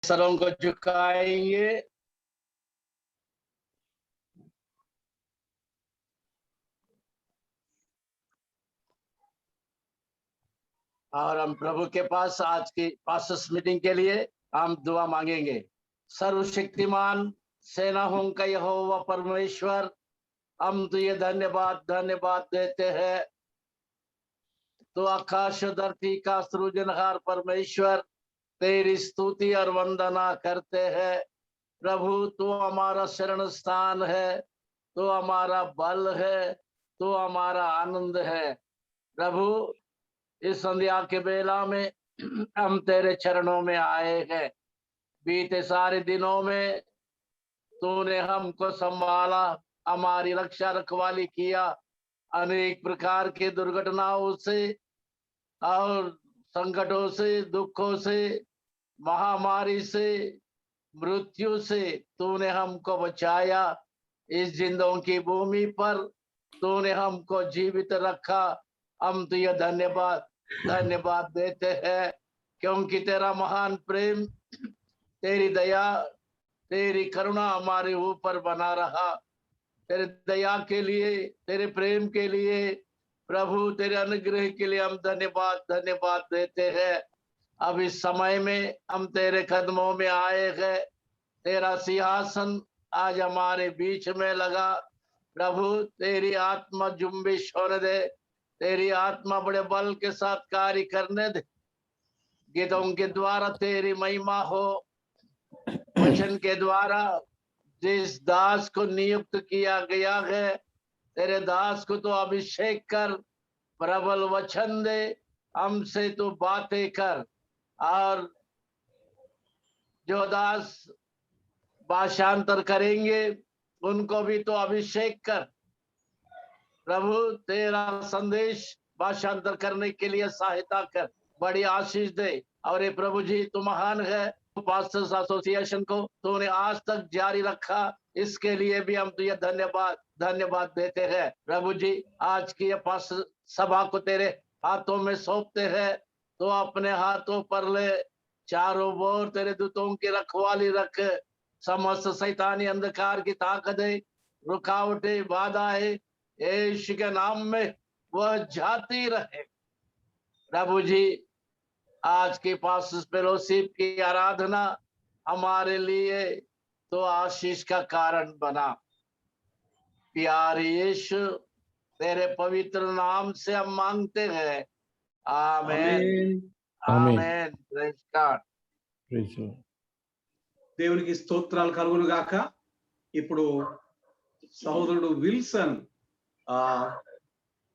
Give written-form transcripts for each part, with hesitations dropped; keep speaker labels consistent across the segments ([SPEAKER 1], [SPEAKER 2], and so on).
[SPEAKER 1] सरों को झुकाएंगे। और हम प्रभु के पास आज की पास्टर्स मीटिंग के लिए हम दुआ मांगेंगे। सर्वशक्तिमान सेनाओं का यहोवा परमेश्वर, हम तुझे धन्यवाद देते हैं। तो आकाश धरती का सृजनहार परमेश्वर, तेरी स्तुति और वंदना करते हैं। प्रभु तू हमारा शरण स्थान है, तो हमारा बल है, तो हमारा आनंद है। प्रभु इस संध्या के बेला में हम तेरे चरणों में आए हैं। बीते सारे दिनों में तूने हमको संभाला, हमारी रक्षा रखवाली किया। अनेक प्रकार के दुर्घटनाओं से और संकटों से, दुखों से, महामारी से, मृत्यु से तूने हमको बचाया। इस जिंदों की भूमि पर तूने हमको जीवित रखा। हम तुझे धन्यवाद देते हैं, क्योंकि तेरा महान प्रेम, तेरी दया, तेरी करुणा हमारे ऊपर बना रहा। तेरे दया के लिए, तेरे प्रेम के लिए, प्रभु तेरे अनुग्रह के लिए हम धन्यवाद देते हैं। अब इस समय में हम तेरे कदमों में आए हैं। तेरा सिंहासन आज हमारे बीच में लगा। प्रभु तेरी आत्मा जुम्बिश होने दे, तेरी आत्मा बड़े बल के साथ कार्य करने दे। गीतों के द्वारा तेरी महिमा हो, वचन के द्वारा जिस दास को नियुक्त किया गया है, तेरे दास को तो अभिषेक कर, प्रबल वचन दे, हमसे तो बातें कर। और जो दास भाषांतर करेंगे उनको भी तो अभिषेक कर। प्रभु तेरा संदेश भाषांतर करने के लिए सहायता कर, बड़ी आशीष दे। और ये प्रभु जी तू महान है। पास्टर्स एसोसिएशन को तूने आज तक जारी रखा, इसके लिए भी हम तुझे धन्यवाद देते हैं। प्रभु जी आज की ये पास्टर सभा को तेरे हाथों में सौंपते हैं, तो अपने हाथों पर ले, चारों ओर तेरे दूतों की रखवाली रख। समस्त शैतानी अंधकार की ताकतें, रुकावटें, बाधाएं यीशु के नाम में वह जाती रहे। प्रभु जी आज के पास्टर्स फेलोशिप की आराधना हमारे लिए तो आशीष का कारण बना। प्यारे यीशु तेरे पवित्र नाम से हम मांगते हैं, आमेन आमेन। Praise God.
[SPEAKER 2] దేవునికి స్తోత్రాలు కలుగును గాక। ఇప్పుడు సహోదరుడు విల్సన్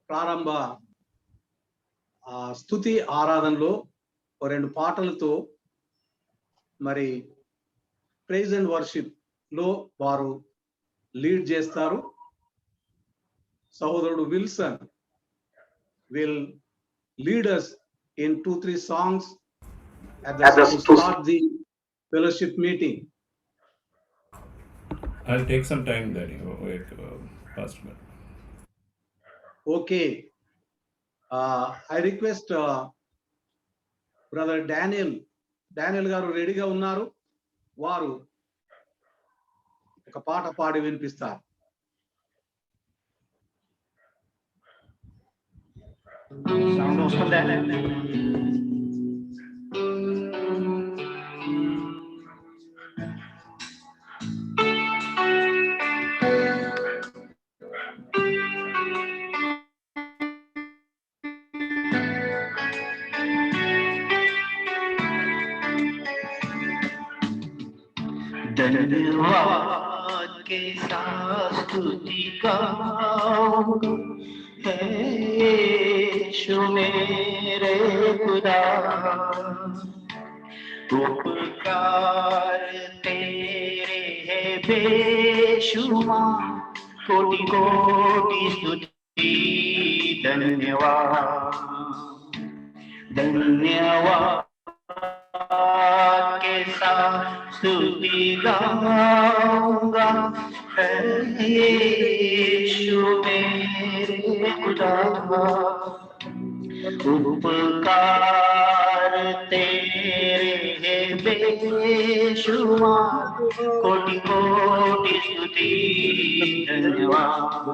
[SPEAKER 2] ప్రారంభ స్తుతి ఆరాధనలో రెండు పాటలతో మరి ప్రైజ్ అండ్ వర్షిప్ లో వారు లీడ్ చేస్తారు. సహోదరుడు Wilson will lead us in 2-3 songs to start the fellowship meeting.
[SPEAKER 3] I'll take some time there. Wait, Pastor.
[SPEAKER 2] Okay. I request brother Daniel గారు రెడీగా ఉన్నారు. వారు ఒక పాట పాడి వినిపిస్తారు.
[SPEAKER 4] సౌండ్ వస్తుందా? धन्यवाद के साथ स्तुति गाऊं है यीशु मेरे खुदा। उपकार तेरे है बेशुमार, कोटि कोटि स्तुति धन्यवाद। के साथ स्तुति गाऊंगा है यीशु मेरे खुदा। उपकार तेरे है యేషువా కోటి కోటి స్తుతి ధన్యవాద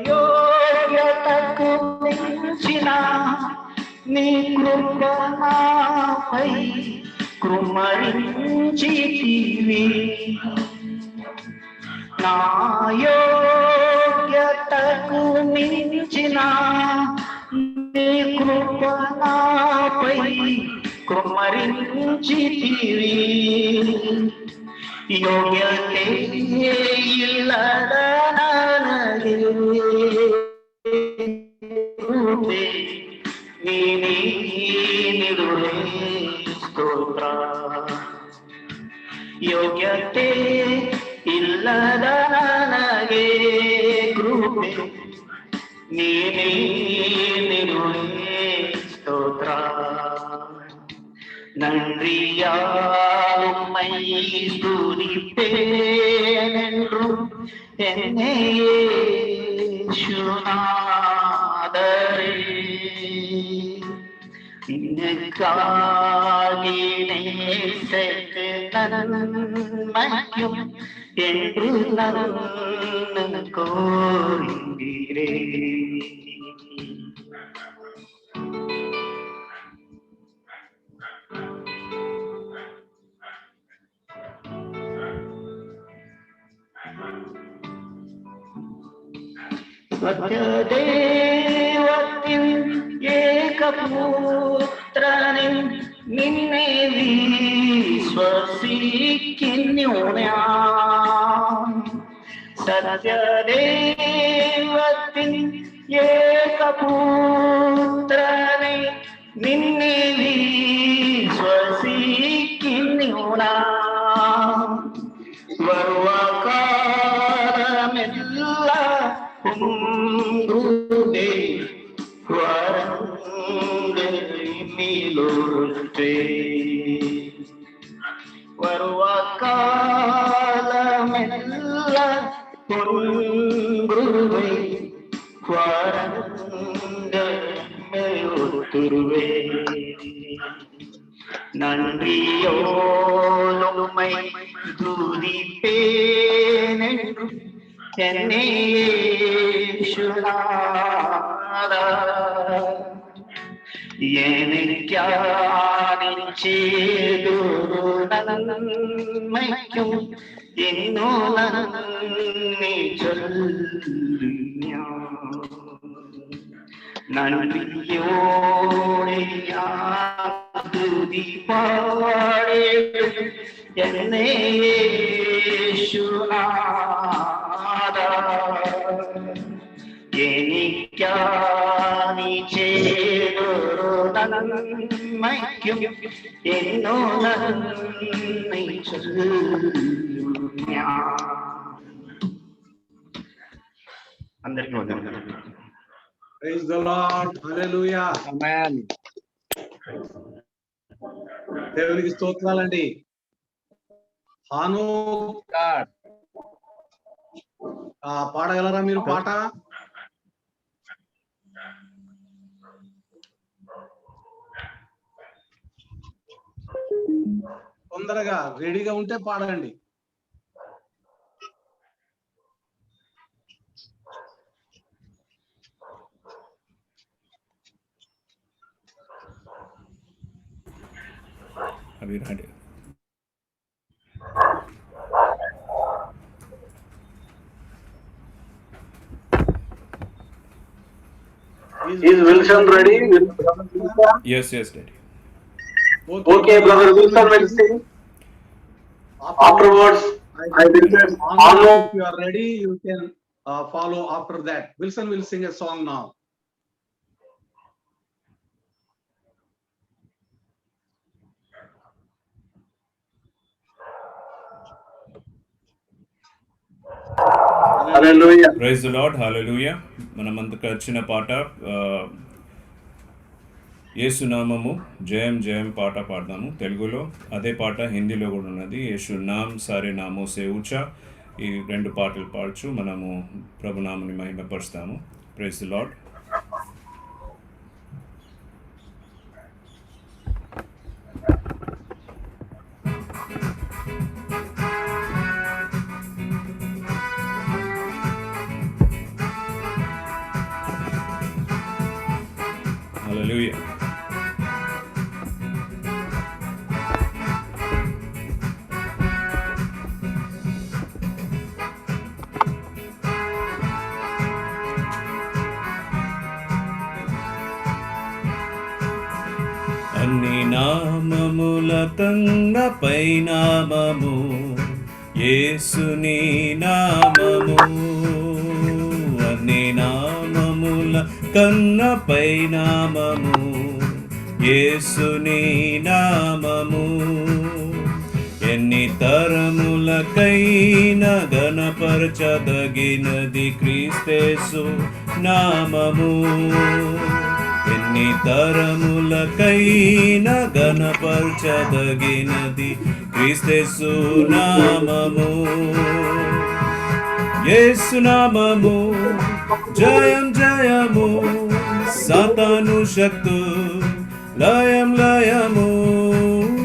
[SPEAKER 4] యోగ్యతకు మించిన నీ కృప నాపై కృమరించితివి నా యోగ్యతకు మించిన నీ కృప నాపై కృమరించితివి ಯೋಗ್ಯತೆ ಇಲ್ಲದ ನನಗೆ ನೀನೇ ನೀಡುವೆ ಸ್ತೋತ್ರ ಯೋಗ್ಯತೆ ಇಲ್ಲದ ನನಗೆ ಕೃಪೆ ನೀನೇ ನೀಡುವೆ ಸ್ತೋತ್ರ நன்றியாமை துதிப்பேனென்றும் என்னே சுனாதரே நினைக்காகி நேசத்து நன்மையும் என்று நன்னு கோருகிறே സത്യദേവത്തിൻ ഏകപുത്രനിൽ നിന്നെ വിശ്വസിക്കുന്നു ഞാൻ സത്യദേവത്തിൻ ഏകപുത്രനിൽ നിന്നെ വിശ്വസിക്കുന്നു ഞാൻ സർവകാലമെല്ലാം ും வருவ காலமெல்ல பொருவை ஒத்துருவே நன்றியோலுமை துதிப்பேனென்றும் என்னே சுனாதா എനിക്കാനിച്ചേതൊരു നന്മയ്ക്കും എന്നു നന്ദി ചൊല്ലും ഞാൻ. നന്ദിയോടെ ഞാൻ സ്തുതി പാടിടും എന്നെ യേശുനാഥാ. എനിക്കാനി ചെയ്തൊരു നന്മയ്ക്കും എന്നോ നന്ദി ചൊല്ലും ഞാൻ. అందరికీ వందనాలు.
[SPEAKER 2] Praise the Lord. Hallelujah.
[SPEAKER 1] Amen.
[SPEAKER 2] దేవునికి స్తోత్రాలండి. హాను
[SPEAKER 1] God.
[SPEAKER 2] పాడగలరా మీరు పాట? తొందరగా రెడీగా ఉంటే పాడండి.
[SPEAKER 3] Are you ready?
[SPEAKER 5] Is Wilson ready?
[SPEAKER 3] Yes, Daddy.
[SPEAKER 5] Okay, brother Wilson will sing. Afterwards, I will say,
[SPEAKER 2] If you are ready, you can follow after that. Wilson will sing a song now.
[SPEAKER 5] Hallelujah.
[SPEAKER 3] Praise the Lord. Hallelujah. మనమంతకు వచ్చిన పాట యేసునామము జయం జయం పాట పాడదాము తెలుగులో. అదే పాట హిందీలో కూడా ఉన్నది. యేసు నామ్ సారే నామో సే ఊచా. ఈ 2 పాటలు పాడుచు మనము ప్రభునామని మహిమపరుస్తాము. Praise the Lord. హల్లెలూయా. అన్ని నామముల కన్నా పైనామము యేసుని నామము. అన్ని నామముల కన్నా పైనామము యేసుని నామము. ఎన్ని తరములకైనా గణపరచదగినది క్రీస్తేసు నామము. ఎన్ని తరములకైనా గణపరచదగినది క్రీస్తేసు నామము. యేసు నామము జయం జయము, సాతాను శక్తు లయం లయము.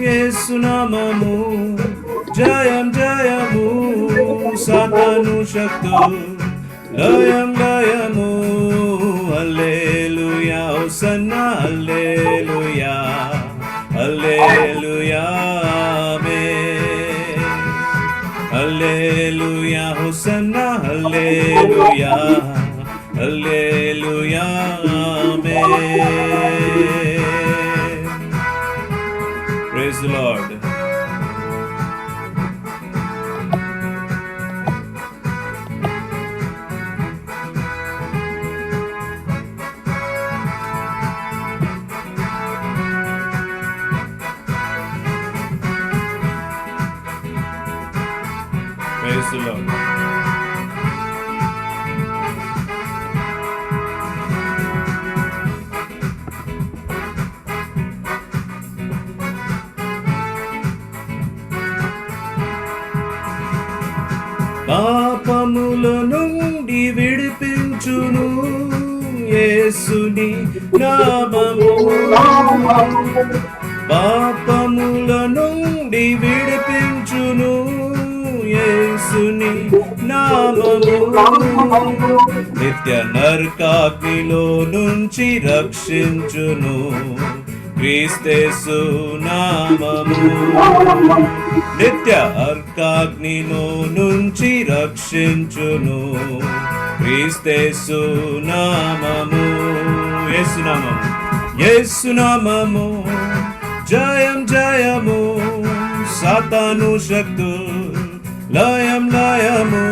[SPEAKER 3] యేసు నామము జయం జయము, సాతాను శక్తు లయం లయము. హల్లెలూయా హోసన్నా హల్లెలూయా హల్లెలూయా ఆమేన్. హల్లెలూయా హోసన్నా హల్లెలూయా హల్లెలూయా ఆమేన్. Praise the Lord. Praise the Lord. పాపముల నుండి విడిపించును యేసుని నామము. పాపముల నుండి విడిపించును యేసుని నామము. నిత్య నరకాగ్నిలో నుంచి రక్షించును క్రీస్తేసు నామము. నిత్య నరకాగ్నిలో నుంచి రక్షించును క్రీస్తేసు నామము. యేసు నామము యేసు నామము జయం జయము, సాతాను శక్తు లయం లయము.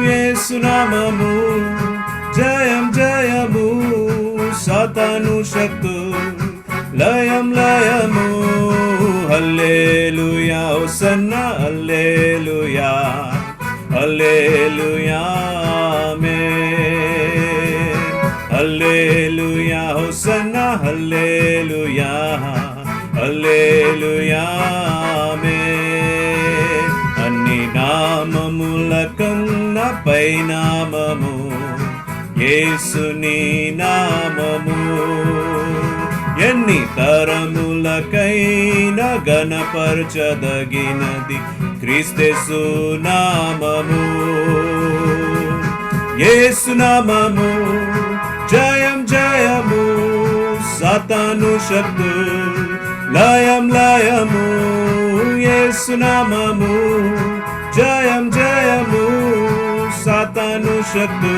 [SPEAKER 3] యేసు నామము జయం జయము, సాతాను శక్తు లయం లయము. హల్లెలూయా హోసన్నా హల్లెలూయా హల్లెలూయా ఆమేన్. హల్లెలూయా హోసన్నా హల్లెలూయా హల్లెలూయా ఆమేన్. అన్ని నామముల కన్నా పైనామము యేసుని నామము. ఎన్ని తరములకైనా గణపరచదగినది క్రీస్తేసు నామము. యేసు నామము జయం జయము, సాతాను శక్తు లయం లయము. యేసు నామము జయం జయము, సాతాను శక్తు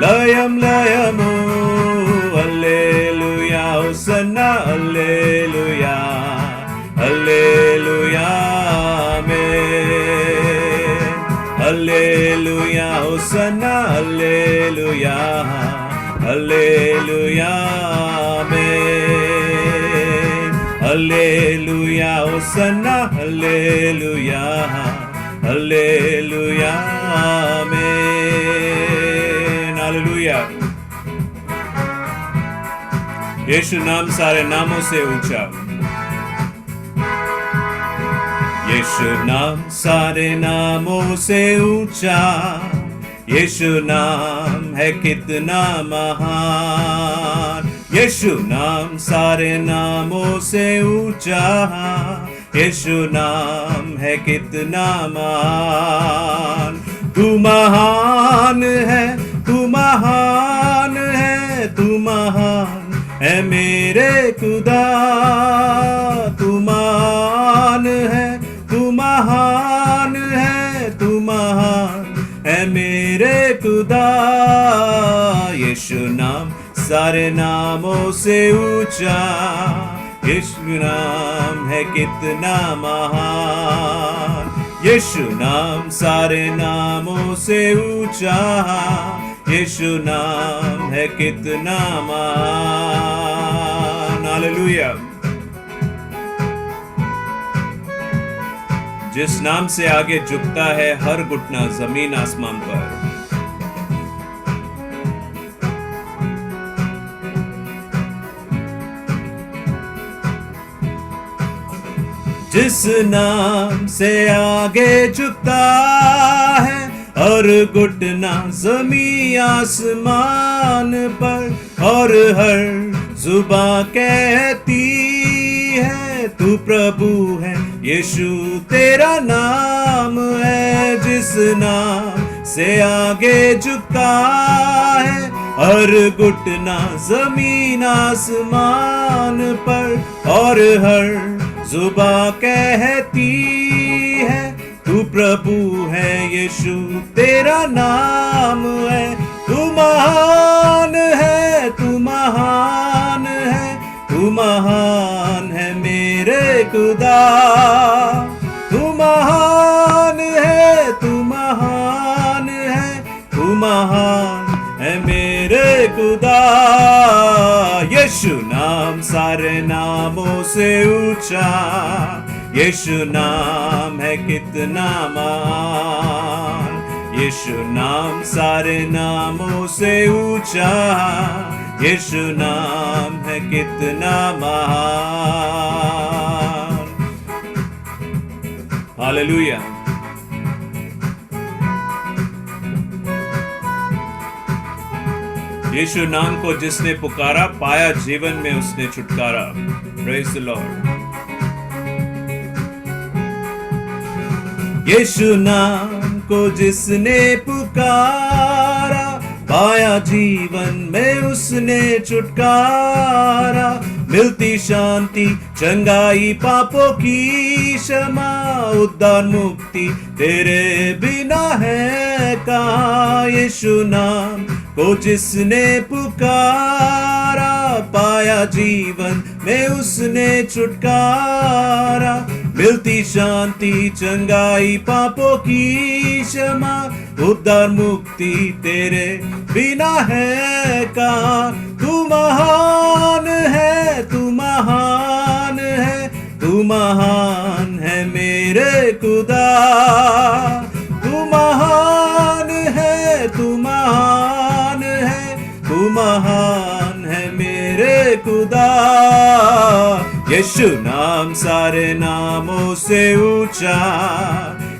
[SPEAKER 3] లయం లయము. హల్లెలూయా హోసన్నా హల్లెలూయా హల్లెలూయా ఆమేన్. హల్లెలూయా హోసన్నా హల్లెలూయా హల్లెలూయా ఆమేన్. హల్లెలూయా హోసన్నా హల్లెలూయా హల్లెలూయా ఆమేన్. హల్లెలూయా. यीशु नाम सारे नामों से ऊंचा। यीशु नाम सारे नामों से ऊंचा, यीशु नाम है कितना महान। यीशु नाम सारे नामों से ऊंचा, यीशु नाम है कितना महान। तू महान है, तू महान है, तू महान है मेरे खुदा। तू महान है, तू महान है, तू महान है मेरे खुदा। यीशु नाम सारे नामों से ऊंचा, यीशु नाम है कितना महान। यीशु नाम सारे नामों से ऊंचा, यीशु नाम है कितना महान। हालेलुया। जिस नाम से आगे झुकता है हर घुटना जमीन आसमान पर। जिस नाम से आगे झुकता है और घुटना जमीन आसमान पर, और हर जुबां कहती है तू प्रभु है, यीशु तेरा नाम है। जिस नाम से आगे झुकता है और घुटना जमीन आसमान पर, और हर जुबां कहती है तू प्रभु है, यीशु तेरा नाम है। तू महान है, तू महान है, तू महान है मेरे खुदा। तू महान है, तू महान है, तू महान है मेरे खुदा। यीशु नाम सारे नामों से ऊंचा, यीशु नाम है कितना महान। यीशु नाम सारे नामों से ऊंचा, यीशु नाम है कितना महान। हालेलुया। यीशु नाम को जिसने पुकारा, पाया जीवन में उसने छुटकारा। Praise the Lord. यीशु नाम को जिसने पुकारा, पाया जीवन में उसने छुटकारा। मिलती शांति, चंगाई, पापों की क्षमा, उद्धार मुक्ति तेरे बिना है कहाँ। यीशु नाम को जिसने पुकारा, पाया जीवन में उसने छुटकारा। मिलती शांति, चंगाई, पापों की क्षमा, उद्धार मुक्ति तेरे बिना है कहाँ। तू महान है, तू महान है, तू महान है मेरे खुदा। तू महान है, तू महान है, तू महान है मेरे खुदा। यीशु नाम सारे नामों से ऊंचा,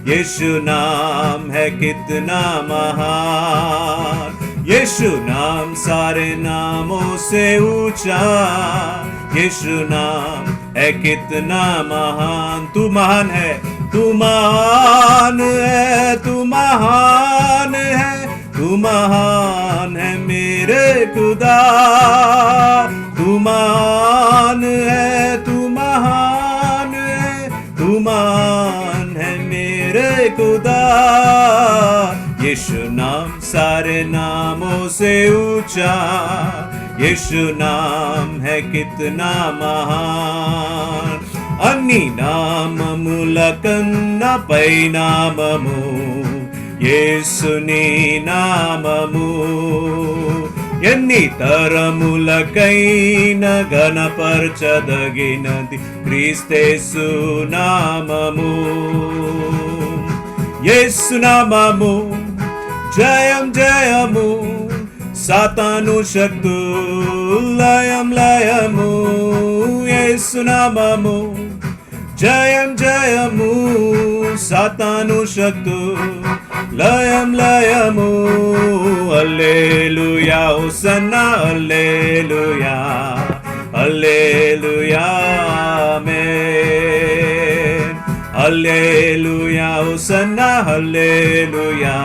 [SPEAKER 3] यीशु नाम है कितना महान। यीशु नाम सारे नामों से ऊंचा, यीशु नाम है कितना महान। तू महान है, तू महान है, तू महान है, तू महान है मेरे खुदा। तू महान है, तू महान है, तू महान है मेरे खुदा। यीशु नाम सारे नामों से ऊंचा, यीशु नाम है कितना महान। अन्नी नाममुల కన్నా పై నామము యేసుని నామము. ఎన్ని తరములకైన గణపరచదగినది క్రీస్తేసు నామము. యేసు నామము జయం జయము, సాతాను శక్తు లయం లయము యేసు నామము జయం జయము సాతాను శక్తు లయం లయము హల్లెలూయా హోసన్నా హల్లెలూయా హల్లెలూయా ఆమేన్ హల్లెలూయా హోసన్నా హల్లెలూయా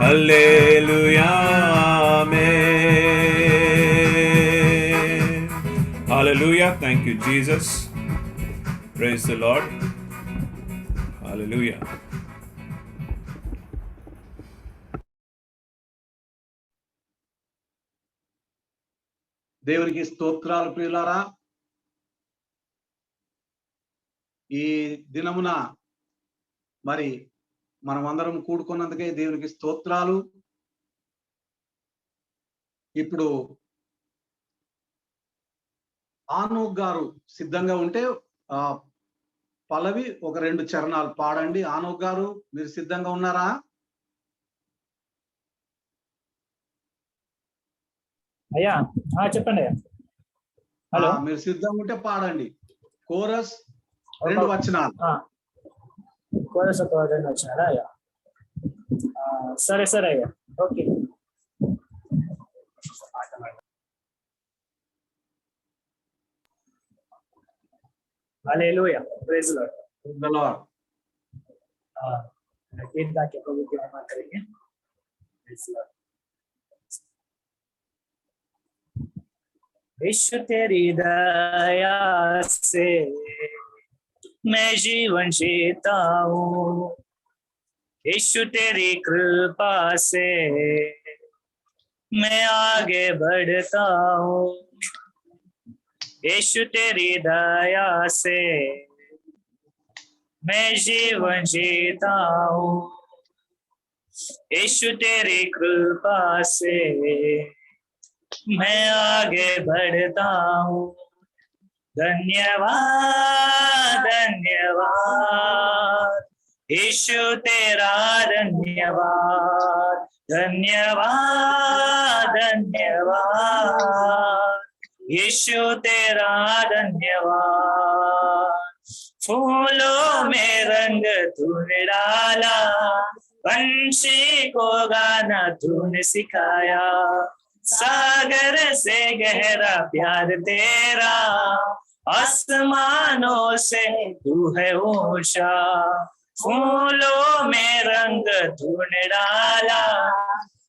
[SPEAKER 3] హల్లెలూయా ఆమేన్ హల్లెలూయా thank you Jesus praise the Lord హల్లెలూయా
[SPEAKER 2] దేవునికి స్తోత్రాలు ప్రియులారా. ఈ దినమున మరి మనమందరం కూడుకున్నందుకే దేవునికి స్తోత్రాలు. ఇప్పుడు ఆనోక్ గారు సిద్ధంగా ఉంటే పల్లవి ఒక 2 చరణాలు పాడండి. ఆనోక్ గారు మీరు సిద్ధంగా ఉన్నారా?
[SPEAKER 6] అయ్యా చెప్పండి అయ్యా. హలో,
[SPEAKER 2] మీరు సిద్ధంగా ఉంటే పాడండి. కోరస్ 2 వచనాలు.
[SPEAKER 6] కోరస్ ఒక 2 వచనాలా అయ్యా? సరే సరే అయ్యా, okay. Hallelujah, praise the Lord.
[SPEAKER 2] Praise the Lord.
[SPEAKER 6] गीत गा के प्रभु की महिमा करेंगे. Praise the Lord. विश्व तेरी दया से मैं जीवन जीता हूँ, यीशु तेरी कृपा से मैं आगे बढ़ता हूँ, यीशु तेरी दया से मैं जीवन जीता हूँ, यीशु तेरी कृपा से मैं आगे बढ़ता हूँ. धन्यवाद धन्यवाद यीशु तेरा धन्यवाद, धन्यवाद धन्यवाद यीशु तेरा धन्यवाद. फूलों में रंग तूने डाला, पंछी को गाना तूने सिखाया, सागर से गहरा प्यार तेरा, आसमानों से तू है ऊंचा. फूलों में रंग तूने डाला,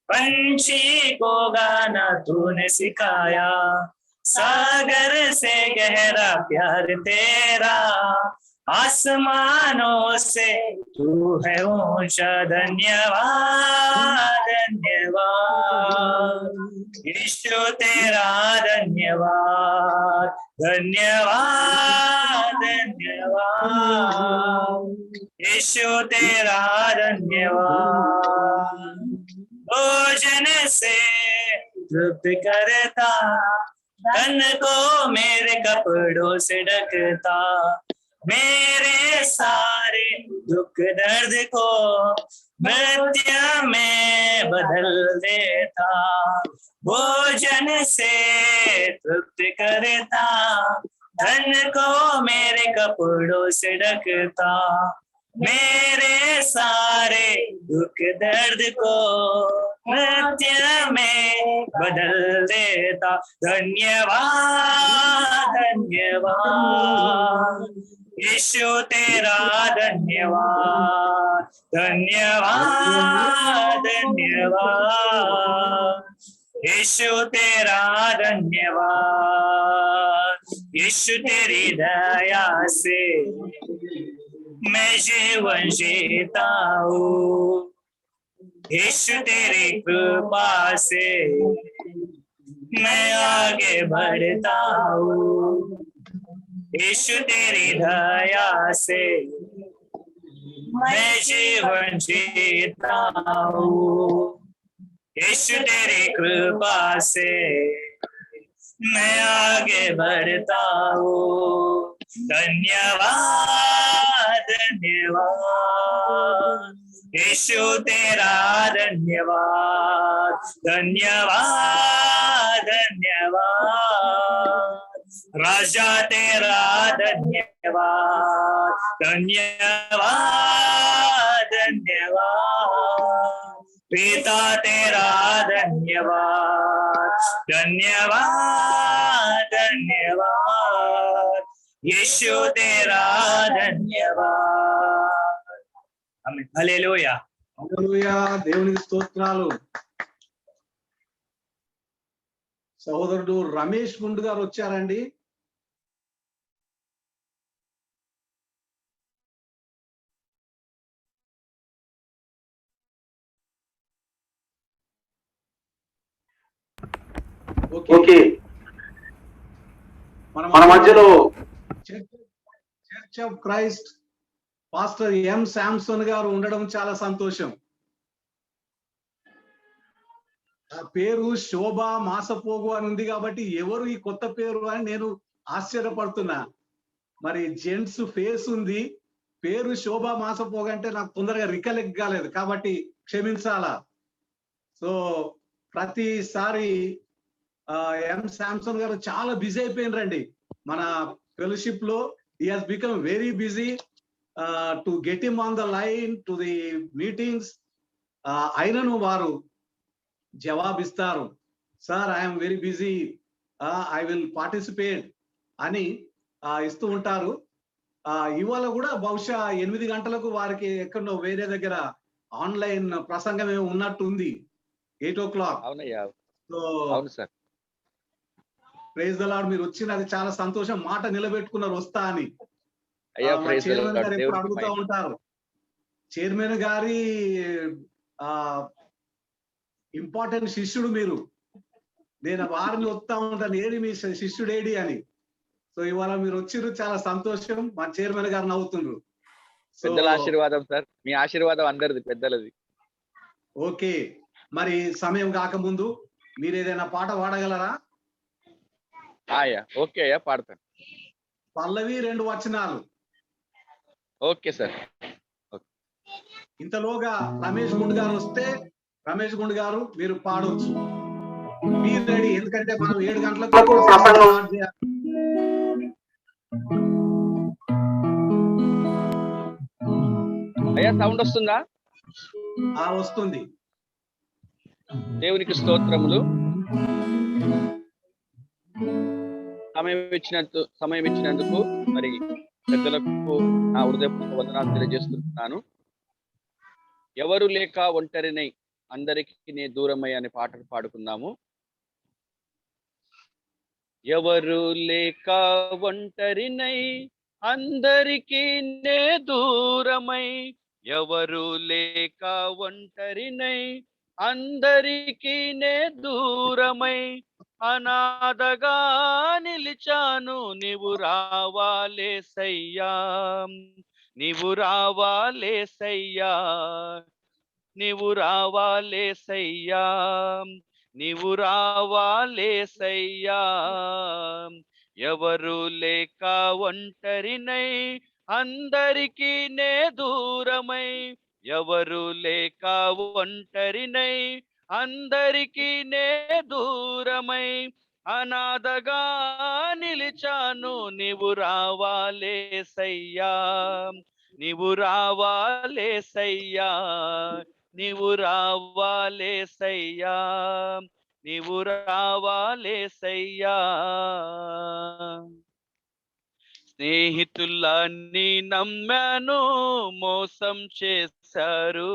[SPEAKER 6] पंछी को गाना तूने सिखाया, सागर से गहरा प्यार तेरा, आसमानों से तू है ऊंचा. धन्यवाद धन्यवाद यीशु तेरा धन्यवाद, धन्यवाद धन्यवाद यीशु तेरा धन्यवाद. भोजन से तृप्त करता, तन को मेरे कपड़ों से ढकता, मेरे सारे दुख दर्द को नृत्य में बदल देता. भोजन से तृप्त करता, धन को मेरे कपड़ों से ढकता, मेरे सारे दुख दर्द को नृत्य में बदल देता. धन्यवाद धन्यवाद यीशु तेरा धन्यवाद, धन्यवाद धन्यवाद यीशु तेरा धन्यवाद. यीशु तेरी दया से मैं जीवन जीता हूँ, यीशु तेरी कृपा से मैं आगे बढ़ता हूँ, यीशु तेरी दया से मैं जीवन जीता हूँ, यीशु तेरी कृपा से मैं आगे बढ़ता हूँ. धन्यवाद धन्यवाद यीशु तेरा धन्यवाद धन्यवाद धन्यवाद राजा तेरा धन्यवाद धन्यवाद धन्यवाद पिता तेरा धन्यवाद धन्यवाद धन्यवाद यीशु तेरा धन्यवाद आमीन హల్లెలూయా
[SPEAKER 2] హల్లెలూయా దేవునికి స్తోత్రాలు. సహోదరుడు రమేష్ గుండు గారు వచ్చారండి.
[SPEAKER 5] ఓకే, మన మధ్యలో
[SPEAKER 2] చర్చ్ ఆఫ్ క్రైస్ట్ పాస్టర్ ఎం శాంసన్ గారు ఉండడం చాలా సంతోషం. ఆ పేరు శోభ మాసపోగు అని ఉంది కాబట్టి ఎవరు ఈ కొత్త పేరు అని నేను ఆశ్చర్యపడుతున్నా. మరి జెంట్స్ ఫేస్ ఉంది, పేరు శోభ మాసపోగు అంటే నాకు తొందరగా రికలెక్ట్ కాలేదు కాబట్టి క్షమించాలా. సో ప్రతిసారి ఎం శాంసన్ గారు చాలా బిజీ అయిపోయినరండి మన ఫెలోషిప్ లో. He has become very busy to get him on the line to the meetings. అయినను వారు జవాబిస్తారు, sir I'm very busy, I will participate అని ఇస్తూ ఉంటారు. ఇవాళ కూడా బహుశా 8 గంటలకు వారికి ఎక్కడో వేరే దగ్గర ఆన్లైన్ ప్రసంగం ఏమో ఉన్నట్టు ఉంది, 8 o'clock.
[SPEAKER 7] అవునయ్యా,
[SPEAKER 2] సో
[SPEAKER 7] అవును సార్.
[SPEAKER 2] ప్రైజ్ ద లార్డ్, మీరు వచ్చినది చాలా సంతోషం. మాట నిలబెట్టుకున్నారు వస్తా అని.
[SPEAKER 7] అయ్యా
[SPEAKER 2] మా
[SPEAKER 7] ప్రైజ్ ద
[SPEAKER 2] చైర్మన్
[SPEAKER 7] లార్డ్,
[SPEAKER 2] గారు ఎప్పుడు
[SPEAKER 7] దేవుడికి
[SPEAKER 2] అడుగుతూ
[SPEAKER 7] మహిమ.
[SPEAKER 2] ఉంటారు. చైర్మన్ గారి ఇంపార్టెంట్ శిష్యుడు మీరు. నేను వారిని వస్తా ఉంటాను, ఏడి మీ శిష్యుడేడి అని. సో ఇవాళ మీరు వచ్చిర్రు, చాలా సంతోషం. మా చైర్మన్ గారు నవ్వుతుండ్రు.
[SPEAKER 7] పెద్దల ఆశీర్వాదం సార్, మీ ఆశీర్వాదం అందరిది, పెద్దలది.
[SPEAKER 2] ఓకే, మరి సమయం కాకముందు మీరు ఏదైనా పాట పాడగలరా?
[SPEAKER 7] అయ్యా ఓకే అయ్యా, పాడతాను.
[SPEAKER 2] పల్లవి 2 వచనాలు.
[SPEAKER 7] Okay sir.
[SPEAKER 2] ఇంతలోగా రమేష్ గుండ్ గారు వస్తే, రమేష్ గుండ్ గారు మీరు పాడొచ్చు. మీరు రెడీ, ఎందుకంటే మనం 7 గంటలకు
[SPEAKER 5] ప్రసంగం
[SPEAKER 2] స్టార్ట్ చేయాలి.
[SPEAKER 7] అయ్యా సౌండ్ వస్తుందా?
[SPEAKER 2] వస్తుంది.
[SPEAKER 7] దేవునికి స్తోత్రములు. సమయం ఇచ్చినందుకు మరి పెద్దలకు నా హృదయపూర్వక వందనాలు తెలియజేస్తున్నాను. ఎవరు లేక ఒంటరినై అందరికీ నే దూరమై అనే పాటలు పాడుకుందాము. ఎవరు లేక ఒంటరినై అందరికీ నే దూరమై, ఎవరు లేక ఒంటరినై అందరికీ నే దూరమై, అనాథగా నిలిచాను నీవు రావాలేసయ్యా, నీవు రావాలేసయ్యా, నీవు రావాలేసయ్యా, నీవు రావాలేసయ్యా. ఎవరు లేక ఒంటరినై అందరికీ నే దూరమై, ఎవరు లేక ఒంటరినై అందరికీ నే దూరమై, అనాథగా నిలిచాను నీవు రావాలేసయ్యా, నీవు రావాలేసయ్యా, నీవు రావాలేసయ్యా, నీవు రావాలేసయ్యా. స్నేహితులని నమ్మాను మోసం చేశారు,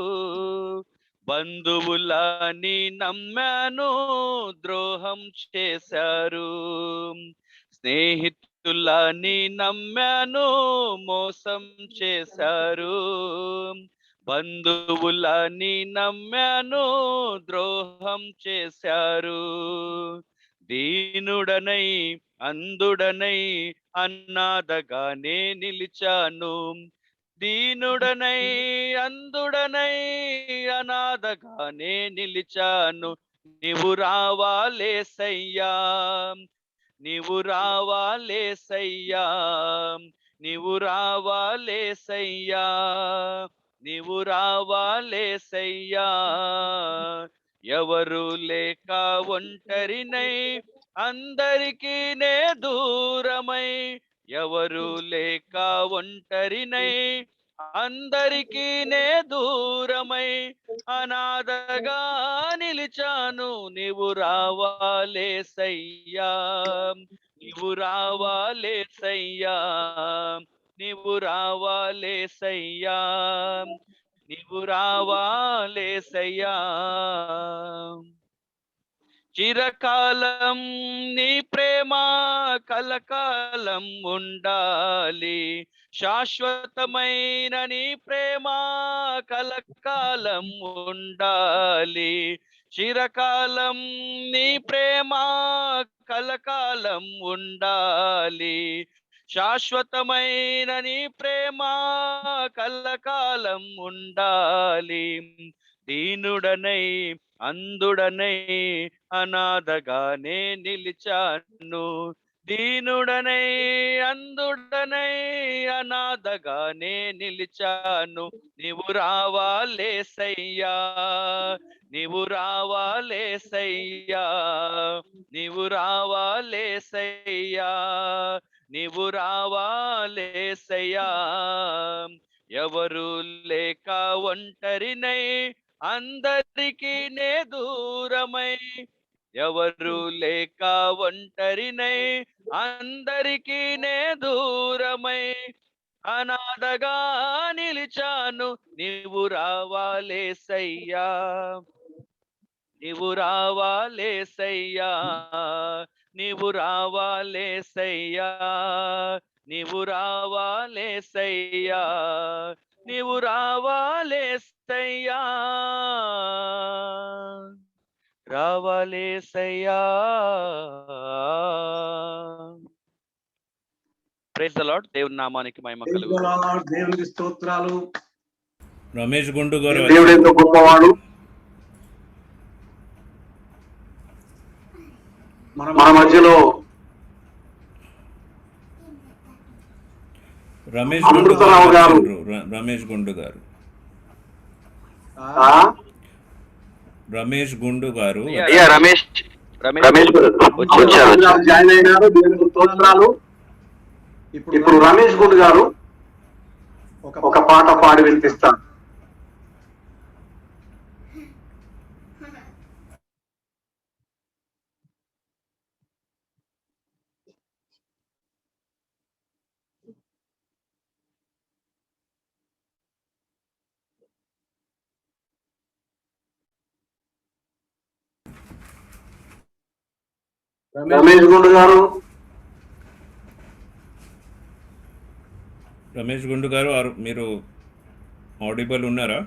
[SPEAKER 7] బంధువులని నమ్మాను ద్రోహం చేశారు. స్నేహితులని నమ్మాను మోసం చేశారు, బంధువులని నమ్మాను ద్రోహం చేశారు. దీనుడనై అందుడనై అనాథగానే నిలిచాను, దీనుడనై అందుడనై అనాథగానే నిలిచాను. నీవు రావాలేసయ్యా, నీవు రావాలేసయ్యా, నీవు రావాలేసయ్యా, నీవు రావాలేసయ్యా ఎవరు లేక ఒంటరినై అందరికీ నే దూరమై ఎవరు లేక ఒంటరినై అందరికీ నే దూరమై అనాథగా నిలిచాను నీవు రావాలేసయ్యా నీవు రావాలేసయ్యా నీవు రావాలేసయ్యా నీవు రావాలేసయ్యా చిరకాలం నీ ప్రేమ కలకాలం ఉండాలి శాశ్వతమైన నీ ప్రేమ కలకాలం ఉండాలి చిరకాలం నీ ప్రేమ కలకాలం ఉండాలి శాశ్వతమైన నీ ప్రేమ కలకాలం ఉండాలి దీనుడనై అందుడనై అనాథగానే నిలిచాను దీనుడనై అందుడనై అనాథగానే నిలిచాను నీవు రావాలేసయ్యా నీవు రావాలేసయ్యా నీవు రావాలేసయ్యా నీవు రావాలేసయ్యా ఎవరు లేక ఒంటరినై అందరికీ నే దూరమై ఎవరు లేక ఒంటరినై అందరికీ నే దూరమై అనాథగా నిలిచాను నీవు రావాలేసయ్యా నీవు రావాలేసయ్యా నీవు రావాలేసయ్యా నీవు రావాలేసయ్యా నీవు రావాలేసయ్యా రావాలేసయ్యా ప్రైజ్ ది లార్డ్ దేవుని నామానికి మహిమ కలుగును
[SPEAKER 2] దేవునికి స్తోత్రాలు.
[SPEAKER 3] రమేష్ గుండు గారు
[SPEAKER 5] దేవుడు ఎంతో గొప్పవాడు. మన మధ్యలో
[SPEAKER 3] రమేష్
[SPEAKER 5] అమృతరావు గారు.
[SPEAKER 3] రమేష్ గుండు గారు
[SPEAKER 2] ఆ,
[SPEAKER 3] రమేష్ గుండు గారు
[SPEAKER 5] అయ్యా రమేష్
[SPEAKER 7] రమేష్
[SPEAKER 5] వచ్చారు జాయిన్ అయినారు. దేవునికి స్తోత్రాలు. ఇప్పుడు రమేష్ గుండు గారు ఒక పాట పాడి వినిపిస్తారు. రమేష్ గుండు గారు
[SPEAKER 3] రమేష్ గుండు గారు మీరు ఆడిబుల్ ఉన్నారా?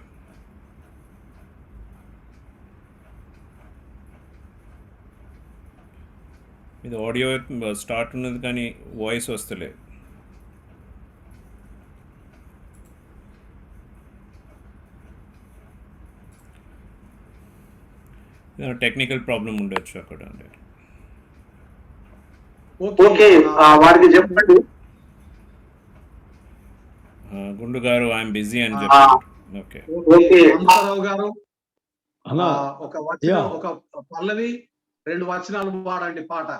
[SPEAKER 3] ఇది ఆడియో స్టార్ట్ ఉన్నది కానీ వాయిస్ వస్తలేదు. టెక్నికల్ ప్రాబ్లం ఉండొచ్చు అక్కడ.
[SPEAKER 5] ఓకే వారికి చెప్పండి.
[SPEAKER 3] గుండు గారు ఐఎమ్ బిజీ అని చెప్పండి. ఓకే
[SPEAKER 5] ఓకే
[SPEAKER 2] అమృతరావు గారు ఒక వచనం, ఒక పల్లవి, 2 వచనాలు పాడండి పాట.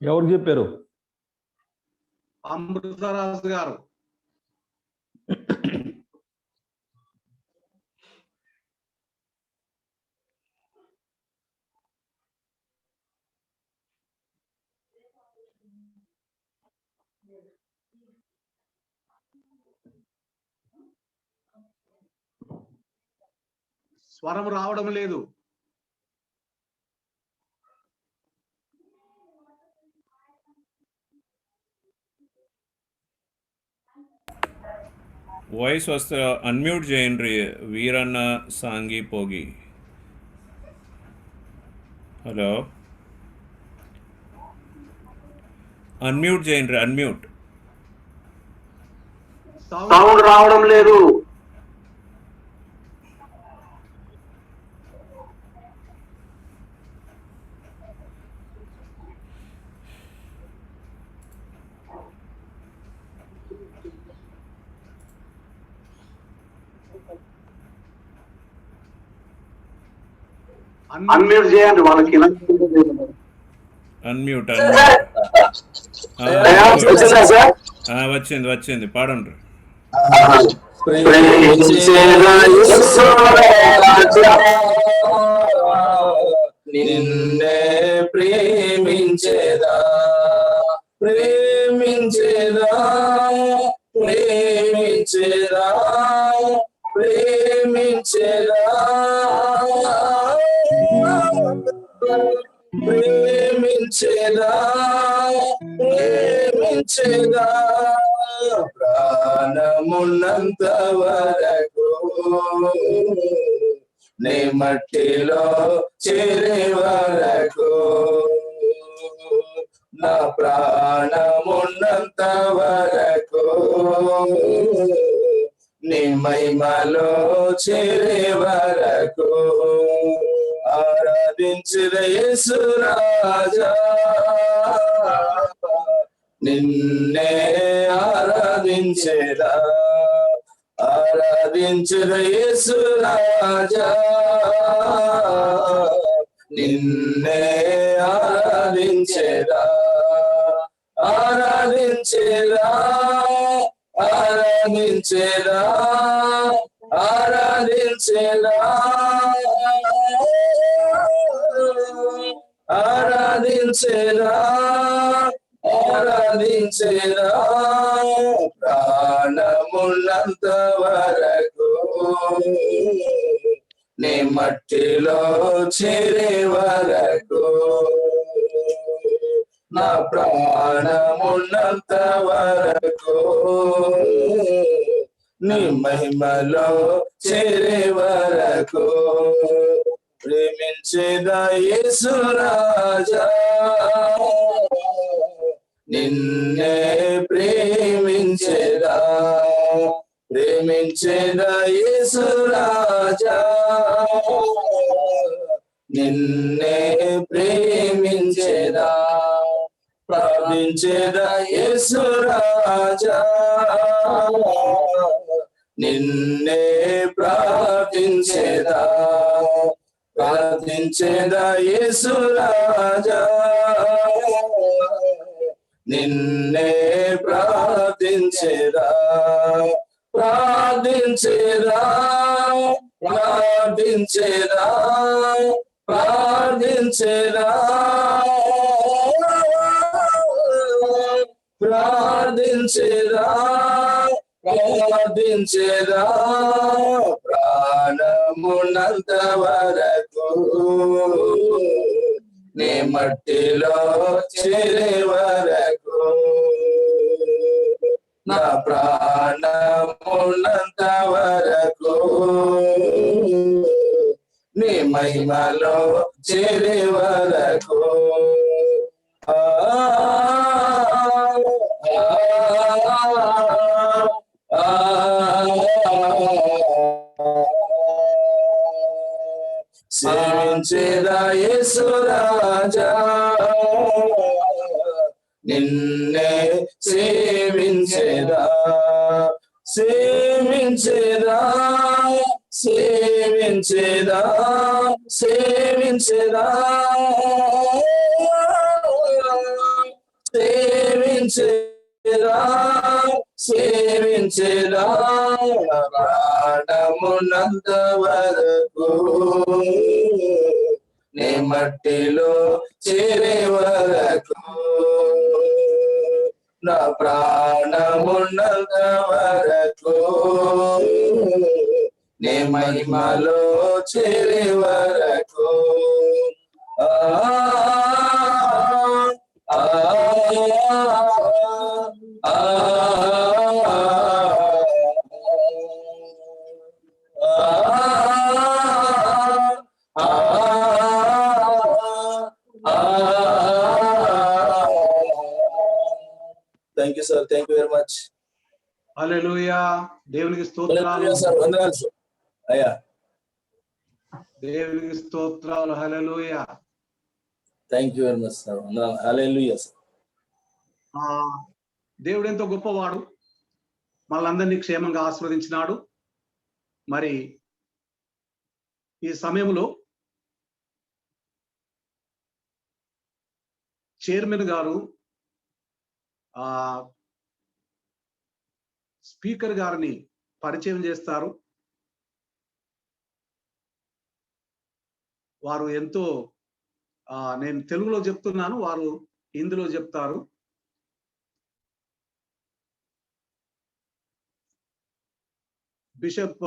[SPEAKER 8] ఎవరు చెప్పారు?
[SPEAKER 2] అమృతరాజు గారు. స్వరం రావడం లేదు.
[SPEAKER 3] వాయిస్ వస్తే అన్మ్యూట్ చేయండి. వీరన్న సాంగి పోగి. హలో, అన్మ్యూట్ చేయండి. అన్మ్యూట్.
[SPEAKER 5] సౌండ్ రావడం లేదు. అన్మ్యూట్ చేయండి వాళ్ళకి.
[SPEAKER 3] అన్మ్యూట్
[SPEAKER 5] వచ్చిందా సార్?
[SPEAKER 3] వచ్చింది పాడండి.
[SPEAKER 9] నిన్నే ప్రేమించేదా ప్రేమించేదా ప్రేమించేదా ప్రేమించేదా ప్రేమించేదా ప్రేమించేదా ప్రాణమున్నంత వరకు నీ మట్టిలో చేరే వరకు నా ప్రాణమున్నంత వరకు నీ మహిమలో చేరే వరకు ఆరాధించుదా యేసు రాజా నిన్నే ఆరాధించేదా ఆరాధించుదా యేసు రాజా నిన్నే ఆరాధించేదా ఆరాధించేదా ఆరాధించేదా ఆరాధించేదా ఆరాధించేదా ఆరాధించేదా ప్రాణమున్నంత వరకు నీ మట్టిలో చేరే వరకు నా ప్రాణమున్నంత వరకు నీ మహిమలో చేరే వరకు ప్రేమించేదా యేసు రాజా నిన్నే ప్రేమించేదా ప్రేమించేదా యేసు రాజా నిన్నే ప్రేమించేదా ప్రార్థించేదా యేసు రాజా నిన్నే ప్రార్థించేదా ప్రార్థించేదా యేసు రాజా నిన్నే ప్రార్థించేదా ప్రార్థించేదా ప్రార్థించేదా ప్రార్థించేదా ప్రార్థించేదా ప్రార్థించేదా ప్రాణమున్నంత వరకు నీ మట్టిలో చేరే వరకు నా ప్రాణమున్నంత వరకు నీ మహిమలో చేరే వరకు సేవించేదా యేసు రాజా నిన్నే సేవించేదా సేవించేదా సేవించేదా సేవించేదా సేవించేదా సేవించేదా ప్రాణమున్నంత వరకు నీ మట్టిలో చేరే వరకు నా ప్రాణమున్నంత వరకు నీ మహిమలో చేరే వరకు thank you sir thank you very much
[SPEAKER 2] హల్లెలూయా దేవునికి స్తోత్రాలు
[SPEAKER 9] సార్ వందనాలు సార్ అయ్యా
[SPEAKER 2] దేవునికి స్తోత్రాలు హల్లెలూయా
[SPEAKER 9] thank you very much sir వందనాలు హల్లెలూయా సార్
[SPEAKER 2] దేవుడు ఎంతో గొప్పవాడు మనందరినీ క్షేమంగా ఆశీర్వదించినాడు మరి ఈ సమయంలో చైర్మన్ గారు స్పీకర్ గారిని పరిచయం చేస్తారు. వారు ఎంతో నేను తెలుగులో చెప్తున్నాను, వారు హిందీలో చెప్తారు. బిషప్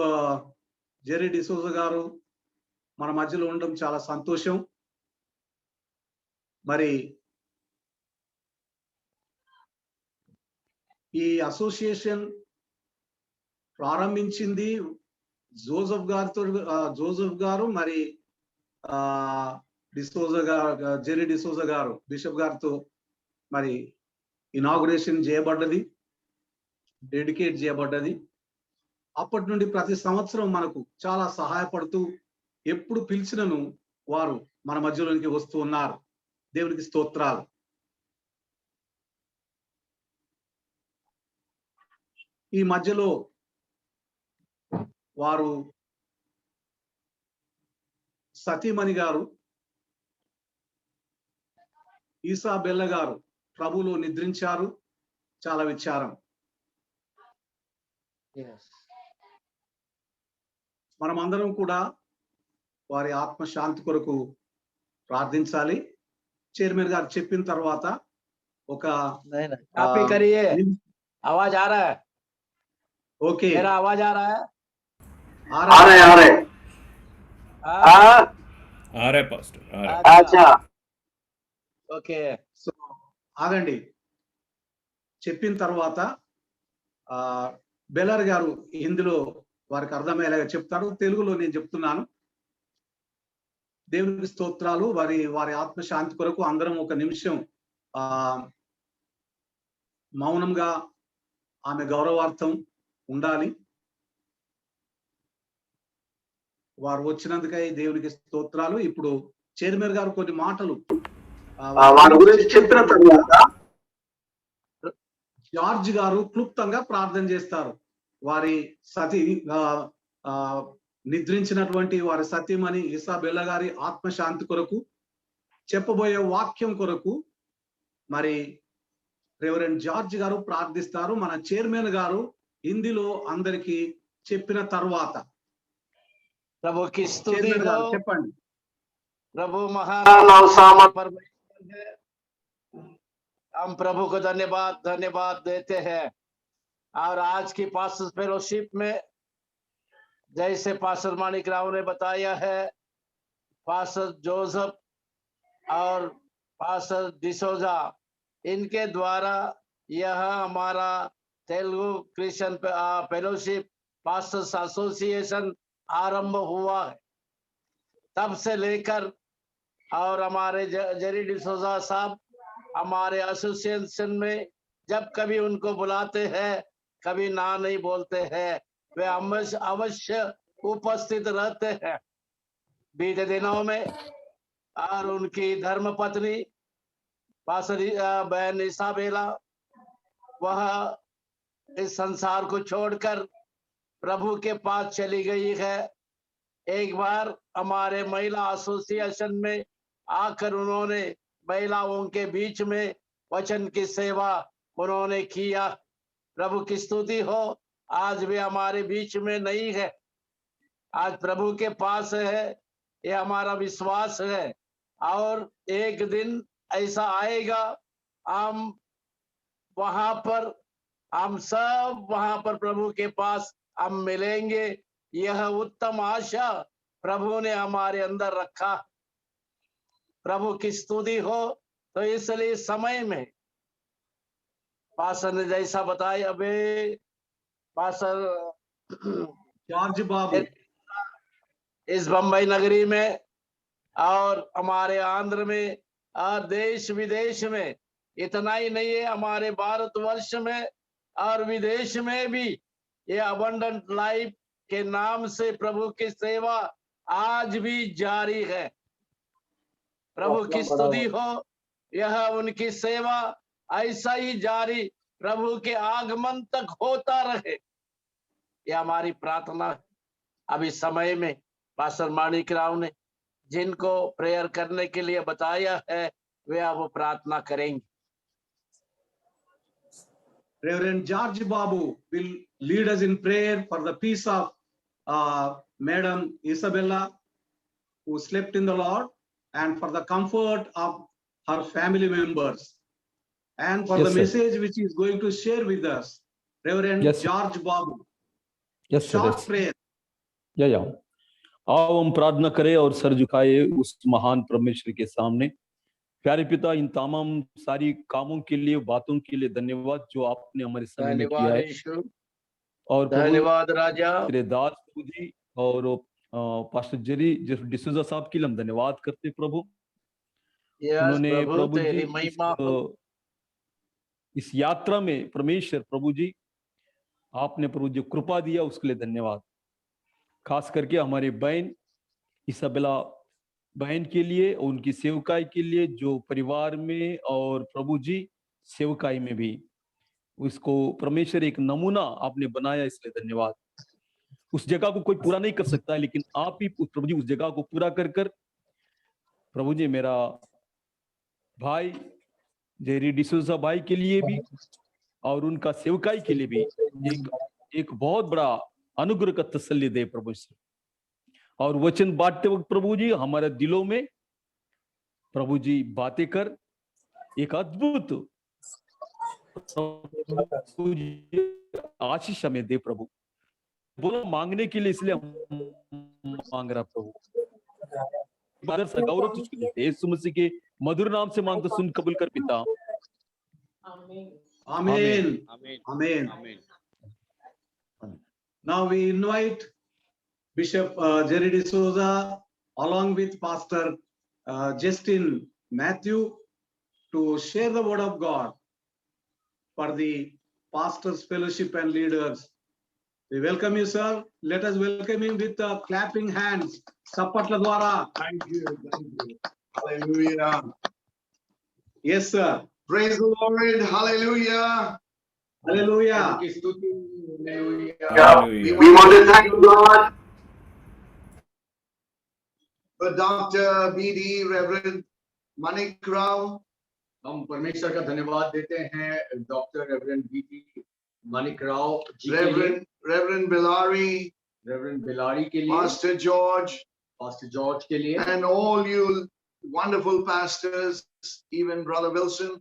[SPEAKER 2] జెరీ డిసోజ గారు మన మధ్యలో ఉండడం చాలా సంతోషం. మరి ఈ అసోసియేషన్ ప్రారంభించింది జోసెఫ్ గారు మరి జెరీ డిసోజ గారు బిషప్ గారితో మరి ఇనాగ్రేషన్ చేయబడ్డది, డెడికేట్ చేయబడ్డది. అప్పటి నుండి ప్రతి సంవత్సరం మనకు చాలా సహాయపడుతూ ఎప్పుడు పిలిచినను వారు మన మధ్యలోనికి వస్తూ ఉన్నారు. దేవునికి స్తోత్రాలు. ఈ మధ్యలో వారు సతీమణి గారు ఈసాబెల్ల గారు ప్రభువులో నిద్రించారు. చాలా విచారం. మనమందరం కూడా వారి ఆత్మశాంతి కొరకు ప్రార్థించాలి. చైర్మన్ గారు చెప్పిన తర్వాత ఒక
[SPEAKER 1] कॉपी करिए, आवाज आ रहा है?
[SPEAKER 2] ఓకే
[SPEAKER 1] मेरा आवाज आ रहा है?
[SPEAKER 2] ఆ రहे
[SPEAKER 3] आ रहे पास्टर, आ रहे।
[SPEAKER 1] अच्छा, ओके.
[SPEAKER 2] సో ఆగండి. చెప్పిన తర్వాత బెల్లర్ గారు హిందీలో వారికి అర్థమయ్యేలాగా చెప్తారు. తెలుగులో నేను చెప్తున్నాను. దేవునికి స్తోత్రాలు. వారి ఆత్మశాంతి కొరకు అందరం ఒక నిమిషం మౌనంగా ఆమె గౌరవార్థం ఉండాలి. వారు వచ్చినందుకై దేవునికి స్తోత్రాలు. ఇప్పుడు చైర్మన్ గారు కొన్ని మాటలు
[SPEAKER 5] వారి గురించి చెప్పిన తర్వాత
[SPEAKER 2] జార్జ్ గారు క్లుప్తంగా ప్రార్థన చేస్తారు. వారి నిద్రించినటువంటి వారి సతీమణి ఇసాబెల్ల గారి ఆత్మశాంతి కొరకు చెప్పబోయే వాక్యం కొరకు మరి రెవరెండ్ జార్జ్ గారు ప్రార్థిస్తారు. మన చైర్మన్ గారు హిందీలో అందరికి చెప్పిన తర్వాత
[SPEAKER 1] प्रभु की स्तुति
[SPEAKER 2] చైర్మన్ గారు
[SPEAKER 1] हो.
[SPEAKER 2] చెప్పండి.
[SPEAKER 1] प्रभु महान परमेश्वर है. हम प्रभु को धन्यवाद देते हैं. और आज की पास्टर फेलोशिप में जैसे पास्टर माणिक राव ने बताया है, पास्टर जोसेफ और पास्टर डिसोजा इनके द्वारा यह हमारा Telugu Christian fellowship pastors association आरंभ हुआ है. तब से लेकर और हमारे जेरी डिसोजा साहब हमारे एसोसिएशन में जब कभी उनको बुलाते हैं, कभी ना नहीं बोलते हैं, वे अवश्य उपस्थित रहते हैं. बीते दिनों में और उनकी धर्मपत्नी पास्टर बहन इसाबेला वह इस संसार को छोड़कर प्रभु के पास चली गई है. एक बार हमारे महिला एसोसिएशन में आकर उन्होंने महिलाओं के बीच में वचन की सेवा उन्होंने किया. प्रभु की स्तुति हो. आज भी हमारे बीच में नहीं है, आज प्रभु के पास है, ये हमारा विश्वास है. और एक दिन ऐसा आएगा हम सब वहां पर प्रभु के पास हम मिलेंगे. यह उत्तम आशा प्रभु ने हमारे अंदर रखा. प्रभु की स्तुति हो. तो इसलिए समय में पास्टर ने जैसा बताया, अबे पास्टर
[SPEAKER 2] జార్జ్ బాబు
[SPEAKER 1] इस बंबई नगरी में और हमारे आंध्र में और देश विदेश में, इतना ही नहीं है, हमारे भारतवर्ष में और विदेश में भी ये अबंडेंट लाइफ के नाम से प्रभु की सेवा आज भी जारी है. प्रभु की स्तुति हो. यह उनकी सेवा ऐसा ही जारी प्रभु के आगमन तक होता रहे, यह हमारी प्रार्थना है. अभी समय में पास्टर माणिक राव ने जिनको प्रेयर करने के लिए बताया है, वे अब प्रार्थना करेंगे।
[SPEAKER 2] Reverend George Babu will lead us in prayer for the peace of Madam Isabella, who slept in the Lord, and for the comfort of her family members, and for
[SPEAKER 8] Yes,
[SPEAKER 2] the
[SPEAKER 8] sir.
[SPEAKER 2] message which he is going to share with us. Reverend
[SPEAKER 8] Yes, sir.
[SPEAKER 2] George Babu,
[SPEAKER 8] yes sir,
[SPEAKER 2] short
[SPEAKER 8] yes.
[SPEAKER 2] prayer.
[SPEAKER 8] या आओ हम प्रार्थना करें और sir झुकाए उस महान परमेश्वर के सामने। प्यारे पिता, इन तमाम सारी कामों के लिए, बातों के लिए धन्यवाद जो आपने हमारे समय में किया
[SPEAKER 1] धन्यवाद
[SPEAKER 8] है।
[SPEAKER 1] यीशु,
[SPEAKER 8] और प्रभु
[SPEAKER 1] धन्यवाद राजा।
[SPEAKER 8] तेरे दास प्रभु जी और पास्टर जेरी डिसूजा साहब के लिए हम धन्यवाद करते हैं प्रभु।
[SPEAKER 1] यस
[SPEAKER 8] उन्होंने
[SPEAKER 1] प्रभु,
[SPEAKER 8] प्रभु जी
[SPEAKER 1] तेरी महिमा हो।
[SPEAKER 8] इस यात्रा में परमेश्वर प्रभु जी आपने प्रभु जी कृपा दिया, उसके लिए धन्यवाद। खास करके हमारी बहन इसाबेला बहन के लिए, उनकी सेवकाई के लिए, जो परिवार में और प्रभु जी सेवकाई में भी उसको परमेश्वर एक नमूना आपने बनाया, इसलिए धन्यवाद। उस जगह को कोई पूरा नहीं कर सकता है, लेकिन आप ही प्रभु जी उस जगह को पूरा कर कर प्रभु जी मेरा भाई जेरी डिसूजा भाई के लिए भी और उनका सेवकाई के लिए भी एक बहुत बड़ा अनुग्रह का तसल्ली दे प्रभु से। और वचन बांटते वक्त प्रभु जी हमारे दिलों में प्रभु जी बातें कर एक अद्भुत आशीष हमें दे प्रभु। बोलो मांगने के लिए, इसलिए हम मांग रहा प्रभु। गौरव तुझको देते हैं, यीशु मसीह के मधुर नाम से मांगते सुन कबूल कर पिता।
[SPEAKER 2] Amen.
[SPEAKER 7] Amen.
[SPEAKER 2] Amen.
[SPEAKER 7] Amen.
[SPEAKER 2] Now we invite Bishop Jerry D'Souza along with Pastor Justin Matthew to share the word of God for the pastors, fellowship and leaders. We welcome you, sir. Let us welcome him with clapping hands. Sapatla dwara.
[SPEAKER 10] Thank you. Hallelujah.
[SPEAKER 2] Yes, sir.
[SPEAKER 10] Praise the Lord. Hallelujah.
[SPEAKER 2] Hallelujah.
[SPEAKER 5] We want to thank God
[SPEAKER 10] for Dr. B.D. Reverend Manik Rao.
[SPEAKER 11] हम परमेश्वर का धन्यवाद देते हैं doctor reverend BT Manik Rao ji के लिए,
[SPEAKER 10] Reverend Bilari,
[SPEAKER 11] reverend Bilari के लिए,
[SPEAKER 10] Pastor George,
[SPEAKER 11] पास्टर जॉर्ज के लिए,
[SPEAKER 10] and all you wonderful pastors, even Brother Wilson.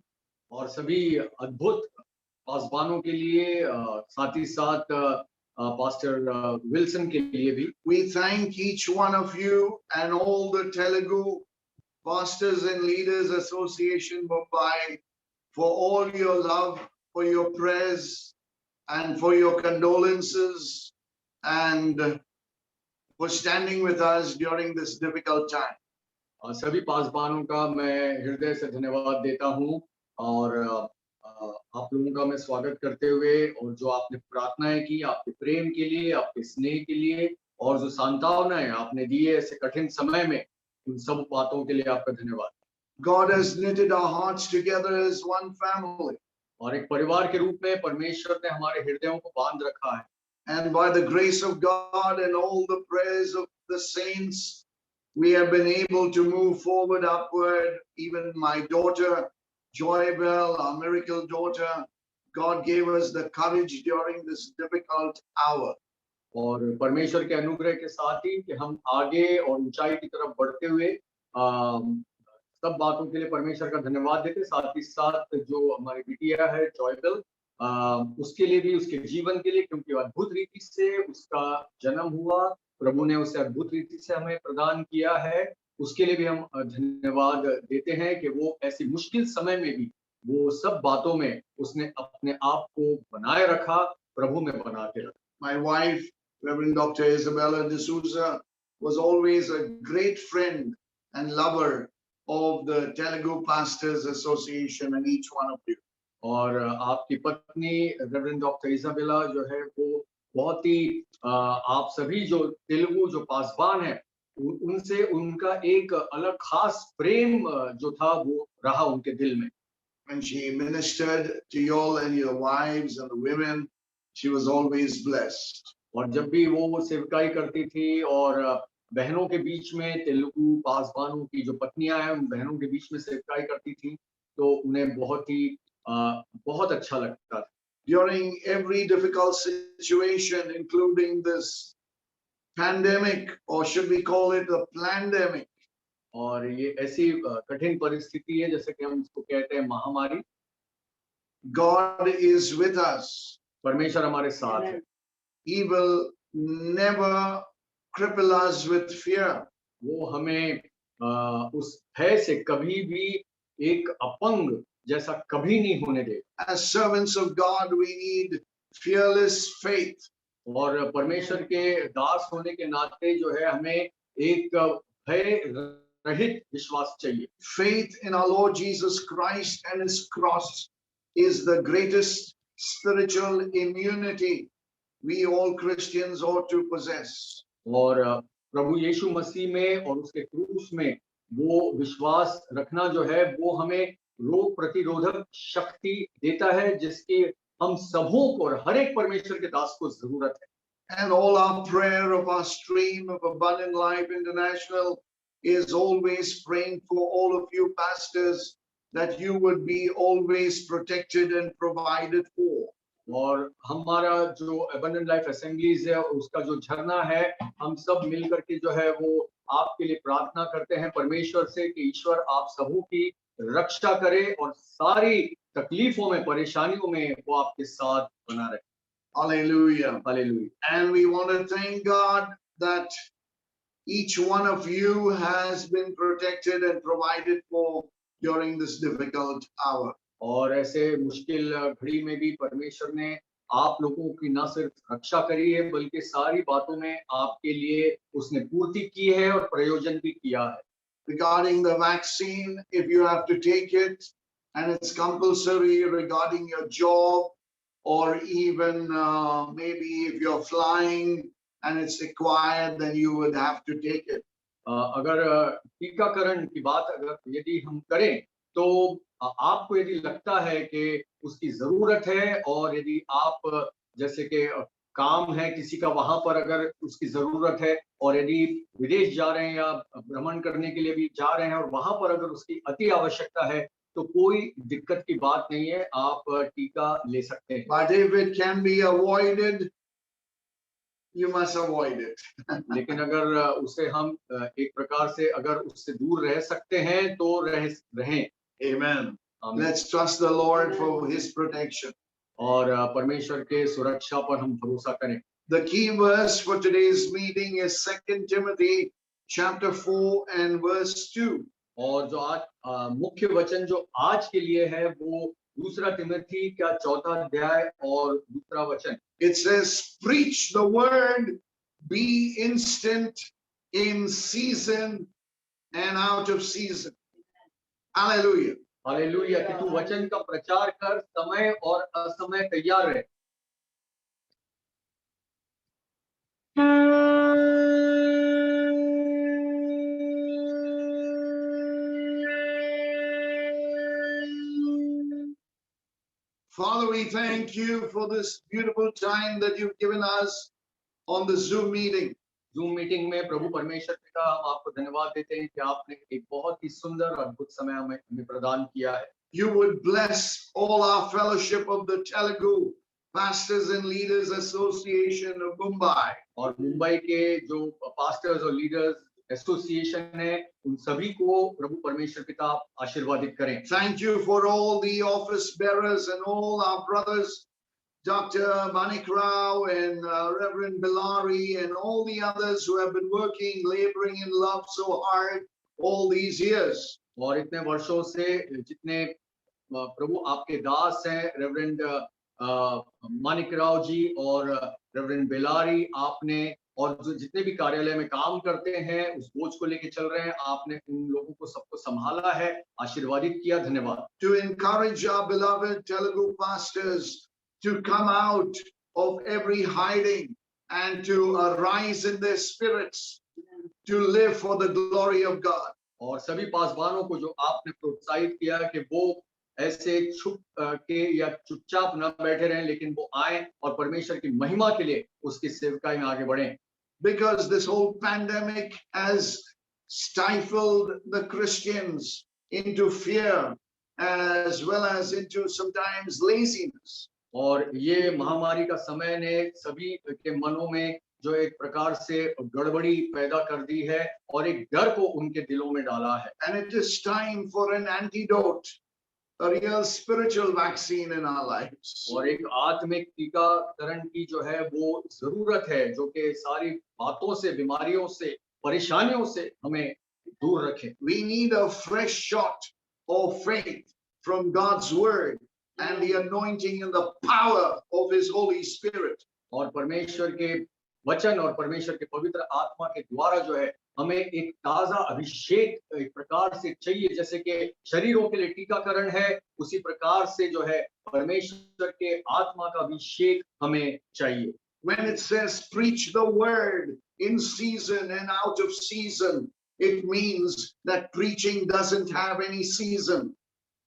[SPEAKER 11] और सभी अद्भुत पासबानों के लिए, साथ ही साथ पास्टर विल्सन के लिए भी।
[SPEAKER 10] We thank each one of you and all the Telugu Pastors and Leaders Association Mumbai for all your love, for your prayers, and for your condolences, and for standing with us during this difficult time.
[SPEAKER 11] सभी पासबानों का मैं हृदय से धन्यवाद देता हूं और आप लोगों का मैं स्वागत करते हुए, और जो आपने प्रार्थनाएं की, आपके प्रेम के लिए, आपके स्नेह के लिए, और जो सांत्वनाएं आपने दी है ऐसे कठिन समय में, उन सब बातों के लिए आपका धन्यवाद।
[SPEAKER 10] God has knitted our hearts together as one family.
[SPEAKER 11] और एक परिवार के रूप में परमेश्वर ने हमारे हृदयों को बांध रखा है।
[SPEAKER 10] And by the grace of God and all the prayers of the saints, we have been able to move forward upward. Even my daughter, Joybell, our miracle daughter, God gave us the courage during this difficult hour.
[SPEAKER 11] और परमेश्वर के अनुग्रह के साथ ही कि हम आगे और ऊंचाई की तरफ बढ़ते हुए सब बातों के लिए परमेश्वर का धन्यवाद देते। साथ ही साथ जो हमारी बिटिया है जॉयबेल, उसके लिए भी, उसके जीवन के लिए, क्योंकि अद्भुत रीति से उसका जन्म हुआ, प्रभु ने उसे अद्भुत रीति से हमें प्रदान किया है, उसके लिए भी हम धन्यवाद देते हैं कि वो ऐसी मुश्किल समय में भी वो सब बातों में उसने अपने आप को बनाए रखा, प्रभु में बना के रखा।
[SPEAKER 10] My wife, Reverend Dr. Isabella D'Souza, was always a great friend and lover of the Telugu Pastors Association and each one of you.
[SPEAKER 11] और आपकी पत्नी रेवरेंड डॉक्टर इसाबेला जो है वो बहुत ही आप सभी जो तेलुगु जो पासबान है उनसे उनका एक अलग खास प्रेम जो था वो रहा उनके दिल में।
[SPEAKER 10] When she ministered to you all and your wives and the women, she was always blessed.
[SPEAKER 11] और जब भी वो सेवकाई करती थी और बहनों के बीच में, तेलुगु पासवानों की जो पत्नियां हैं, उन बहनों के बीच में सेवकाई करती थी, तो उन्हें बहुत अच्छा लगता था।
[SPEAKER 10] During every difficult situation, including this pandemic, or should we call it a plandemic?
[SPEAKER 11] और ये ऐसी कठिन परिस्थिति है, जैसे कि हम इसको कहते हैं महामारी।
[SPEAKER 10] God is with us.
[SPEAKER 11] परमेश्वर हमारे साथ है।
[SPEAKER 10] He will never cripple us with fear.
[SPEAKER 11] वो हमें उस भय से कभी भी एक अपंग जैसा कभी नहीं होने दे।
[SPEAKER 10] As servants of God, we need fearless faith.
[SPEAKER 11] और परमेश्वर के दास होने के नाते जो है, हमें एक भय रहित विश्वास चाहिए।
[SPEAKER 10] Faith in our Lord Jesus Christ and His cross is the greatest spiritual immunity we all Christians ought to possess.
[SPEAKER 11] और प्रभु यीशु मसीह में और उसके क्रूस में वो विश्वास रखना जो है, वो हमें रोग प्रतिरोधक शक्ति देता है, जिसकी हम सबों को और हर एक परमेश्वर के दास को जरूरत है।
[SPEAKER 10] And all our prayer of our stream of Abundant Life International is always praying for all of you pastors that you would be always protected and provided for.
[SPEAKER 11] और हमारा जो Abundant Life Assemblies है, उसका जो झरना है, हम सब मिलकर के जो है वो आपके लिए प्रार्थना करते हैं परमेश्वर से कि ईश्वर आप सबों की रक्षा करे और सारी तकलीफों में, परेशानियों में वो आपके साथ बना रहे।
[SPEAKER 10] Hallelujah.
[SPEAKER 11] Hallelujah.
[SPEAKER 10] And we want to thank God that each one of you has been protected and provided for during this difficult hour.
[SPEAKER 11] और ऐसे मुश्किल घड़ी में भी परमेश्वर ने आप लोगों की न सिर्फ रक्षा करी है, बल्कि सारी बातों में आपके लिए उसने पूर्ति की है और प्रयोजन भी किया है।
[SPEAKER 10] Regarding the vaccine, if you have to take it and it's compulsory regarding your job, or even maybe if you're flying and it's required, then you would have to take it.
[SPEAKER 11] अगर टीकाकरण की बात अगर यदि हम करें, तो आपको यदि लगता है कि उसकी जरूरत है, और यदि आप जैसे कि काम है किसी का, वहां पर अगर उसकी जरूरत है, और यदि विदेश जा रहे हैं या भ्रमण करने के लिए भी जा रहे हैं और वहां पर अगर उसकी अति आवश्यकता है, तो कोई दिक्कत की बात नहीं है, आप टीका ले सकते हैं।
[SPEAKER 10] But if it can be avoided, you must avoid it.
[SPEAKER 11] लेकिन अगर उसे हम एक प्रकार से अगर उससे दूर रह सकते हैं तो रहें।
[SPEAKER 10] Amen. Let's trust the Lord for His protection.
[SPEAKER 11] और परमेश्वर के सुरक्षा पर हम भरोसा करें।
[SPEAKER 10] The key verse for today's meeting is 2 Timothy chapter 4 and verse 2.
[SPEAKER 11] और जो आज मुख्य वचन जो आज के लिए है, वो 2 तिमोथी का 4 अध्याय और 2 वचन।
[SPEAKER 10] It says, preach the word, be instant in season and out of season. Hallelujah.
[SPEAKER 11] Hallelujah. कि तू वचन का प्रचार कर, समय और असमय तैयार रहे।
[SPEAKER 10] Father, we thank you for this beautiful time that you've given us on the Zoom meeting.
[SPEAKER 11] Zoom meeting में प्रभु परमेश्वर पिता, हम आपको धन्यवाद देते हैं कि आपने एक बहुत ही सुंदर और अद्भुत समय हमें प्रदान किया है।
[SPEAKER 10] You would bless all our fellowship of the Telugu Pastors and Leaders Association of Mumbai.
[SPEAKER 11] और मुंबई के जो पास्टर्स और लीडर्स एसोसिएशन है, उन सभी को प्रभु परमेश्वर पिता आप आशीर्वादित करें।
[SPEAKER 10] Thank you for all the office bearers and all our brothers, Dr. Manik Rao and Reverend Bellari and all the others who have been working, laboring in love so hard all these years.
[SPEAKER 11] और इतने वर्षों से जितने प्रभु आपके दास हैं, reverend Manik Rao जी और reverend Bellary, आपने और जो जितने भी कार्यालय में काम करते हैं, उस बोझ को लेके चल रहे हैं, आपने उन लोगों को सबको संभाला है, आशीर्वादित किया। धन्यवाद।
[SPEAKER 10] To encourage our beloved Telugu pastors to come out of every hiding and to arise in their spirits to live for the glory of God.
[SPEAKER 11] और सभी पासवानों को जो आपने प्रोत्साहित किया कि वो ऐसे छुप के या चुपचाप न बैठे रहें, लेकिन वो आए और परमेश्वर की महिमा के लिए उसकी सेवकाई में आगे बढ़ें।
[SPEAKER 10] because this whole pandemic has stifled the Christians into fear as well as into sometimes laziness.
[SPEAKER 11] और ये महामारी का समय ने सभी के मनों में जो एक प्रकार से गड़बड़ी पैदा कर दी है और एक डर को उनके दिलों में डाला है।
[SPEAKER 10] And it is time for an antidote, a real spiritual vaccine in our lives.
[SPEAKER 11] और एक आत्मिक टीकाकरण की जो है वो जरूरत है जो कि सारी बातों से, बीमारियों से, परेशानियों से हमें दूर रखे।
[SPEAKER 10] We need a fresh shot of faith from God's word and the anointing and the power of his Holy Spirit.
[SPEAKER 11] और परमेश्वर के वचन और परमेश्वर के पवित्र आत्मा के द्वारा जो है हमें एक ताजा अभिषेक एक प्रकार से चाहिए, जैसे कि शरीरों के लिए टीकाकरण है, उसी प्रकार से जो है परमेश्वर के आत्मा का अभिषेक हमें चाहिए।
[SPEAKER 10] When it says preach the word in season and out of season, it means that preaching doesn't have any season.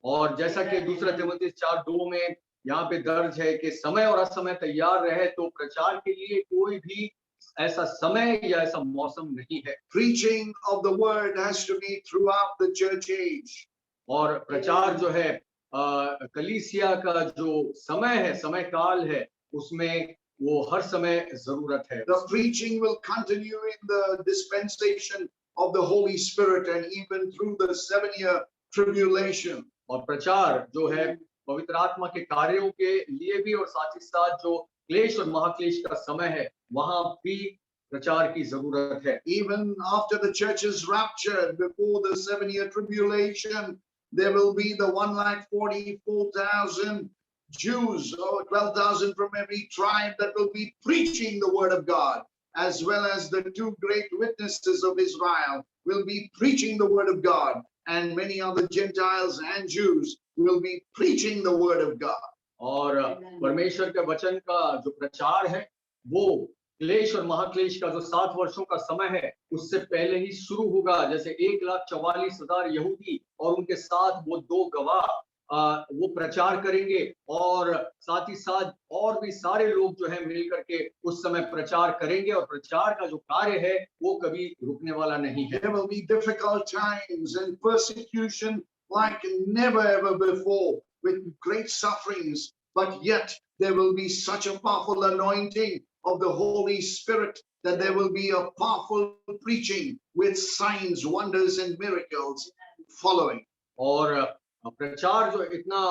[SPEAKER 11] और जैसा कि दूसरा तिमुथियुस 4:2 में यहाँ पे दर्ज है कि समय और असमय तैयार रहे, तो प्रचार के लिए कोई भी ऐसा समय या ऐसा मौसम नहीं है।
[SPEAKER 10] Preaching of the word has to be throughout the church age.
[SPEAKER 11] और प्रचार जो है कलीसिया का जो समय है, समय काल है, उसमें वो हर समय जरूरत है।
[SPEAKER 10] The preaching will continue in the dispensation of the Holy Spirit and even through the 7-year tribulation.
[SPEAKER 11] और प्रचार जो है पवित्र आत्मा के कार्यों के लिए भी और साथ ही साथ जो क्लेश और महाक्लेश का समय है वहां भी प्रचार की जरूरत है।
[SPEAKER 10] Even after the church is raptured, before the 7-year tribulation, there will be the 144,000 Jews, or 12,000 from every tribe, that will be preaching the word of God, as well as the 2 great witnesses of Israel will be preaching the word of God, and many other Gentiles and Jews will be preaching the word of God.
[SPEAKER 11] और परमेश्वर के वचन का जो प्रचार है वो क्लेश और महाक्लेश का जो 7 वर्षों का समय है उससे पहले ही शुरू होगा। जैसे 1,44,000 यहूदी और उनके साथ वो 2 गवाह वो प्रचार करेंगे, और साथ ही साथ और भी सारे लोग जो है मिल करके उस समय प्रचार करेंगे, और प्रचार का जो कार्य है वो कभी रुकने वाला नहीं है।
[SPEAKER 10] There will be difficult times and persecution like never ever before, with great sufferings, but yet there will be such a powerful anointing of the Holy Spirit that there will be a powerful preaching with signs, wonders and miracles following.
[SPEAKER 11] और प्रचार जो इतना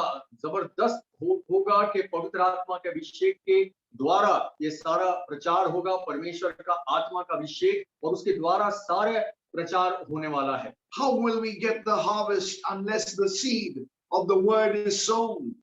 [SPEAKER 11] जबरदस्त होगा कि पवित्र आत्मा के अभिषेक के द्वारा ये सारा प्रचार होगा, परमेश्वर का आत्मा का अभिषेक, और उसके द्वारा सारे प्रचार होने वाला है।
[SPEAKER 10] How will we get the harvest unless the seed of the word is sown?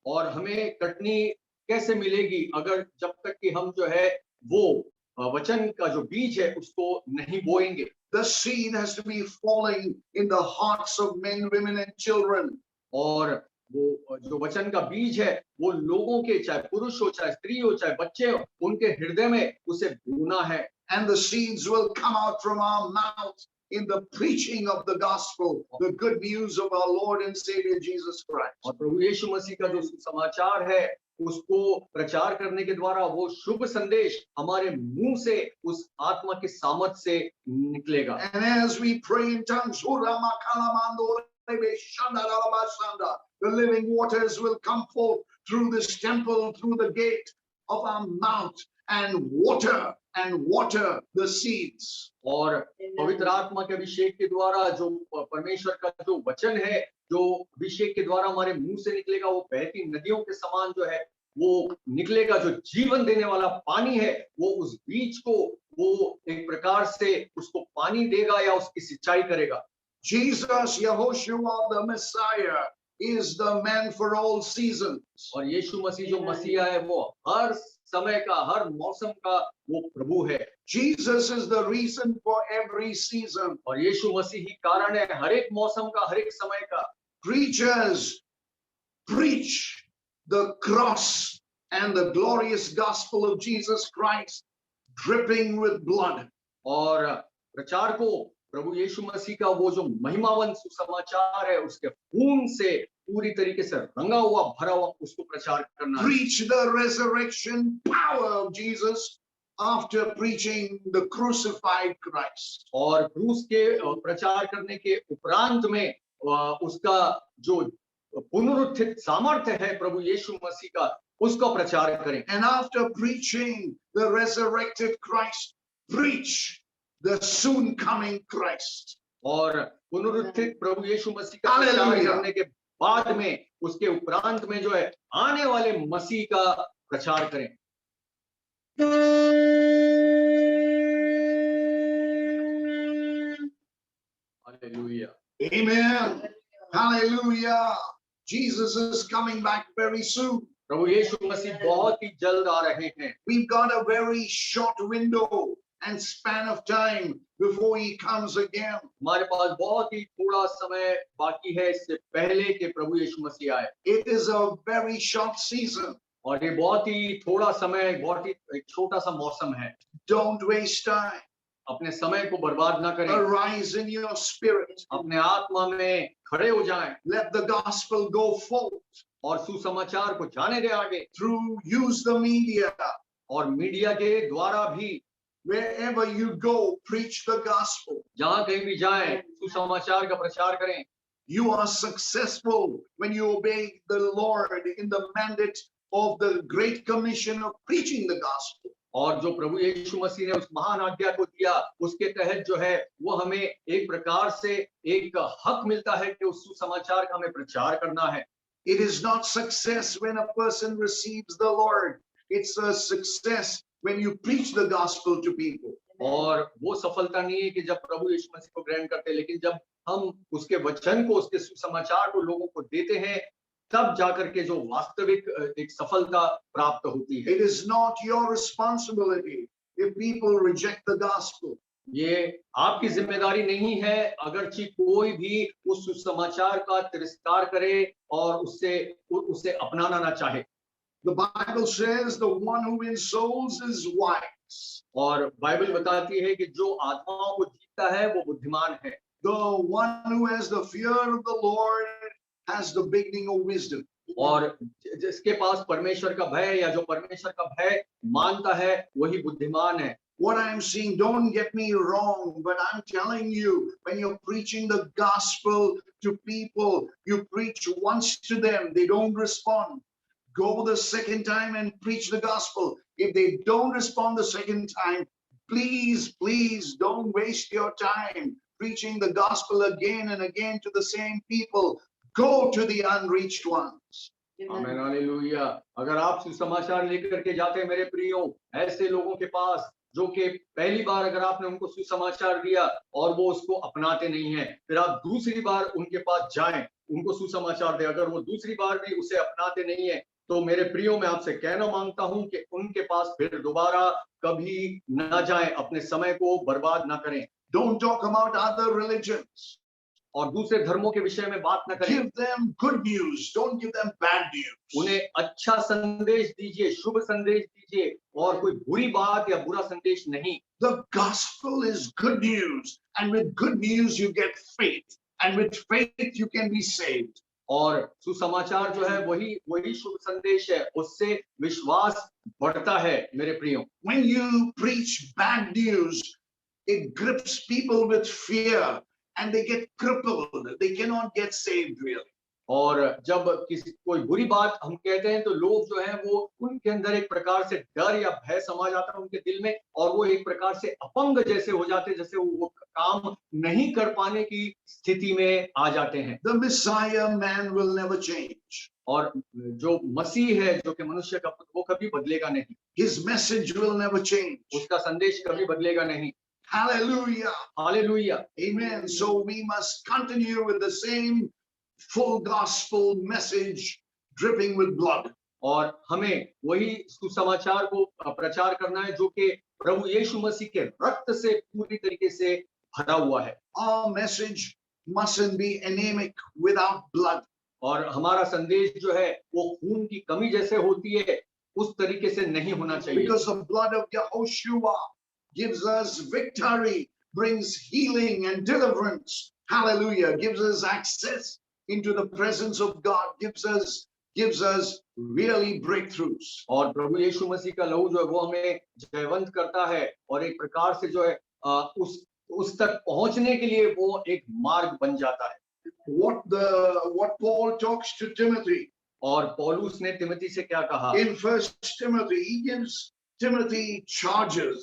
[SPEAKER 11] और हमें कटनी कैसे मिलेगी अगर जब तक कि हम जो है वो वचन का जो बीज है उसको नहीं बोएंगे।
[SPEAKER 10] The seed has to be falling in the hearts of men, women and children.
[SPEAKER 11] और वो जो वचन का बीज है वो लोगों के, चाहे पुरुष हो, चाहे स्त्री हो, चाहे बच्चे हो, उनके हृदय में उसे बोना है।
[SPEAKER 10] And the seeds will come out from our mouth in the preaching of the gospel, the good news of our Lord and Savior Jesus Christ.
[SPEAKER 11] और प्रभु यीशु मसीह का जो समाचार है उसको प्रचार करने के द्वारा वो शुभ संदेश हमारे मुंह से उस आत्मा के सामर्थ से निकलेगा।
[SPEAKER 10] And as we pray in tongues, the living waters will come forth through this temple, through the gate of our mouth, and water the seeds.
[SPEAKER 11] और पवित्र आत्मा के अभिषेक के द्वारा जो परमेश्वर का जो वचन है, जो अभिषेक के द्वारा हमारे मुंह से निकलेगा, वो बहती नदियों के समान जो है वो निकलेगा। जो जीवन देने वाला पानी है वो उस बीज को वो एक प्रकार से उसको पानी देगा या उसकी सिंचाई करेगा।
[SPEAKER 10] Jesus, Yehoshua, the Messiah, is the man for all seasons.
[SPEAKER 11] और यीशु मसीह जो मसीहा है वो हर समय का, हर मौसम का वो प्रभु है।
[SPEAKER 10] Jesus is the reason for every season.
[SPEAKER 11] और यीशु मसीह ही कारण है हर एक मौसम का, हर एक समय का।
[SPEAKER 10] Preachers preach the cross and the glorious gospel of Jesus Christ, dripping with blood.
[SPEAKER 11] और प्रचार को प्रभु यीशु मसीह का वो जो महिमावंत सुसमाचार है उसके खून से पूरी तरीके से रंगा हुआ, भरा हुआ, उसको प्रचार करना।
[SPEAKER 10] Preach the resurrection power of Jesus after preaching the crucified Christ.
[SPEAKER 11] और क्रूस के प्रचार करने के उपरांत में उसका जो पुनरुत्थित सामर्थ्य है प्रभु यीशु मसीह का, उसका प्रचार करें।
[SPEAKER 10] And after preaching the resurrected Christ, preach the soon coming Christ.
[SPEAKER 11] और पुनरुत्थित प्रभु यीशु मसीह का प्रचार करने के बाद में, उसके उपरांत में जो है आने वाले मसीह का प्रचार करें। Hallelujah.
[SPEAKER 10] Amen. Hallelujah. Jesus is coming back very soon.
[SPEAKER 11] प्रभु यीशु मसीह बहुत ही जल्द आ रहे हैं।
[SPEAKER 10] We've got a very short window and span of time before he comes again.
[SPEAKER 11] हमारे पास बहुत ही थोड़ा समय बाकी है इससे पहले कि प्रभु यीशु मसीह आए।
[SPEAKER 10] It is a very short season.
[SPEAKER 11] और ये बहुत ही थोड़ा समय, बहुत ही एक छोटा सा मौसम है।
[SPEAKER 10] Don't waste time.
[SPEAKER 11] अपने समय को बर्बाद ना करें।
[SPEAKER 10] Arise in your spirit.
[SPEAKER 11] अपने आत्मा में खड़े हो जाएं।
[SPEAKER 10] Let the gospel go forth.
[SPEAKER 11] और सुसमाचार को जाने दे आगे।
[SPEAKER 10] Use the media.
[SPEAKER 11] और मीडिया के द्वारा भी
[SPEAKER 10] wherever you go, preach the gospel.
[SPEAKER 11] जहाँ कहीं भी जाएं, सुसमाचार का प्रचार करें।
[SPEAKER 10] You are successful when you obey the Lord in the mandate of the Great Commission of preaching the gospel.
[SPEAKER 11] और जो प्रभु यीशु मसीह ने उस महान आज्ञा को दिया, उसके तहत जो है वो हमें एक प्रकार से एक हक मिलता है कि उस सुसमाचार का हमें प्रचार करना है।
[SPEAKER 10] It is not success when a person receives the Lord. It's a success when you preach the gospel to people.
[SPEAKER 11] और वो सफलता नहीं है कि जब प्रभु यीशु मसीह को ग्रहण करते हैं, लेकिन जब हम उसके वचन को, उसके सुसमाचार को लोगों को देते हैं, तब जाकर के जो वास्तविक एक सफलता प्राप्त होती है।
[SPEAKER 10] It is not your responsibility if people reject the gospel.
[SPEAKER 11] ये आपकी जिम्मेदारी नहीं है अगरचे कोई भी उस सुसमाचार का तिरस्कार करे और उसे अपनाना ना चाहे।
[SPEAKER 10] The Bible says the one who wins souls is wise.
[SPEAKER 11] और बाइबल बताती है कि जो आत्माओं को जीतता है वो बुद्धिमान है।
[SPEAKER 10] The one who has the fear of the Lord has the beginning of wisdom.
[SPEAKER 11] और जिसके पास परमेश्वर का भय या जो परमेश्वर का भय मानता है वही बुद्धिमान है।
[SPEAKER 10] What I'm seeing, don't get me wrong, but I'm telling you, when you're preaching the gospel to people, you preach once to them, they don't respond. Go the second time and preach the gospel. If they don't respond the second time, please don't waste your time preaching the gospel again and again to the same people. Go to the unreached ones.
[SPEAKER 11] आमीन, hallelujah. अगर आप सुसमाचार लेकर के जाते हैं मेरे प्रियो ऐसे लोगों के पास जो कि पहली बार अगर आपने उनको सुसमाचार दिया और वो उसको अपनाते नहीं है, फिर आप दूसरी बार उनके पास जाएं, उनको सुसमाचार दें, अगर वो दूसरी बार भी उसे अपनाते नहीं है, तो मेरे प्रियो मैं आपसे कहना मांगता हूं कि उनके पास फिर दोबारा कभी ना जाएं, अपने समय को बर्बाद ना करें।
[SPEAKER 10] Don't talk about other religions.
[SPEAKER 11] और दूसरे धर्मों के विषय में बात न करें।
[SPEAKER 10] Give them good news, don't give them bad news.
[SPEAKER 11] उन्हें अच्छा संदेश दीजिए, शुभ संदेश दीजिए और कोई बुरी बात या बुरा संदेश नहीं।
[SPEAKER 10] The gospel is good news, and with good news you get faith, and with faith you can be saved.
[SPEAKER 11] और सुसमाचार जो है वही शुभ संदेश है, उससे विश्वास बढ़ता है मेरे प्रियो।
[SPEAKER 10] When you preach bad news, it grips people with fear. And they get crippled. They cannot get saved really.
[SPEAKER 11] और जब कोई बुरी बात हम कहते हैं तो लोग जो हैं वो उनके अंदर एक प्रकार से डर या भय समा जाता है उनके दिल में और वो एक प्रकार से अपंग जैसे हो जाते हैं, जैसे वो काम नहीं कर पाने की स्थिति में आ जाते हैं।
[SPEAKER 10] The Messiah man will never change.
[SPEAKER 11] और जो मसीह है जो कि मनुष्य का पुत्र, वो कभी बदलेगा नहीं।
[SPEAKER 10] His message will never change.
[SPEAKER 11] उसका संदेश कभी बदलेगा नहीं।
[SPEAKER 10] Hallelujah.
[SPEAKER 11] Hallelujah.
[SPEAKER 10] Amen. So we must continue with the same full gospel message dripping with blood.
[SPEAKER 11] और हमें वही सुसमाचार को प्रचार करना है जो कि प्रभु यीशु मसीह के रक्त से पूरी तरीके से भरा हुआ है।
[SPEAKER 10] Our message mustn't be anemic without blood.
[SPEAKER 11] और हमारा संदेश जो है वो खून की कमी जैसे होती है उस तरीके से नहीं होना चाहिए।
[SPEAKER 10] Because the blood of Yahushua gives us victory, brings healing and deliverance. Hallelujah. Gives us access into the presence of God, gives us really breakthroughs.
[SPEAKER 11] और प्रभु यीशु मसीह का लहू जो है वो हमें जयवंत करता है और एक प्रकार से जो है उस तक पहुंचने के लिए वो एक मार्ग बन जाता है।
[SPEAKER 10] What Paul talks to Timothy.
[SPEAKER 11] और पौलुस ने तिमोथी से क्या कहा?
[SPEAKER 10] In First Timothy, he gives Timothy charges.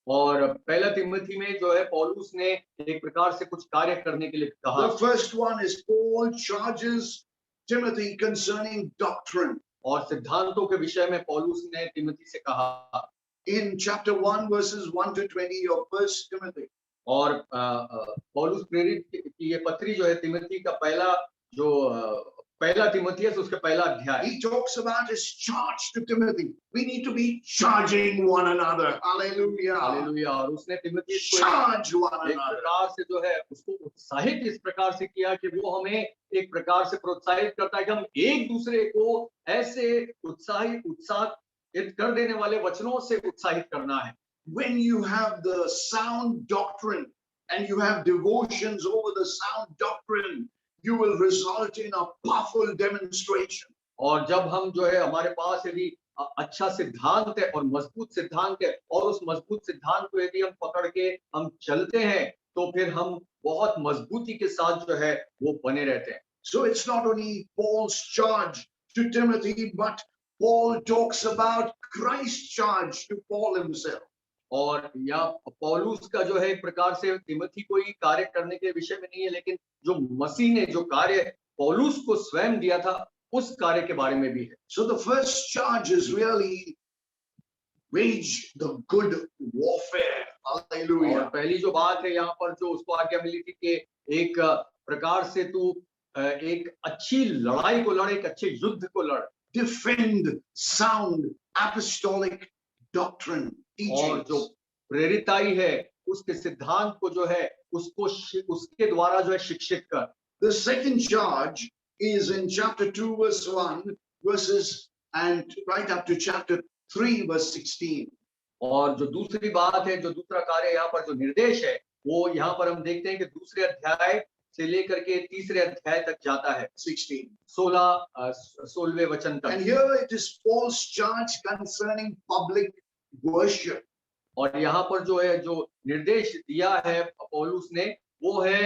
[SPEAKER 11] और पहला तिमोथी में जो है पौलुस ने एक प्रकार से कुछ कार्य करने के लिए कहा।
[SPEAKER 10] The first one is Paul charges Timothy concerning doctrine.
[SPEAKER 11] और सिद्धांतों के विषय में पौलुस ने तिमोथी से कहा।
[SPEAKER 10] In chapter 1 verses 1 to 20 of First Timothy.
[SPEAKER 11] और पौलुस प्रेरित की ये पत्री जो है तिमोथी का पहला तिमोथियस उसका पहला अध्याय।
[SPEAKER 10] He talks about his charge to Timothy. We need to be charging one another. Hallelujah.
[SPEAKER 11] Hallelujah. और उसने तिमोथी को
[SPEAKER 10] charge one
[SPEAKER 11] एक
[SPEAKER 10] another.
[SPEAKER 11] प्रकार से जो है उसको उत्साहित इस प्रकार से किया कि वो हमें एक प्रकार से प्रोत्साहित करता है कि हम एक दूसरे को ऐसे उत्साहित कर देने वाले वचनों से उत्साहित करना है।
[SPEAKER 10] When you have the sound doctrine and you have devotions over the sound doctrine, you will result in a powerful demonstration.
[SPEAKER 11] और जब हम जो है हमारे पास यदि अच्छा सिद्धांत है और मजबूत सिद्धांत है और उस मजबूत सिद्धांत को यदि हम पकड़ के हम चलते हैं तो फिर हम बहुत मजबूती के साथ जो है वो बने रहते हैं।
[SPEAKER 10] So it's not only Paul's charge to Timothy, but Paul talks about Christ's charge to Paul himself.
[SPEAKER 11] और या पौलुस का जो है एक प्रकार से तिमोथी को ही कार्य करने के विषय में नहीं है, लेकिन जो मसीह ने जो कार्य पौलुस को स्वयं दिया था उस कार्य के बारे में भी है।
[SPEAKER 10] So the first charge is really wage the good warfare. Hallelujah.
[SPEAKER 11] और पहली जो बात है यहाँ पर जो उसको आज्ञा मिली थी कि एक प्रकार से तू एक अच्छी लड़ाई को लड़, एक अच्छे युद्ध को लड़।
[SPEAKER 10] Defend sound apostolic doctrine.
[SPEAKER 11] और जो प्रेरिताई है उसके सिद्धांत को जो है उसको उसके द्वारा जो है शिक्षित कर।
[SPEAKER 10] The second charge is in chapter 2 verse 1 verses and right up to chapter 3 verse 16.
[SPEAKER 11] और जो दूसरी बात है, जो दूसरा कार्य यहाँ पर जो निर्देश है वो यहाँ पर हम देखते हैं कि दूसरे अध्याय से लेकर के तीसरे अध्याय तक जाता है। 16वें वचन तक।
[SPEAKER 10] And here it is Paul's charge concerning public worship.
[SPEAKER 11] और यहाँ पर जो है जो निर्देश दिया है पौलुस ने वो है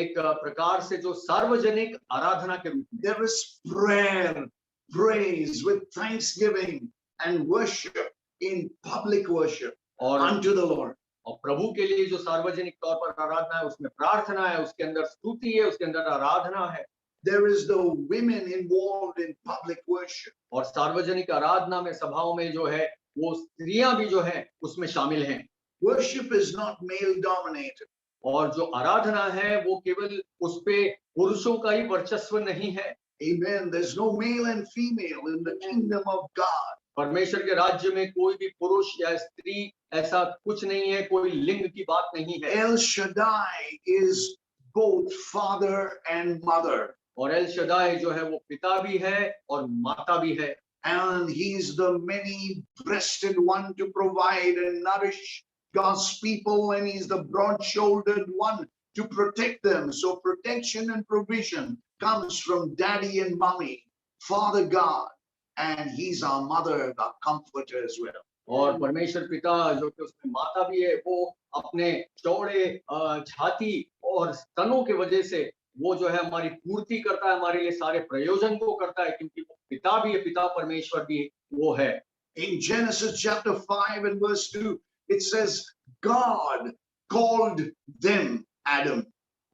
[SPEAKER 11] एक प्रकार से जो सार्वजनिक आराधना के रूप में।
[SPEAKER 10] There is prayer, praise with thanksgiving and worship in public worship
[SPEAKER 11] और
[SPEAKER 10] unto the Lord.
[SPEAKER 11] और प्रभु के लिए जो सार्वजनिक तौर पर आराधना है उसमें प्रार्थना है, उसके अंदर स्तुति है, उसके अंदर आराधना है।
[SPEAKER 10] There is the women involved in public worship.
[SPEAKER 11] और सार्वजनिक आराधना में सभाओं में जो है वो स्त्रियां भी जो है उसमें शामिल हैं।
[SPEAKER 10] Worship is not male dominated.
[SPEAKER 11] और जो आराधना है वो केवल उस पे पुरुषों का ही वर्चस्व नहीं है।
[SPEAKER 10] Amen. There's no male and female in the kingdom of God.
[SPEAKER 11] परमेश्वर के राज्य में कोई भी पुरुष या स्त्री ऐसा कुछ नहीं है, कोई लिंग की बात नहीं है।
[SPEAKER 10] El Shaddai is both father and mother.
[SPEAKER 11] और एल शदाई जो है वो पिता भी है और माता भी है।
[SPEAKER 10] And he's the many-breasted one to provide and nourish God's people, and he's the broad-shouldered one to protect them. So protection and provision comes from daddy and mommy, Father God, and he's our mother, our comforter as well.
[SPEAKER 11] और परमेश्वर पिता जो कि उसमें माता भी है वो अपने चौड़े छाती और स्तनों के वजह से वो जो है हमारी पूर्ति करता है, हमारे लिए सारे प्रयोजन को करता है, क्योंकि वो पिता भी है, पिता परमेश्वर भी वो है।
[SPEAKER 10] In Genesis chapter 5 and verse 2, it says, God called them Adam.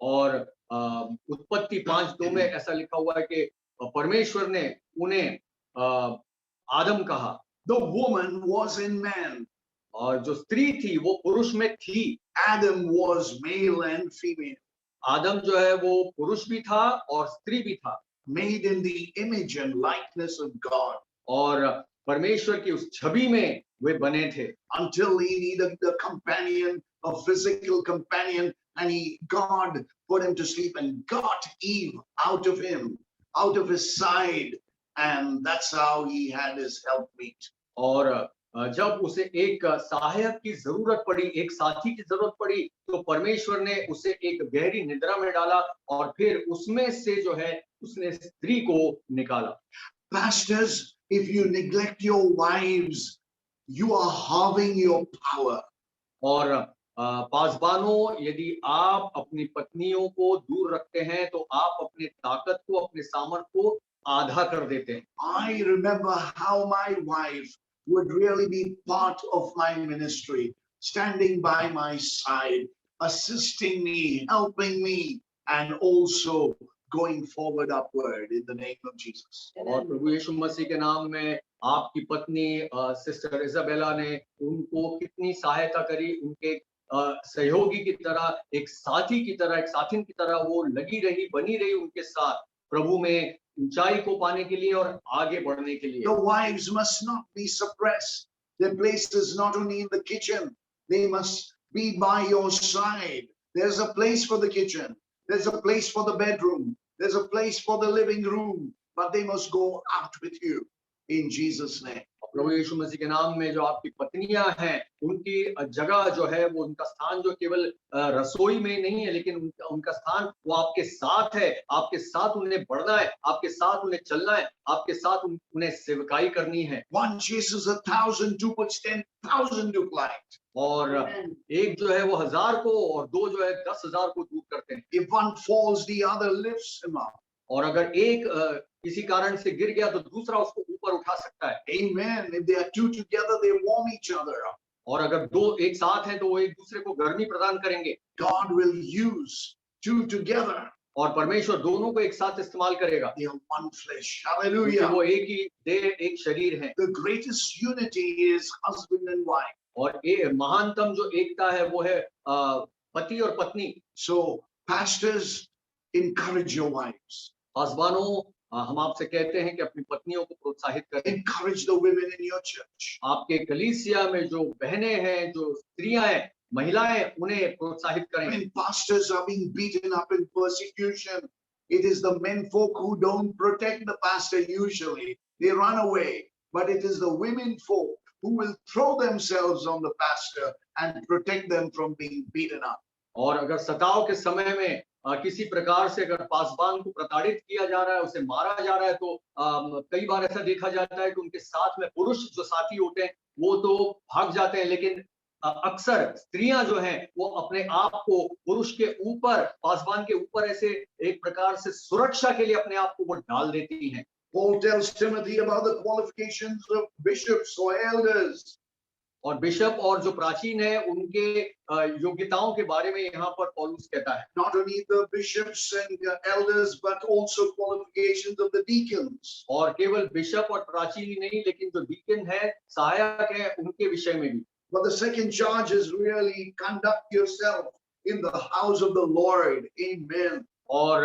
[SPEAKER 11] और उत्पत्ति 5:2 में ऐसा लिखा हुआ है कि परमेश्वर ने उन्हें आदम कहा।
[SPEAKER 10] The woman was in man.
[SPEAKER 11] और जो स्त्री थी वो पुरुष में थी।
[SPEAKER 10] Adam was male and female.
[SPEAKER 11] आदम जो है वो पुरुष भी था और स्त्री भी था।
[SPEAKER 10] Made in the image and likeness of God.
[SPEAKER 11] और परमेश्वर की उस छवि में वे बने थे।
[SPEAKER 10] Until he needed a companion, a physical companion, and God put him to sleep and got Eve out of him, out of his side, and that's how he had his helpmeet.
[SPEAKER 11] और जब उसे एक सहायक की जरूरत पड़ी, एक साथी की जरूरत पड़ी, तो परमेश्वर ने उसे एक गहरी निद्रा में डाला और फिर उसमें से जो है उसने स्त्री को निकाला।
[SPEAKER 10] Pastors, if you neglect your wives, you are halving your power.
[SPEAKER 11] और पासबानों, यदि आप अपनी पत्नियों को दूर रखते हैं तो आप अपनी ताकत को, अपने सामर्थ को आधा कर देते हैं।
[SPEAKER 10] I remember how my wife would really be part of my ministry, standing by my side, assisting me, helping me, and also going forward upward in the name of Jesus.
[SPEAKER 11] और प्रभु यीशु मसीह के नाम में आपकी पत्नी सिस्टर इजाबेला ने उनको कितनी सहायता करी, उनके सहयोगी की तरह, एक साथी की तरह, एक साथिन की तरह वो लगी रही, बनी रही उनके साथ प्रभु में ऊंचाई को पाने के लिए और आगे बढ़ने के लिए।
[SPEAKER 10] The wives must not be suppressed. Their place is not only in the kitchen. They must be by your side. There's a place for the kitchen. There's a place for the bedroom. There's a place for the living room. But they must go out with you in Jesus' name.
[SPEAKER 11] प्रभु यीशु मसीह के नाम में जो आपकी पत्नियां हैं, उनकी जगह जो है वो, उनका स्थान जो केवल रसोई में नहीं है, लेकिन उनका स्थान वो आपके साथ है। आपके साथ उन्हें बढ़ना है, आपके साथ उन्हें चलना है, आपके साथ उन्हें सेवकाई करनी है।
[SPEAKER 10] One chases 1,000, two puts 10,000 to flight.
[SPEAKER 11] और एक जो है वो 1000 को और दो जो है 10,000 को दूर करते हैं।
[SPEAKER 10] If one falls, the other lifts him up.
[SPEAKER 11] और अगर एक किसी कारण से गिर गया तो दूसरा उसको ऊपर उठा सकता है।
[SPEAKER 10] Amen. If they are two together, they warm each other up.
[SPEAKER 11] और अगर दो एक साथ हैं तो वो एक दूसरे को गर्मी प्रदान करेंगे।
[SPEAKER 10] God will use two together.
[SPEAKER 11] और परमेश्वर दोनों को एक साथ इस्तेमाल करेगा।
[SPEAKER 10] They are one flesh. Hallelujah.
[SPEAKER 11] वो एक ही देह, एक शरीर है।
[SPEAKER 10] The greatest unity is husband and wife.
[SPEAKER 11] और महानतम जो एकता है वो है पति और पत्नी।
[SPEAKER 10] So pastors, encourage your wives.
[SPEAKER 11] पासबानों, हम आपसे कहते हैं कि अपनी पत्नियों को प्रोत्साहित करें।
[SPEAKER 10] Encourage the women in your church.
[SPEAKER 11] आपके कलीसिया में जो बहनें हैं, जो स्त्रियां हैं, महिलाएं, उन्हें प्रोत्साहित करें।
[SPEAKER 10] When pastors are being beaten up in persecution, it is the men folk who don't protect the pastor usually. They run away. But it is the women folk who will throw themselves on the pastor and protect them from being beaten up.
[SPEAKER 11] और अगर सताव के समय में किसी प्रकार से अगर पासबान को प्रताड़ित किया जा रहा है, उसे मारा जा रहा है, तो कई बार ऐसा देखा जाता है कि उनके साथ में पुरुष जो साथी होते हैं वो तो भाग जाते हैं, लेकिन अक्सर स्त्रियां जो हैं वो अपने आप को पुरुष के ऊपर, पासबान के ऊपर ऐसे एक प्रकार से सुरक्षा के लिए अपने आप को वो डाल देती हैं।
[SPEAKER 10] Paul tells Timothy about the qualifications of bishops or elders.
[SPEAKER 11] और बिशप और जो प्राचीन है उनके योग्यताओं के बारे में यहाँ पर पौलुस कहता है।
[SPEAKER 10] Not only the bishops and elders, but also qualifications of the deacons.
[SPEAKER 11] और केवल बिशप और प्राचीन ही नहीं, लेकिन जो डीकन है, सहायक है, उनके विषय में भी।
[SPEAKER 10] But the second charge is really conduct yourself in the house of the Lord. Amen.
[SPEAKER 11] और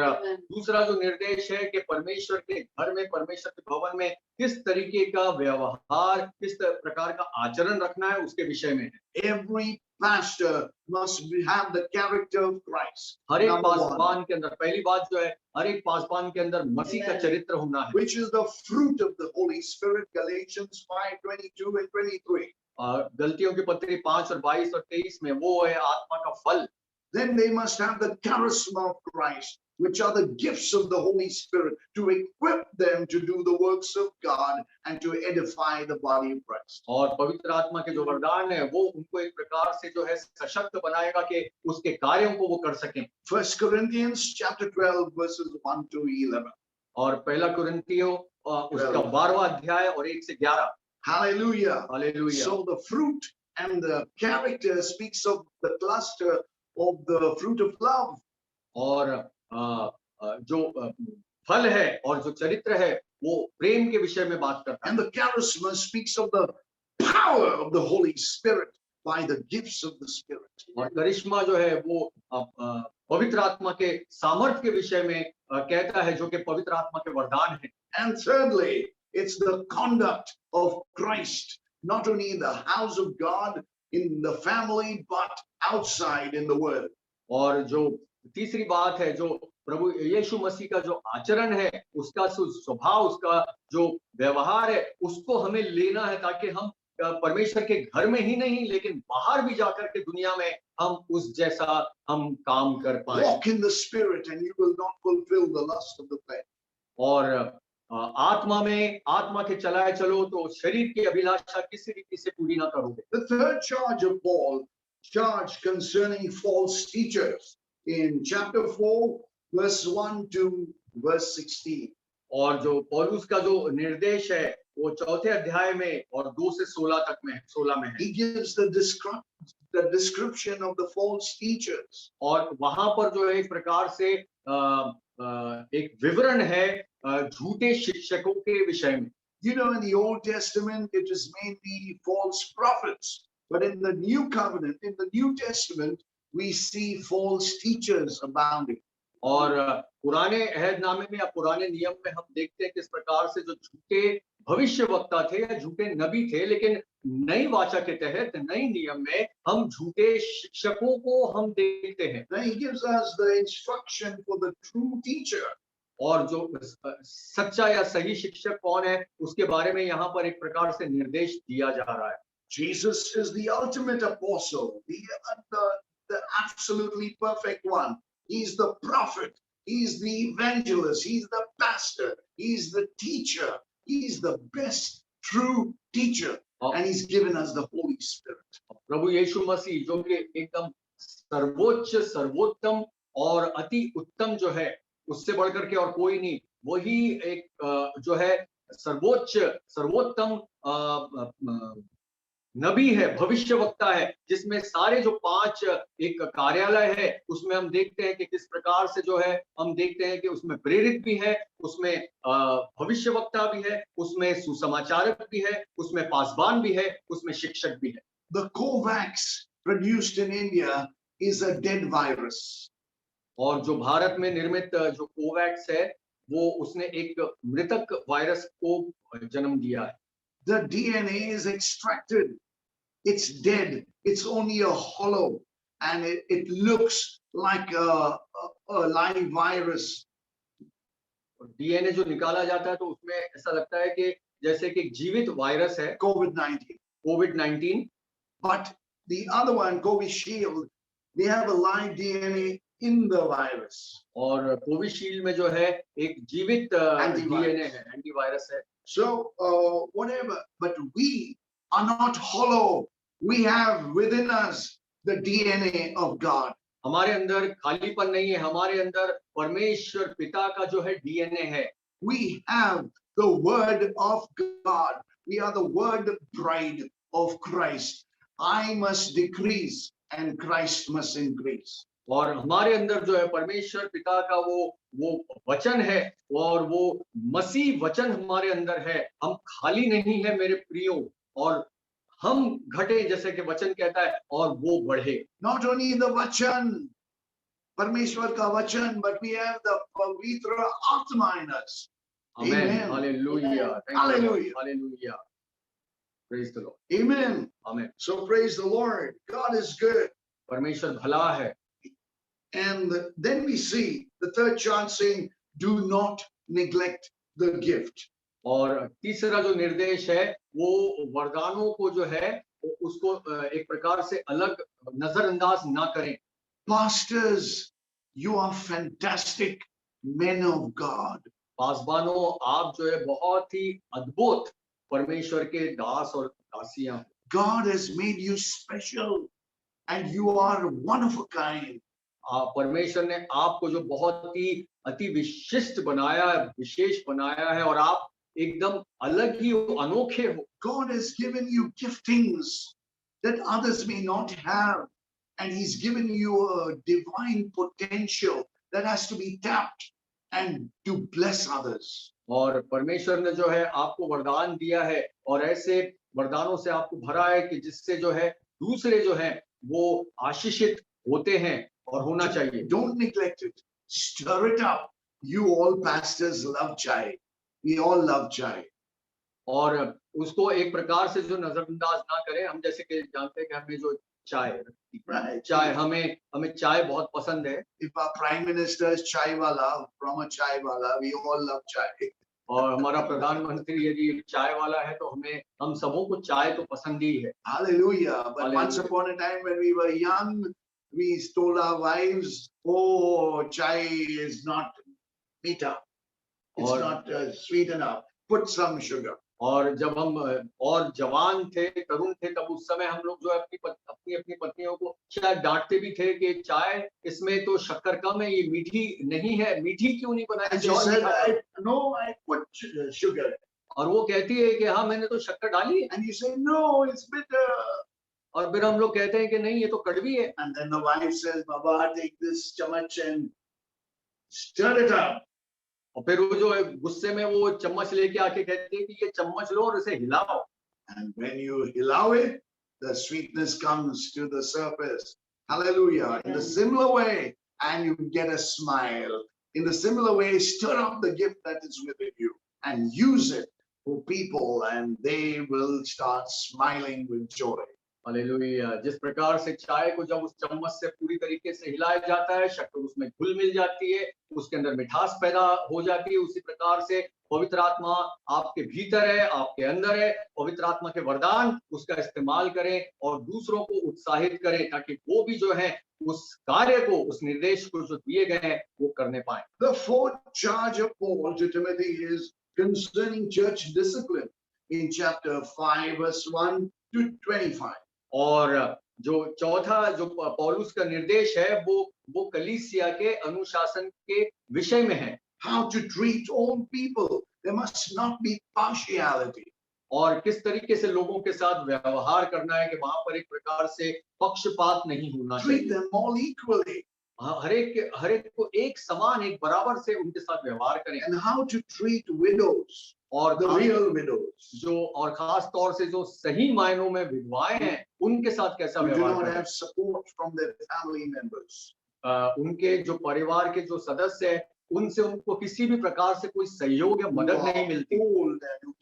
[SPEAKER 11] दूसरा जो निर्देश है कि परमेश्वर के घर में, परमेश्वर के भवन में किस तरीके का व्यवहार, किस प्रकार का आचरण रखना है, उसके विषय में है।
[SPEAKER 10] Every pastor must have the character of Christ.
[SPEAKER 11] हर एक पासबान के अंदर, पहली बात जो है, हर एक पासबान के अंदर मसीह का चरित्र होना है।
[SPEAKER 10] Which is the fruit of the Holy Spirit, Galatians 5:22 and 23.
[SPEAKER 11] गलतियों की पत्री 5 और 22 और 23 में वो है आत्मा का फल।
[SPEAKER 10] Then they must have the charisma of Christ, which are the gifts of the Holy Spirit, to equip them to do the works of God and to edify the body of Christ.
[SPEAKER 11] और पवित्र आत्मा के जो वरदान है वो उनको एक प्रकार से जो है सशक्त बनाएगा कि उसके कार्यों को वो कर सकें।
[SPEAKER 10] 1 Corinthians chapter 12 verses 1 to 11.
[SPEAKER 11] और पहला कुरिन्थियों उसका 12वां अध्याय और 1 से 11।
[SPEAKER 10] Hallelujah.
[SPEAKER 11] Hallelujah.
[SPEAKER 10] So the fruit and the character speaks of the cluster of the fruit of love.
[SPEAKER 11] और जो फल है और जो चरित्र है वो प्रेम के विषय में बात करता है।
[SPEAKER 10] And the charisma speaks of the power of the Holy Spirit by the gifts of the Spirit.
[SPEAKER 11] और करिश्मा जो है वो पवित्र आत्मा के सामर्थ्य के विषय में कहता है, जो कि पवित्र आत्मा के वरदान है।
[SPEAKER 10] And thirdly, it's the conduct of Christ, not only in the house of God, in the family, but outside in the world.
[SPEAKER 11] और जो तीसरी बात है, जो प्रभु यीशु मसीह का जो आचरण है, उसका स्वभाव, उसका जो व्यवहार है, उसको हमें लेना है, ताकि हम परमेश्वर के घर में ही नहीं, लेकिन बाहर भी जाकर के दुनिया में हम उस जैसा हम काम कर पाए।
[SPEAKER 10] Walk in the Spirit and you will not fulfill the lust of the flesh.
[SPEAKER 11] और आत्मा में आत्मा के चलाए चलो तो शरीर की अभिलाषा किसी रीति से पूरी ना करोगे।
[SPEAKER 10] The third charge of Paul, charge concerning false teachers in chapter 4, verse 1 to verse 16.
[SPEAKER 11] और जो पौलुस का जो निर्देश है वो चौथे अध्याय में और 2 से 16 तक में 16 में है।
[SPEAKER 10] He gives the description of the false teachers.
[SPEAKER 11] और वहां पर जो है एक प्रकार से एक विवरण है झूठे शिक्षकों के विषय में।
[SPEAKER 10] You know, in the Old Testament, it is mainly false prophets. But in the New Covenant, in the New Testament, we see false teachers abounding.
[SPEAKER 11] और पुराने अहदनामे में या पुराने नियम में हम देखते हैं किस प्रकार से जो झूठे भविष्य वक्ता थे या झूठे नबी थे, लेकिन नई वाचा के तहत नई नियम में हम झूठे शिक्षकों को हम देखते हैं।
[SPEAKER 10] Then he gives us the instruction for the true teacher.
[SPEAKER 11] और जो सच्चा या सही शिक्षक कौन है उसके बारे में यहाँ पर एक प्रकार से निर्देश दिया जा रहा है।
[SPEAKER 10] Jesus is the ultimate apostle, the absolutely perfect one. He's the prophet, he's the evangelist, he's the pastor, he's the teacher, he's the best true teacher, and he's given us the Holy Spirit.
[SPEAKER 11] प्रभु यीशु मसीह जो कि एकदम सर्वोच्च सर्वोत्तम और अति उत्तम जो है, उससे बढ़कर के और कोई नहीं, वही एक जो है सर्वोच्च सर्वोत्तम नबी है, भविष्य वक्ता है, जिसमें सारे जो 5 एक कार्यालय है उसमें हम देखते हैं कि किस प्रकार से जो है हम देखते हैं कि उसमें प्रेरित भी है, उसमें भविष्य वक्ता भी है, उसमें सुसमाचारक भी है, उसमें पासबान भी है, उसमें शिक्षक भी है।
[SPEAKER 10] The Covax produced in India is a dead virus.
[SPEAKER 11] और जो भारत में निर्मित जो कोवैक्स है वो उसने एक मृतक वायरस को जन्म दिया है।
[SPEAKER 10] The DNA is extracted. It's dead. It's only a hollow, and it looks like a live virus.
[SPEAKER 11] DNA जो निकाला जाता है तो उसमें ऐसा लगता है कि जैसे कि जीवित वायरस है COVID-19.
[SPEAKER 10] But the other one, Covishield, we have a live DNA in the virus.
[SPEAKER 11] और कोविशील्ड में जो है एक जीवित DNA है, एंटीवायरस है।
[SPEAKER 10] So whatever, but we are not hollow. We have within us the DNA of God.
[SPEAKER 11] हमारे अंदर खालीपन नहीं है, हमारे अंदर परमेश्वर पिता का जो है DNA है।
[SPEAKER 10] We have the word of God. We are the word bride of Christ. I must decrease and Christ must increase.
[SPEAKER 11] और हमारे अंदर जो है परमेश्वर पिता का वो वचन है और वो मसीह वचन हमारे अंदर है। हम खाली नहीं है मेरे प्रियो, और हम घटे जैसे कि वचन कहता है और वो बढ़े।
[SPEAKER 10] Not only the वचन, परमेश्वर का वचन, but we have the पवित्र आत्मा in us.
[SPEAKER 11] Amen. Hallelujah.
[SPEAKER 10] Hallelujah.
[SPEAKER 11] Hallelujah. Praise the Lord.
[SPEAKER 10] Amen.
[SPEAKER 11] Amen.
[SPEAKER 10] So praise the Lord. God is good.
[SPEAKER 11] परमेश्वर भला है।
[SPEAKER 10] And then we see the third charge saying, do not neglect the gift.
[SPEAKER 11] और तीसरा जो निर्देश है वो वरदानों को जो है उसको एक प्रकार से अलग नजरअंदाज ना करें।
[SPEAKER 10] Pastors, you are fantastic men of God.
[SPEAKER 11] पासबानों, आप जो है बहुत ही अद्भुत परमेश्वर के दास और दासियां।
[SPEAKER 10] God has made you special and you are one of a kind.
[SPEAKER 11] परमेश्वर ने आपको जो बहुत ही अति विशिष्ट बनाया है, विशेष बनाया है, और आप एकदम अलग ही अनोखे हो।
[SPEAKER 10] God has given you giftings that others may not have, and he's given you a divine potential that has to be tapped and to bless others.
[SPEAKER 11] और परमेश्वर ने जो है आपको वरदान दिया है और ऐसे वरदानों से आपको भरा है कि जिससे जो है दूसरे जो है वो आशीषित होते हैं और होना चाहिए।
[SPEAKER 10] Don't neglect it. Stir it up. You all pastors love chai. We all love chai.
[SPEAKER 11] और उसको एक प्रकार से जो नजरअंदाज ना करें। हम जैसे कि जानते हैं कि हमें जो चाय हमें चाय बहुत पसंद है।
[SPEAKER 10] If our prime minister is chai wala, from a chai wala, we all love chai.
[SPEAKER 11] और हमारा प्रधानमंत्री यदि चाय वाला है तो हम सबों को चाय तो पसंद ही है।
[SPEAKER 10] Hallelujah. But
[SPEAKER 11] Hallelujah.
[SPEAKER 10] Once upon a time when we were young, we told our wives, oh, chai is not meeta. It's not sweet enough. Put some sugar.
[SPEAKER 11] और जब हम और जवान थे, तरुण थे, तब उस समय हम लोग जो है अपनी अपनी पत्नियों को शायद डांटते भी थे कि चाय इसमें तो शक्कर कम है, ये मीठी नहीं है, मीठी क्यों नहीं बनाई?
[SPEAKER 10] And she said, no, I put sugar.
[SPEAKER 11] और वो कहती है कि हाँ मैंने तो शक्कर डाली है।
[SPEAKER 10] And you say, no, it's bitter.
[SPEAKER 11] और फिर हम लोग कहते हैं कि नहीं ये तो कड़वी है।
[SPEAKER 10] And then the wife says, Baba, take this chamach and stir it up.
[SPEAKER 11] और फिर वो जो है गुस्से में वो चम्मच लेके आके कहती है कि ये चम्मच लो और इसे हिलाओ।
[SPEAKER 10] And when you allow it, the sweetness comes to the surface. Hallelujah. In the similar way, and you get a smile. In the similar way, stir up the gift that is within you and use it for people, and they will start smiling with joy.
[SPEAKER 11] Hallelujah. जिस प्रकार से चाय को जब उस चम्मच से पूरी तरीके से हिलाया जाता है, शक्कर उसमें घुल मिल जाती है, उसके अंदर मिठास पैदा हो जाती है, उसी प्रकार से पवित्र आत्मा आपके भीतर है, आपके अंदर है। पवित्र आत्मा के वरदान उसका इस्तेमाल करें और दूसरों को उत्साहित करें, ताकि वो भी जो है उस कार्य को, उस निर्देश को जो दिए गए हैं वो करने पाए।
[SPEAKER 10] The fourth charge of Paul to Timothy is concerning church discipline in chapter 5, verse 1 to 25.
[SPEAKER 11] और जो चौथा जो पौलुस का निर्देश है वो कलीसिया के अनुशासन के विषय में है।
[SPEAKER 10] How to treat all people. There must not be partiality.
[SPEAKER 11] और किस तरीके से लोगों के साथ व्यवहार करना है कि वहां पर एक प्रकार से पक्षपात नहीं होना चाहिए।
[SPEAKER 10] Treat them all equally.
[SPEAKER 11] हर एक को एक समान, एक बराबर से उनके साथ व्यवहार करें।
[SPEAKER 10] And how to treat widows,
[SPEAKER 11] और
[SPEAKER 10] the real widows.
[SPEAKER 11] और खास तौर से जो सही मायनों में विधवाएं हैं, उनके साथ कैसा
[SPEAKER 10] Who do
[SPEAKER 11] व्यवहार
[SPEAKER 10] not
[SPEAKER 11] करें।
[SPEAKER 10] have support from their family members.
[SPEAKER 11] उनके जो परिवार के जो सदस्य हैं, उनसे उनको किसी भी प्रकार से कोई सहयोग या मदद नहीं मिलती।
[SPEAKER 10] Old and who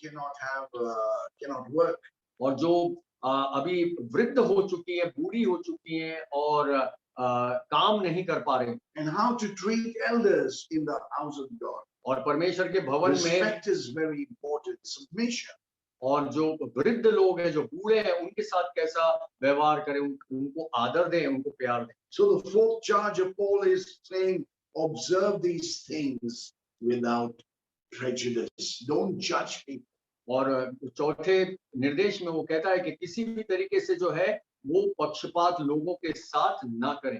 [SPEAKER 10] cannot work.
[SPEAKER 11] और जो अभी वृद्ध हो चुकी है, बूढ़ी हो चुकी हैं और काम नहीं कर पा रही।
[SPEAKER 10] And how to treat elders in the house of God.
[SPEAKER 11] और परमेश्वर के भवन में
[SPEAKER 10] Respect is very important. Submission.
[SPEAKER 11] और जो वृद्ध लोग हैं, जो बूढ़े हैं, उनके साथ कैसा व्यवहार करें, उनको आदर दें, उनको प्यार दें।
[SPEAKER 10] So the fourth charge of Paul is saying, observe these things without prejudice. Don't judge people.
[SPEAKER 11] और चौथे निर्देश में वो कहता है कि किसी भी तरीके से जो है वो पक्षपात लोगों के साथ ना करें।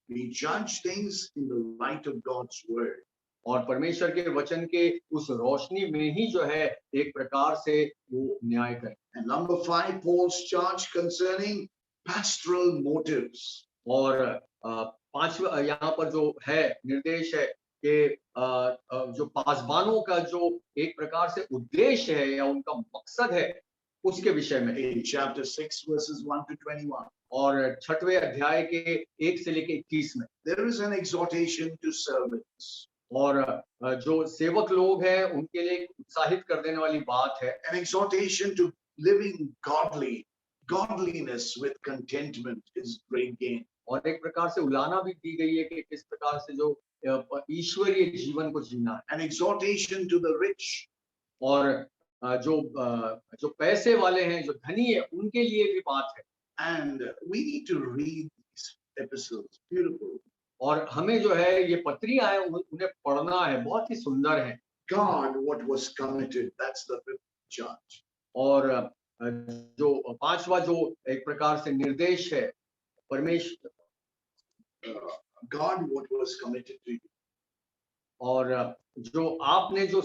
[SPEAKER 10] We judge things in the light of God's word.
[SPEAKER 11] और परमेश्वर के वचन के उस रोशनी में ही जो है एक प्रकार से वो न्याय करें।
[SPEAKER 10] And number 5, Paul's charge concerning pastoral motives.
[SPEAKER 11] और पांचवा यहाँ पर जो है निर्देश है कि जो पासबानों का जो एक प्रकार से उद्देश्य है या उनका मकसद है, उसके विषय में।
[SPEAKER 10] In chapter 6, verses 1 to 21.
[SPEAKER 11] और 6वें अध्याय के 1 से लेकर 21 में
[SPEAKER 10] There is an exhortation to servants.
[SPEAKER 11] और जो सेवक लोग हैं उनके लिए उत्साहित कर देने वाली बात है।
[SPEAKER 10] An exhortation to living godly. Godliness with contentment is great gain.
[SPEAKER 11] और एक प्रकार से उलाहना भी दी गई है कि किस प्रकार से जो ईश्वरीय जीवन को जीना है।
[SPEAKER 10] An exhortation to the rich.
[SPEAKER 11] और जो पैसे वाले हैं, जो धनी है, उनके लिए भी बात है।
[SPEAKER 10] And we need to read these epistles. Beautiful.
[SPEAKER 11] और हमें जो है ये पत्रियां हैं उन्हें पढ़ना है, बहुत ही सुंदर है।
[SPEAKER 10] God, what was committed, that's the fifth charge.
[SPEAKER 11] और जो पांचवा जो एक प्रकार से निर्देश है, परमेश्वर
[SPEAKER 10] God, what was committed to you.
[SPEAKER 11] और जो आपने जो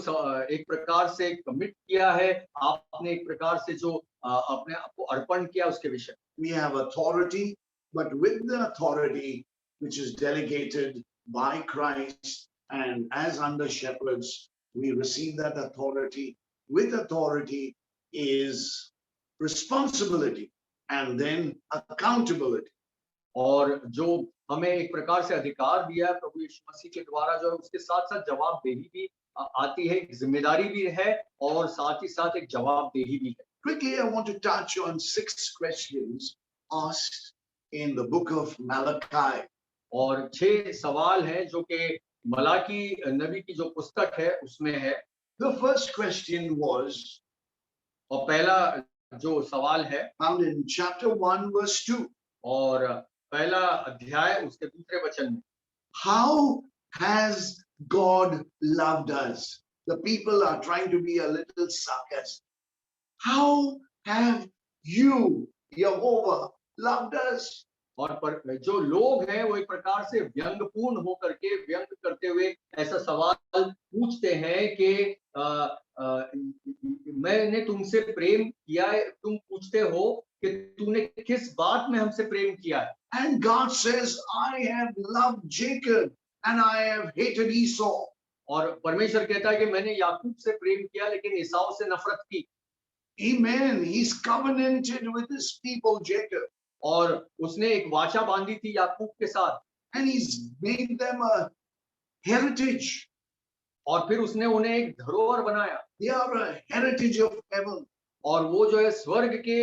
[SPEAKER 11] एक प्रकार से कमिट किया है, आपने एक प्रकार से जो अपने आप को अर्पण किया उसके विषय।
[SPEAKER 10] We have authority, but with the authority which is delegated by Christ, and as under shepherds, we receive that authority. With authority is responsibility and then accountability.
[SPEAKER 11] और जो हमें एक प्रकार से अधिकार दिया है प्रभु यीशु मसीह के द्वारा, जो है उसके साथ साथ जवाबदेही भी आती है, जिम्मेदारी भी है और साथ ही साथ एक जवाबदेही भी है।
[SPEAKER 10] Quickly, I want to touch on 6 questions asked in the book of Malachi.
[SPEAKER 11] और 6 सवाल हैं जो कि मलाकी नबी की जो पुस्तक है उसमें है।
[SPEAKER 10] The first question was,
[SPEAKER 11] और पहला जो सवाल है
[SPEAKER 10] found in chapter 1, verse 2.
[SPEAKER 11] और पहला अध्याय उसके दूसरे वचन में,
[SPEAKER 10] How has God loved us the people are trying to be a little sarcastic. How have you, Jehovah, loved us?
[SPEAKER 11] और पर जो लोग हैं वो एक प्रकार से व्यंगपूर्ण होकर के व्यंग करते हुए ऐसा सवाल पूछते हैं कि मैंने तुमसे प्रेम किया है, तुम पूछते हो कि तूने किस बात में हमसे प्रेम किया है.
[SPEAKER 10] And God says, I have loved Jacob and I have hated Esau.
[SPEAKER 11] और परमेश्वर कहता है कि मैंने याकूब से प्रेम किया लेकिन ईसाऊ से नफरत की.
[SPEAKER 10] Amen. He's covenanted with his people, Jacob.
[SPEAKER 11] और उसने एक वाचा बांधी थी याकूब के साथ.
[SPEAKER 10] And he's made them a heritage.
[SPEAKER 11] और फिर उसने उन्हें एक धरोहर बनाया.
[SPEAKER 10] They are a heritage of heaven.
[SPEAKER 11] और वो जो है स्वर्ग के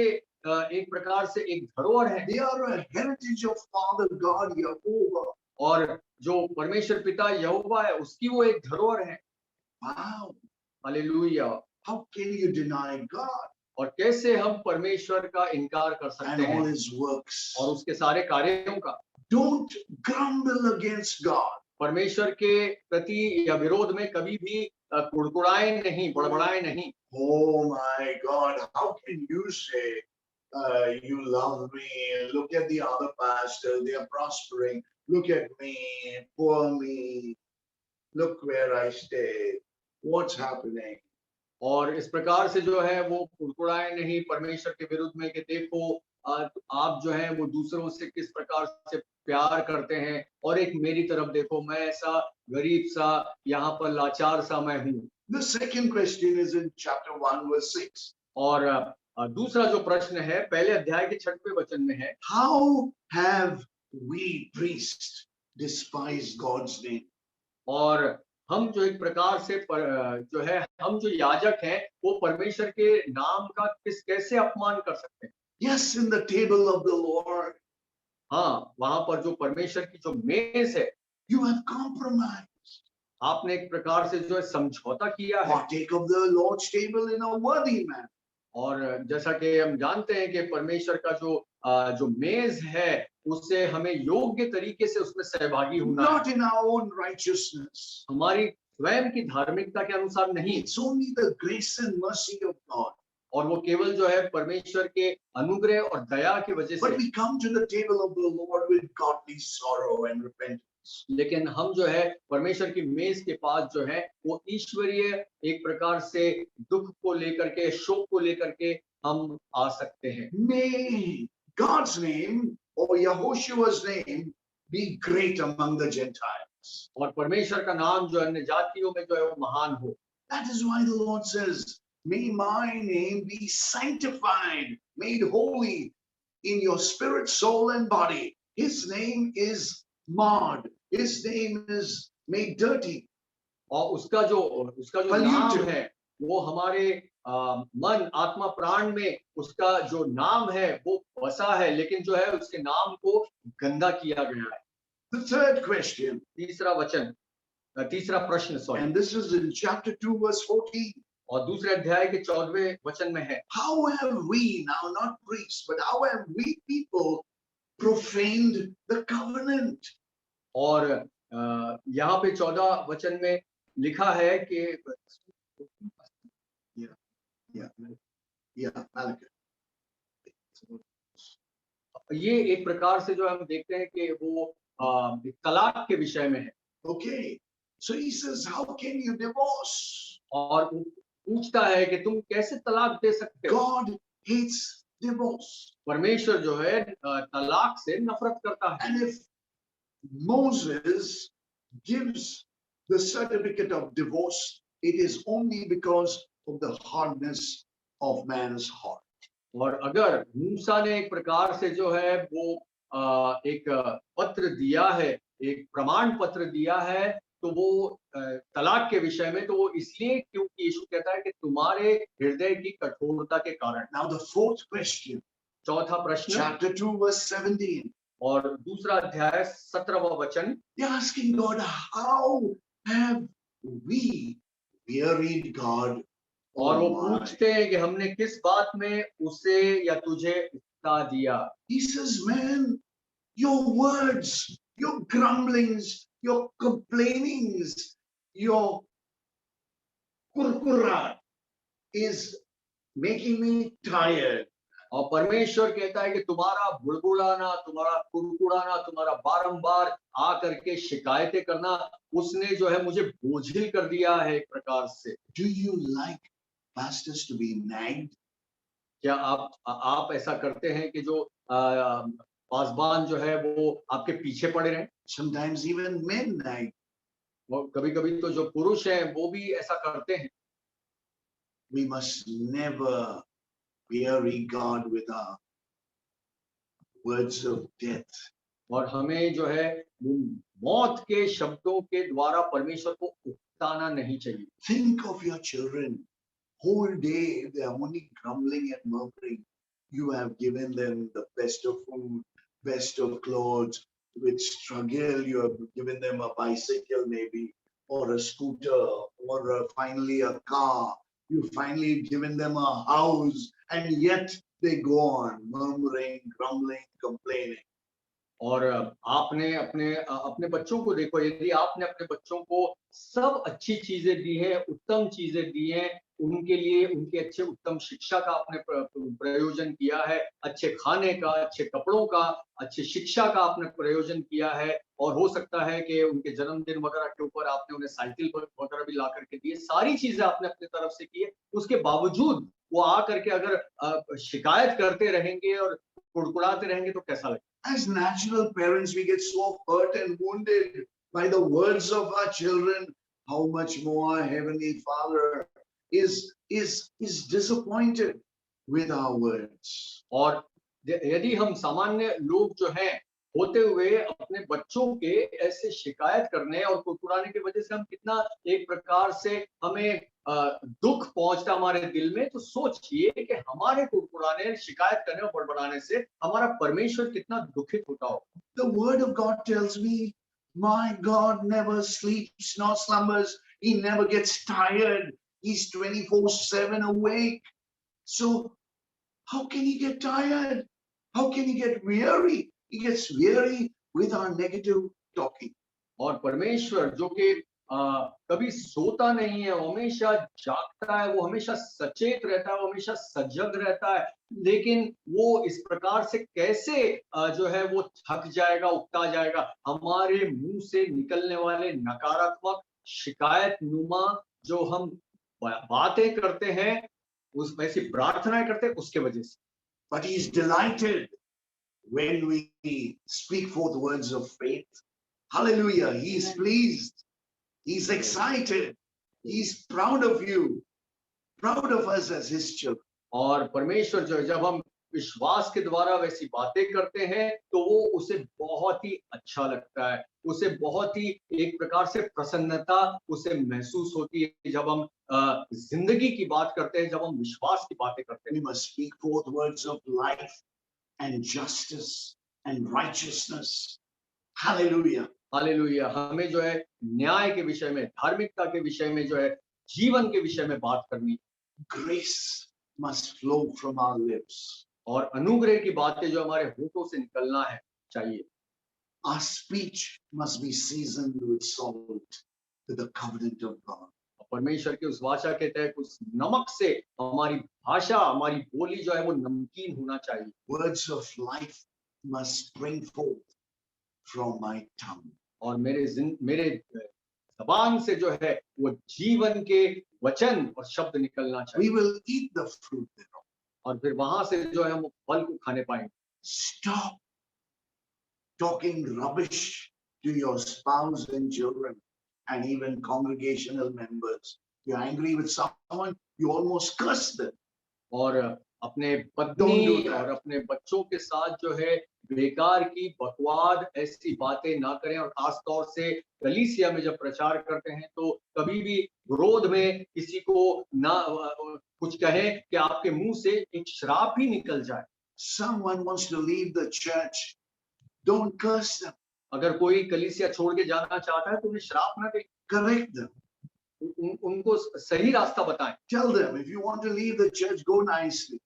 [SPEAKER 11] एक प्रकार से एक धरोहर है.
[SPEAKER 10] They are a heritage of Father God, Jehovah.
[SPEAKER 11] और जो परमेश्वर पिता यहोवा है उसकी वो एक धरोहर है.
[SPEAKER 10] Wow.
[SPEAKER 11] Hallelujah.
[SPEAKER 10] How can you deny God?
[SPEAKER 11] और कैसे हम परमेश्वर का इनकार कर सकते
[SPEAKER 10] And all
[SPEAKER 11] हैं
[SPEAKER 10] his works.
[SPEAKER 11] और उसके सारे कार्यों का.
[SPEAKER 10] Don't grumble against God.
[SPEAKER 11] परमेश्वर के प्रति या विरोध में कभी भी कुड़कुड़ाए नहीं, बड़बड़ाए नहीं.
[SPEAKER 10] Oh my God, how can you say you love me? Look at the other pastors, they are prospering. Look at me, poor me. Look where I stay. What's happening?
[SPEAKER 11] और इस प्रकार से जो है वो कुड़कुड़ाए नहीं परमेश्वर के विरुद्ध में कि देखो आप जो है वो दूसरों से किस प्रकार से प्यार करते हैं और एक मेरी तरफ देखो, मैं ऐसा गरीब सा यहाँ पर लाचार सा मैं हूँ.
[SPEAKER 10] The second question is in chapter 1 verse 6.
[SPEAKER 11] और दूसरा जो प्रश्न है पहले अध्याय के 6वें वचन में है.
[SPEAKER 10] How have we priests despised God's name?
[SPEAKER 11] और हम जो एक प्रकार से जो है हम जो याजक हैं वो परमेश्वर के नाम का कैसे अपमान कर सकते हैं.
[SPEAKER 10] Yes, in the table of the Lord.
[SPEAKER 11] हाँ, वहां पर जो परमेश्वर की जो मेज है
[SPEAKER 10] you have compromised.
[SPEAKER 11] आपने एक प्रकार से जो है समझौता किया है.
[SPEAKER 10] Partake of the Lord's table in a worthy manner.
[SPEAKER 11] और जैसा कि हम जानते हैं कि परमेश्वर का जो मेज है उससे हमें योग्य तरीके से उसमें सहभागी होना.
[SPEAKER 10] Not in our own righteousness.
[SPEAKER 11] हमारी स्वयं की धार्मिकता के अनुसार नहीं.
[SPEAKER 10] It's only the grace and mercy of God.
[SPEAKER 11] और वो केवल जो है परमेश्वर के अनुग्रह और दया की वजह से.
[SPEAKER 10] But we come to the table of the Lord with godly sorrow and repentance.
[SPEAKER 11] लेकिन हम जो है परमेश्वर की मेज के पास जो है वो ईश्वरीय एक प्रकार से दुख को लेकर के, शोक को लेकर के हम आ सकते हैं.
[SPEAKER 10] May God's name or Yahoshua's name be great among the Gentiles.
[SPEAKER 11] और परमेश्वर का नाम जो अन्य जातियों में जो है वो महान हो.
[SPEAKER 10] That is why the Lord says, may my name be sanctified, made holy in your spirit, soul and body. His name is marred. His name is made dirty.
[SPEAKER 11] और उसका जो नाम है वो हमारे मन आत्मा प्राण में उसका जो नाम है वो बसा है, लेकिन जो है उसके नाम को गंदा किया गया है.
[SPEAKER 10] The third question.
[SPEAKER 11] तीसरा प्रश्न sorry.
[SPEAKER 10] And this is in chapter 2 verse 14.
[SPEAKER 11] और दूसरे अध्याय के 14वें वचन में है.
[SPEAKER 10] How have we, now not priests, but how have we people profaned the covenant?
[SPEAKER 11] और यहाँ पे 14 वचन में लिखा है कि ये एक प्रकार से जो हम देखते हैं कि वो तलाक के विषय में है.
[SPEAKER 10] Okay, so he says, how can you divorce?
[SPEAKER 11] और पूछता है कि तुम कैसे तलाक दे सकते हो.
[SPEAKER 10] God hates divorce.
[SPEAKER 11] परमेश्वर जो है तलाक से नफरत करता है.
[SPEAKER 10] And if Moses gives the certificate of divorce, it is only because of the hardness of man's heart.
[SPEAKER 11] और अगर मूसा ने एक प्रकार से जो है वो एक पत्र दिया है, एक प्रमाण पत्र दिया है, तो वो तलाक के विषय में तो वो इसलिए क्योंकि यीशु कहता है कि तुम्हारे हृदय की कठोरता के कारण.
[SPEAKER 10] Now the fourth question.
[SPEAKER 11] चौथा प्रश्न.
[SPEAKER 10] Chapter 2 verse 17.
[SPEAKER 11] और दूसरा अध्याय 17वां वचन.
[SPEAKER 10] They're asking God, how have we wearied God?
[SPEAKER 11] और वो पूछते हैं कि हमने किस बात में उसे या तुझे उकता दिया.
[SPEAKER 10] He says, man, your words, your grumblings, your complainings, your kurkura is making me tired.
[SPEAKER 11] और परमेश्वर कहता है कि तुम्हारा बुड़बुड़ाना, तुम्हारा कुड़कुड़ाना, तुम्हारा बारंबार आकर के शिकायतें करना, उसने जो है मुझे बोझिल कर दिया है एक प्रकार से।
[SPEAKER 10] Do you like pastors to be nagged?
[SPEAKER 11] क्या आप ऐसा करते हैं कि जो पासबान जो है वो आपके पीछे पड़े रहें?
[SPEAKER 10] Sometimes even men nag.
[SPEAKER 11] और कभी-कभी तो जो पुरुष हैं वो भी ऐसा करते हैं।
[SPEAKER 10] We must never weary God with our words of death.
[SPEAKER 11] और हमें जो है मौत के शब्दों के द्वारा परमेश्वर को उकसाना नहीं चाहिए।
[SPEAKER 10] Think of your children. Whole day they are only grumbling and murmuring. You have given them the best of food, best of clothes. With struggle, you have given them a bicycle maybe, or a scooter, or finally a car. You finally given them a house, and yet they go on murmuring, grumbling, complaining.
[SPEAKER 11] और आपने अपने बच्चों को देखो, यदि आपने अपने बच्चों को सब अच्छी चीजें दी हैं, उत्तम चीजें दी हैं, उनके लिए उनके अच्छे उत्तम शिक्षा का आपने प्रयोजन किया है, अच्छे खाने का, अच्छे कपड़ों का, अच्छी शिक्षा का आपने प्रयोजन किया है, और हो सकता है कि उनके जन्मदिन वगैरह के ऊपर आपने उन्हें साइकिल वगैरह भी ला करके दिए, सारी चीजें आपने अपनी तरफ से की है। उसके बावजूद वो आकर के अगर शिकायत करते रहेंगे और कुड़कुड़ाते रहेंगे तो कैसा लगेगा?
[SPEAKER 10] As natural parents, we get so hurt and wounded by the words of our children. How much more our Heavenly Father is disappointed with our words.
[SPEAKER 11] और यदि हम सामान्य लोग जो हैं होते हुए अपने बच्चों के ऐसे शिकायत करने और कुड़कुड़ाने की वजह से हम कितना एक प्रकार से हमें दुख पहुंचता हमारे दिल में, तो सोचिए कि हमारे कुड़कुड़ाने, शिकायत करने और बड़बड़ाने से हमारा परमेश्वर कितना दुखित होता हो।
[SPEAKER 10] The word of God tells me, my God never sleeps nor slumbers. He never gets tired. He's 24/7 awake. So how can he get tired? How can he get weary? He gets weary with our negative talking.
[SPEAKER 11] और परमेश्वर जो कि कभी सोता नहीं है, वो हमेशा जागता है, वो हमेशा सचेत रहता है, वो हमेशा सजग रहता है, लेकिन वो इस प्रकार से कैसे जो है वो थक जाएगा, उकता जाएगा? हमारे मुंह से निकलने वाले नकारात्मक शिकायत नुमा जो हम बातें करते हैं, उस वैसी प्रार्थनाएं करते हैं, उसके वजह से।
[SPEAKER 10] But he is delighted when we speak forth words of faith. Hallelujah. He is pleased. He's excited. He's proud of you. Proud of us as his children.
[SPEAKER 11] और परमेश्वर जो है जब हम विश्वास के द्वारा वैसी बातें करते हैं तो वो उसे बहुत ही अच्छा लगता है, उसे बहुत ही एक प्रकार से प्रसन्नता उसे महसूस होती है जब हम जिंदगी की बात करते हैं, जब हम विश्वास की बातें करते हैं।
[SPEAKER 10] We must speak forth words of life and justice and righteousness. Hallelujah.
[SPEAKER 11] Hallelujah. हमें जो है न्याय के विषय में, धार्मिकता के विषय में, जो है जीवन के विषय में बात करनी।
[SPEAKER 10] Grace must flow from our lips.
[SPEAKER 11] और अनुग्रह की बातें जो हमारे होठों से निकलना है चाहिए।
[SPEAKER 10] Our speech must be seasoned with salt, with the covenant of God.
[SPEAKER 11] परमेश्वर के उस वाचा के तहत उस नमक से हमारी भाषा, हमारी बोली जो है वो नमकीन होना चाहिए।
[SPEAKER 10] Words of life must spring forth from my tongue.
[SPEAKER 11] और मेरे जबान से जो है वो जीवन के वचन और शब्द निकलना चाहिए।
[SPEAKER 10] We will eat the fruit thereof.
[SPEAKER 11] और फिर वहां से जो है हम फल को खाने पाएंगे।
[SPEAKER 10] Stop talking rubbish to your spouse and children and even congregational members. You're angry with someone, you almost curse them.
[SPEAKER 11] और अपने पत्नी और अपने बच्चों के साथ जो है बेकार की बकवाद ऐसी बातें ना करें, और खास तौर से कलीसिया में जब प्रचार करते हैं तो कभी भी विरोध में किसी को ना कुछ कहें कि आपके मुंह से एक श्राप ही निकल जाए।
[SPEAKER 10] Someone wants to leave the church, don't curse them.
[SPEAKER 11] अगर कोई कलीसिया छोड़ के जाना चाहता है तो उन्हें श्राप ना दें,
[SPEAKER 10] correct them.
[SPEAKER 11] उनको सही रास्ता बताएं।
[SPEAKER 10] Tell them if you want to leave the church, go nicely.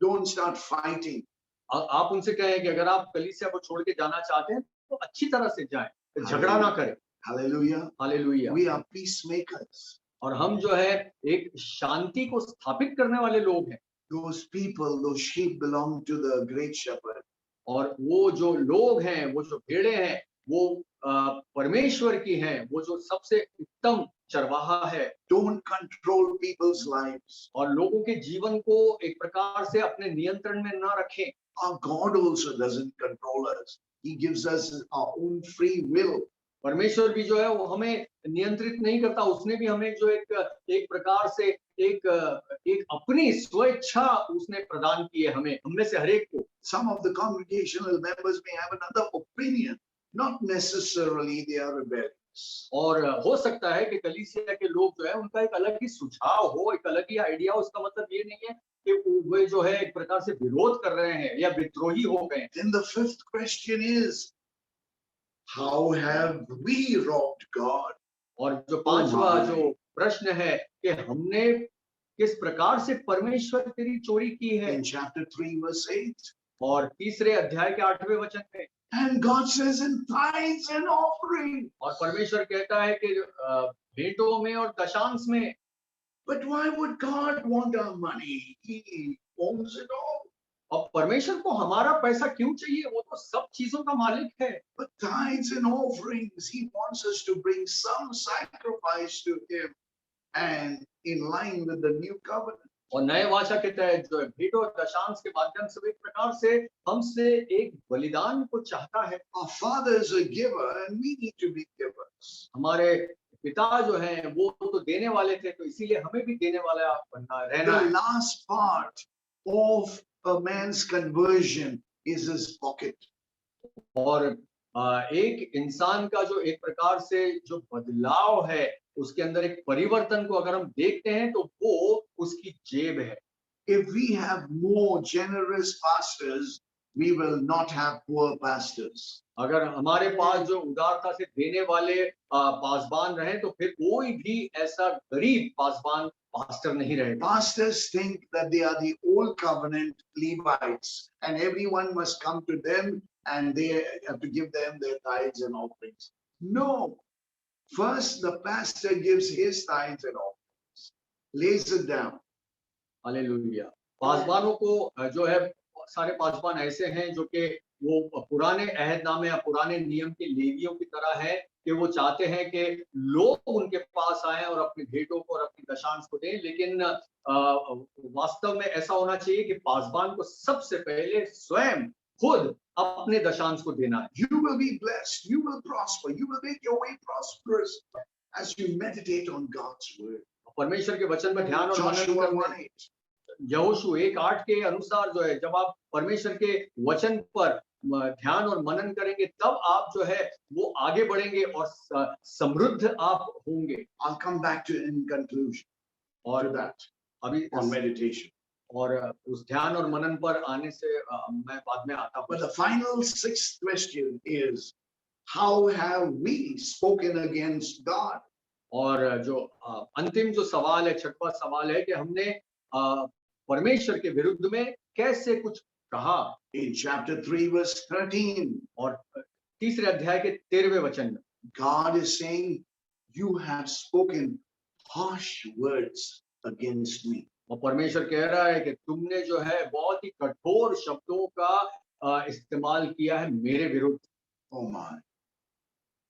[SPEAKER 10] Don't start fighting.
[SPEAKER 11] आप उनसे कहें कि अगर आप कलीसिया को छोड़ के जाना चाहते हैं तो अच्छी तरह से जाएं, झगड़ा ना करें।
[SPEAKER 10] Hallelujah.
[SPEAKER 11] Hallelujah.
[SPEAKER 10] We are peacemakers.
[SPEAKER 11] और हम जो है एक शांति को स्थापित करने वाले लोग हैं।
[SPEAKER 10] Those people, those sheep belong to the great shepherd.
[SPEAKER 11] और वो जो लोग हैं, वो जो भेड़े हैं, वो परमेश्वर की हैं, वो जो सबसे उत्तम चरवाहा है।
[SPEAKER 10] Don't control people's lives.
[SPEAKER 11] और लोगों के जीवन को एक प्रकार से अपने नियंत्रण में ना रखें।
[SPEAKER 10] Our God also doesn't control us. He gives us our own free will.
[SPEAKER 11] परमेश्वर भी जो है वो हमें नियंत्रित नहीं करता, उसने भी हमें जो एक प्रकार से एक अपनी स्वेच्छा उसने प्रदान की है हमें, हम में से हर एक को।
[SPEAKER 10] Some of the congregational members may have another opinion, not necessarily they are rebellious.
[SPEAKER 11] और हो सकता है कि कलीसिया के लोग जो है उनका एक अलग ही सुझाव हो, एक अलग ही आइडिया हो। उसका मतलब ये नहीं है कि वे जो है एक प्रकार से विरोध कर रहे हैं या विद्रोही हो गए।
[SPEAKER 10] Then the fifth question is, how have we robbed God?
[SPEAKER 11] और जो पांचवा जो प्रश्न है कि हमने किस प्रकार से परमेश्वर तेरी चोरी की है।
[SPEAKER 10] In chapter 3 verse 8.
[SPEAKER 11] और तीसरे अध्याय के 8वें वचन में,
[SPEAKER 10] And God says in tithes and offering.
[SPEAKER 11] और परमेश्वर कहता है कि भेंटों में और दशांश में।
[SPEAKER 10] But why would God want our money? He owns it all.
[SPEAKER 11] और परमेश्वर को हमारा पैसा क्यों चाहिए? वो तो सब चीजों का मालिक है।
[SPEAKER 10] But tithes and offerings, He wants us to bring some sacrifice to Him, and in line with the new covenant.
[SPEAKER 11] और नए वाचा के तहत जो है भेंट और दशांश के माध्यम से एक प्रकार से हमसे एक बलिदान को चाहता है।
[SPEAKER 10] Our Father is a giver, and we need to be givers.
[SPEAKER 11] हमारे पिता जो हैं वो तो देने वाले थे, तो इसीलिए हमें भी देने वाला बनना रहना
[SPEAKER 10] The
[SPEAKER 11] है।
[SPEAKER 10] last part of a man's conversion is his pocket.
[SPEAKER 11] और एक इंसान का जो एक प्रकार से जो बदलाव है, उसके अंदर एक परिवर्तन को अगर हम देखते हैं तो वो उसकी जेब है।
[SPEAKER 10] If we have more generous pastors, we will not have poor pastors.
[SPEAKER 11] अगर हमारे पास जो उदारता से देने वाले पासबान रहे तो फिर कोई भी ऐसा गरीब पासबान पास्टर नहीं रहेगा।
[SPEAKER 10] Pastors think that they are the old covenant Levites, and everyone must come to them and they have to give them their tithes and offerings. No. First, the pastor gives his tithes and offerings, lays it down.
[SPEAKER 11] हालेलुया। पासबानों को जो है, सारे पासबान ऐसे हैं जो कि वो पुराने अहदनामे या पुराने नियम के लेवियों की तरह है कि वो चाहते हैं कि लोग उनके पास आए और अपनी भेंटों को और अपनी दशांश को दें, लेकिन वास्तव में ऐसा होना चाहिए कि पासबान को सबसे पहले स्वयं खुद अपने दशांश को देना है।
[SPEAKER 10] You will be blessed, you will prosper, you will make your way prosperous as you meditate on God's word.
[SPEAKER 11] परमेश्वर के वचन में ध्यान और मनन
[SPEAKER 10] Joshua
[SPEAKER 11] करना।
[SPEAKER 10] 1:8.
[SPEAKER 11] यहोशू 1:8 के अनुसार जो है, जब आप परमेश्वर के वचन पर ध्यान और मनन करेंगे तब आप जो है वो आगे बढ़ेंगे और समृद्ध आप होंगे।
[SPEAKER 10] I'll come back to in conclusion
[SPEAKER 11] और
[SPEAKER 10] that
[SPEAKER 11] अभी
[SPEAKER 10] on meditation.
[SPEAKER 11] और उस ध्यान और मनन पर आने से मैं बाद में आता हूँ।
[SPEAKER 10] But the final sixth question is, how have we spoken against God?
[SPEAKER 11] और जो अंतिम जो सवाल है, छठवां सवाल है कि हमने परमेश्वर के विरुद्ध में कैसे कुछ कहा।
[SPEAKER 10] In chapter 3 verse 13,
[SPEAKER 11] और तीसरे अध्याय के 13वें वचन में
[SPEAKER 10] God is saying, you have spoken harsh words against me.
[SPEAKER 11] और परमेश्वर कह रहा है कि तुमने जो है बहुत ही कठोर शब्दों का इस्तेमाल किया है मेरे विरुद्ध।
[SPEAKER 10] Oh my.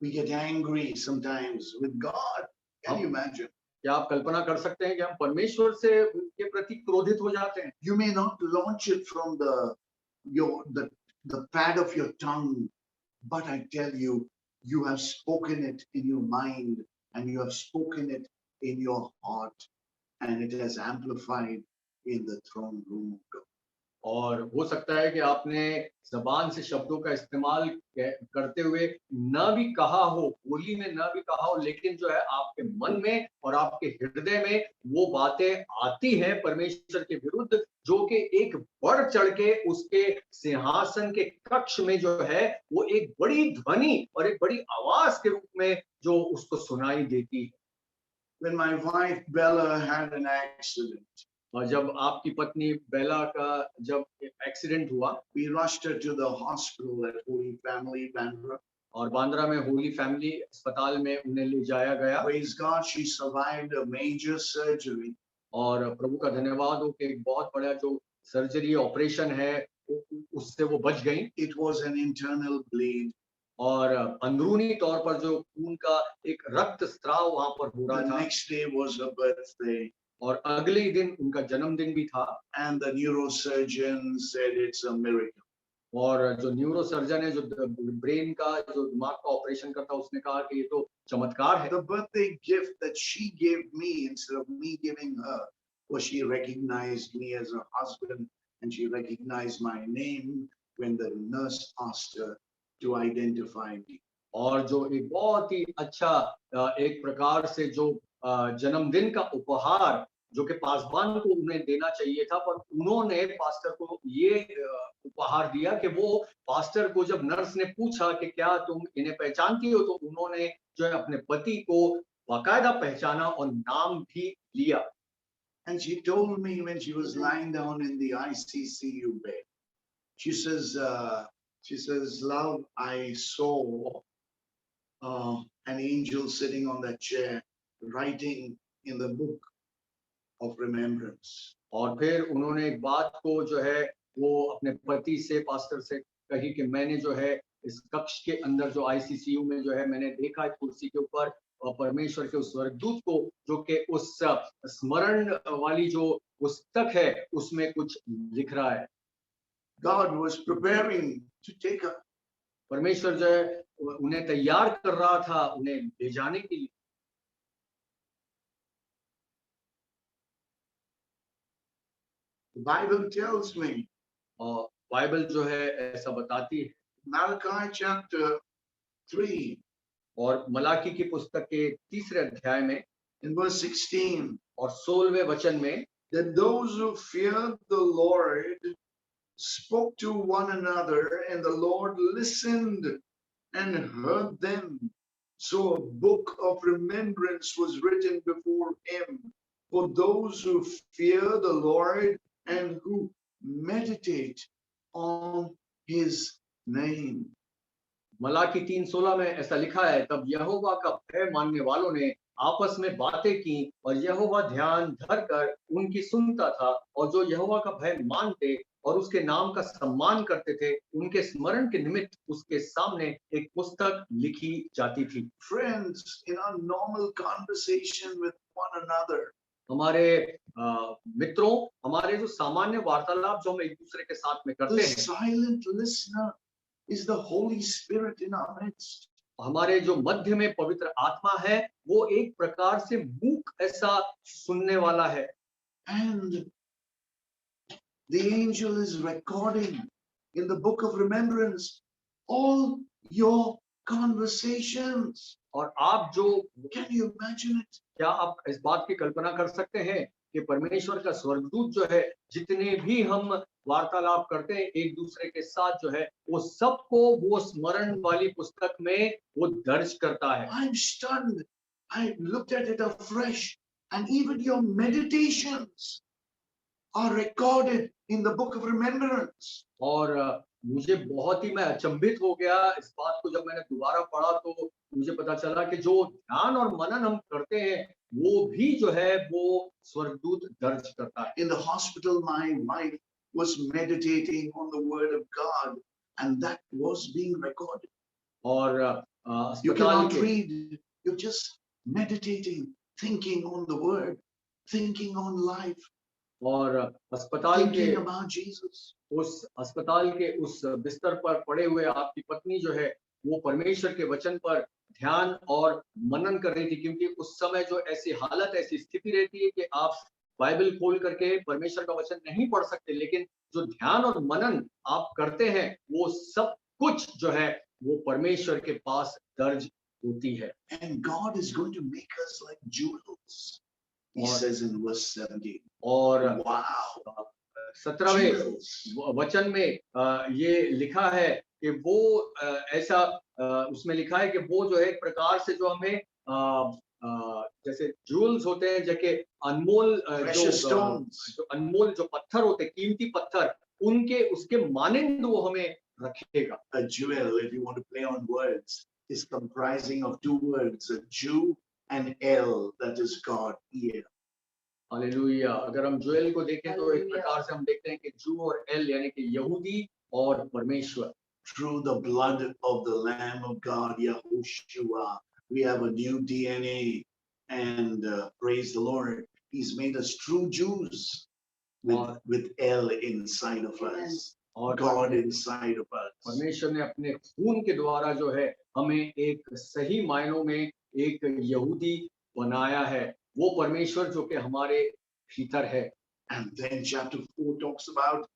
[SPEAKER 10] We get angry sometimes with God. Can you imagine?
[SPEAKER 11] क्या आप कल्पना कर सकते हैं कि हम परमेश्वर से के प्रति क्रोधित हो जाते हैं?
[SPEAKER 10] You may not launch it from the pad of your tongue, but I tell you, you have spoken it in your mind and you have spoken it in your heart, and it has amplified in the throne room of God.
[SPEAKER 11] और हो सकता है कि आपने जबान से शब्दों का इस्तेमाल करते हुए न भी कहा हो, बोली में न भी कहा हो, लेकिन जो है आपके मन में और आपके हृदय में वो बातें आती हैं परमेश्वर के विरुद्ध, जो कि एक बढ़ चढ़ के उसके सिंहासन के कक्ष में जो है वो एक बड़ी ध्वनि और एक बड़ी आवाज के रूप में जो उसको सुनाई देती है।
[SPEAKER 10] When my wife Bella had an accident,
[SPEAKER 11] और जब आपकी पत्नी बेला का जब एक्सीडेंट हुआ,
[SPEAKER 10] we rushed her to the hospital at Holy Family, Bandra.
[SPEAKER 11] और बांद्रा में होली फैमिली अस्पताल में उन्हें ले जाया गया।
[SPEAKER 10] Praise God, she survived a major surgery.
[SPEAKER 11] और प्रभु का धन्यवाद हो कि एक बहुत बड़ा जो सर्जरी ऑपरेशन है उससे वो बच गई।
[SPEAKER 10] It was an internal bleed.
[SPEAKER 11] और अंदरूनी तौर पर जो खून का एक रक्त स्त्राव वहां पर हो रहा
[SPEAKER 10] The
[SPEAKER 11] था।
[SPEAKER 10] next day was her birthday.
[SPEAKER 11] और अगले ही दिन उनका जन्मदिन भी था।
[SPEAKER 10] And the neurosurgeon said it's a miracle.
[SPEAKER 11] और जो न्यूरो सर्जन है, जो ब्रेन का जो दिमाग का ऑपरेशन करता है, उसने कहा कि ये तो चमत्कार है।
[SPEAKER 10] The birthday gift that she gave me instead of me giving her was she recognized me as her husband and she recognized my name when the nurse asked her to identify me.
[SPEAKER 11] और जो एक बहुत ही अच्छा एक प्रकार से जो जन्मदिन का उपहार जो कि पासवान को उन्हें देना चाहिए था, पर उन्होंने पास्टर को ये उपहार दिया कि वो पास्टर को जब नर्स ने पूछा कि क्या तुम इन्हें पहचानती हो, तो उन्होंने जो है अपने पति को बाकायदा पहचाना और नाम भी लिया।
[SPEAKER 10] And she told me when she was lying down in the ICCU bed, she says, love, I saw an angel sitting on that chair writing in the book of remembrance.
[SPEAKER 11] और फिर उन्होंने एक बात को जो है वो अपने पति से, पास्टर से कही कि मैंने जो है इस कक्ष के अंदर जो आईसीसीयू में जो है मैंने देखा कुर्सी के ऊपर परमेश्वर के उस स्वर्गदूत को जो कि उस स्मरण वाली जो पुस्तक है उसमें कुछ लिख रहा है।
[SPEAKER 10] God was preparing to take her.
[SPEAKER 11] परमेश्वर जो है उन्हें तैयार कर रहा था उन्हें ले जाने के लिए।
[SPEAKER 10] The Bible tells me,
[SPEAKER 11] और बाइबल जो है ऐसा बताती है।
[SPEAKER 10] Malachi chapter 3
[SPEAKER 11] और मलाकी की पुस्तक के 3 अध्याय में
[SPEAKER 10] in verse 16
[SPEAKER 11] और 16वें वचन में,
[SPEAKER 10] that those who feared the Lord spoke to one another and the Lord listened and heard them. So a book of remembrance was written before him for those who fear the Lord and who meditate on his name.
[SPEAKER 11] Malachi 3:16 में ऐसा लिखा है, तब यहोवा का भय मानने वालों ने आपस में बातें की और यहोवा ध्यान धर कर उनकी सुनता था, और जो यहोवा का भय मानते और उसके नाम का सम्मान करते थे उनके स्मरण के निमित्त उसके सामने एक पुस्तक लिखी जाती थी।
[SPEAKER 10] Friends, in our normal conversation with one another,
[SPEAKER 11] हमारे मित्रों, हमारे जो सामान्य वार्तालाप जो हम एक दूसरे के साथ में करते
[SPEAKER 10] the
[SPEAKER 11] हैं,
[SPEAKER 10] silent listener is the Holy Spirit in our midst.
[SPEAKER 11] हमारे जो मध्य में पवित्र आत्मा है वो एक प्रकार से मूक ऐसा सुनने वाला है।
[SPEAKER 10] And the angel is recording in the book of remembrance all your conversations.
[SPEAKER 11] और आप जो,
[SPEAKER 10] can you imagine it?
[SPEAKER 11] क्या आप इस बात की कल्पना कर सकते हैं कि परमेश्वर का स्वर्गदूत जो है जितने भी हम वार्तालाप करते हैं एक दूसरे के साथ जो है वो सबको वो स्मरण वाली पुस्तक में वो दर्ज करता है।
[SPEAKER 10] I'm stunned. I looked at it afresh, and even your meditations are recorded in the book of remembrance.
[SPEAKER 11] और मुझे बहुत ही मैं अचंभित हो गया इस बात को जब मैंने दोबारा पढ़ा, तो मुझे पता चला कि जो ध्यान और मनन हम करते हैं वो भी जो है वो स्वर्गदूत दर्ज करता है।
[SPEAKER 10] In the hospital, my wife was meditating on the word of God, and that was being recorded.
[SPEAKER 11] और
[SPEAKER 10] You
[SPEAKER 11] अस्पताल
[SPEAKER 10] cannot
[SPEAKER 11] के
[SPEAKER 10] read, you're just meditating, thinking on the word, thinking on life,
[SPEAKER 11] और अस्पताल के
[SPEAKER 10] thinking about Jesus.
[SPEAKER 11] उस अस्पताल के उस बिस्तर पर पड़े हुए आपकी पत्नी जो है वो परमेश्वर के वचन पर ध्यान और मनन कर रही थी, क्योंकि उस समय जो ऐसी हालत, ऐसी स्थिति रहती है कि आप बाइबल खोल करके परमेश्वर का वचन नहीं पढ़ सकते, लेकिन जो ध्यान और मनन आप करते हैं वो सब कुछ जो है वो परमेश्वर के पास दर्ज होती है।
[SPEAKER 10] And God is going to make us like jewels, he says in verse 17.
[SPEAKER 11] और
[SPEAKER 10] wow,
[SPEAKER 11] 17वें वचन में ये लिखा है कि वो ऐसा उसमें लिखा है कि वो जो है एक प्रकार से जो हमें जैसे जूल्स होते हैं, जैसे अनमोल जो अनमोल जो पत्थर होते हैं, कीमती पत्थर, उनके उसके मानिंद वो हमें
[SPEAKER 2] रखेगा।
[SPEAKER 10] A jewel, if you want to play on words, is comprising of two words, a Jew and El, that is God, El.
[SPEAKER 11] Hallelujah. अगर हम ज्वेल को देखें तो एक प्रकार से हम देखते हैं कि जू और एल यानी कि यहूदी और परमेश्वर।
[SPEAKER 10] Through the blood of the Lamb of God, Yahushua, we have a new DNA, and praise the Lord, He's made us true Jews with El inside of us,
[SPEAKER 11] और
[SPEAKER 10] God inside of us.
[SPEAKER 11] परमेश्वर ने अपने खून के द्वारा जो है हमें एक सही मायनों में एक यहूदी बनाया है, वो परमेश्वर जो कि हमारे भीतर है।
[SPEAKER 10] And then chapter 4 talks about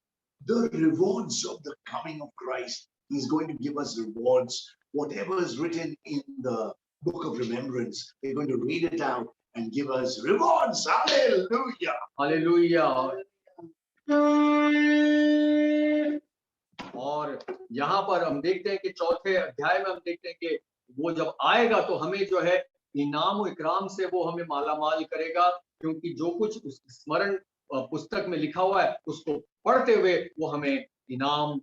[SPEAKER 10] the rewards of the coming of Christ. He's going to give us rewards. Whatever is written in the book of remembrance, we're going to read it out and give us rewards. Hallelujah.
[SPEAKER 11] Hallelujah. और यहाँ पर हम देखते हैं कि चौथे अध्याय में हम देखते हैं कि वो जब आएगा तो हमें जो है इनाम और इकराम से वो हमें मालामाल करेगा, क्योंकि जो कुछ उस स्मरण पुस्तक में लिखा हुआ है उसको पढ़ते हुए वो हमें इनाम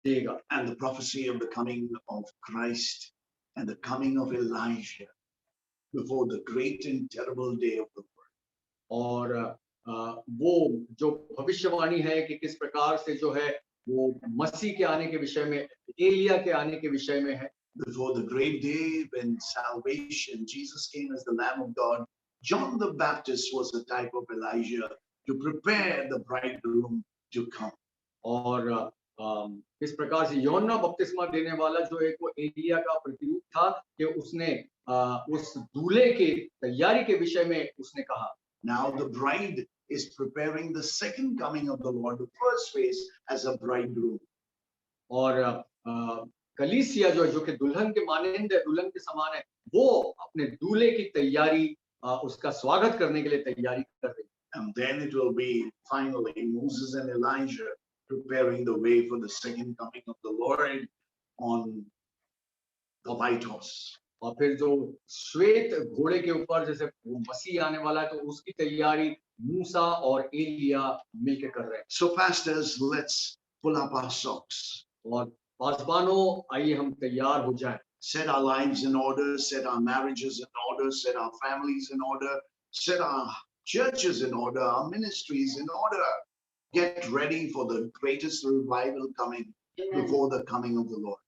[SPEAKER 11] देगा।
[SPEAKER 10] And the prophecy of the coming of Christ and the coming of Elijah before the great and terrible day of the Lord.
[SPEAKER 11] और वो जो भविष्यवाणी है कि किस प्रकार से जो है वो मसीह के आने के विषय में, एलिया के आने के विषय में है।
[SPEAKER 10] Before the great day when salvation, Jesus came as the Lamb of God. John the Baptist was a type of Elijah to prepare the bridegroom to come.
[SPEAKER 11] और इस प्रकार से यूहन्ना बपतिस्मा देने वाला जो एक वो एलिया का प्रतिरूप था कि उसने उस दूल्हे की तैयारी के विषय में उसने कहा।
[SPEAKER 10] Now the bride is preparing the second coming of the Lord, the first phase as a bridegroom.
[SPEAKER 11] और कलीसिया जो कि दुल्हन के मानंद है, दुल्हन के समान है, वो अपने दूल्हे की तैयारी उसका स्वागत करने के लिए तैयारी कर रही है।
[SPEAKER 10] And then it will be finally Moses and Elijah preparing the way for the second coming of the Lord on the white horse.
[SPEAKER 11] और फिर जो श्वेत घोड़े के ऊपर जैसे वो मसीह आने वाला है तो उसकी तैयारी मूसा और एलिया मिलकर कर रहे हैं।
[SPEAKER 10] So pastors, let's pull up our socks.
[SPEAKER 11] और पासवानों, आइए हम तैयार हो जाएं।
[SPEAKER 10] Set our lives in order, set our marriages in order, set our families in order, set our churches in order, our ministries in order. Get ready for the greatest revival coming before the coming of the Lord.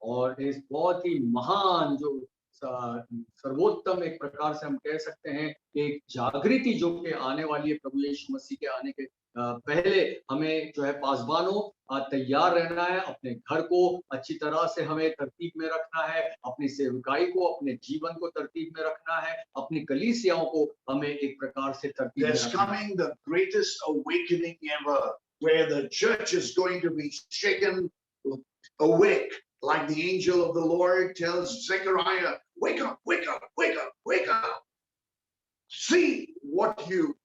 [SPEAKER 11] और इस बहुत ही महान जो सर्वोत्तम एक प्रकार से हम कह सकते हैं एक जागृति जो कि आने वाली है प्रभु यीशु मसीह के आने के पहले, हमें जो है पासवानों तैयार रहना है, अपने घर को अच्छी तरह से हमें तरतीब में रखना है, अपनी सेवकाई को, अपने जीवन को तरतीब में रखना है, अपनी कलीसियाओं को हमें एक प्रकार से तरतीब में
[SPEAKER 10] There's
[SPEAKER 11] रखना है।
[SPEAKER 10] coming the greatest awakening ever, where the church is going to be shaken awake, like the angel of the Lord tells Zechariah, wake up, wake up, wake up, wake up. See what you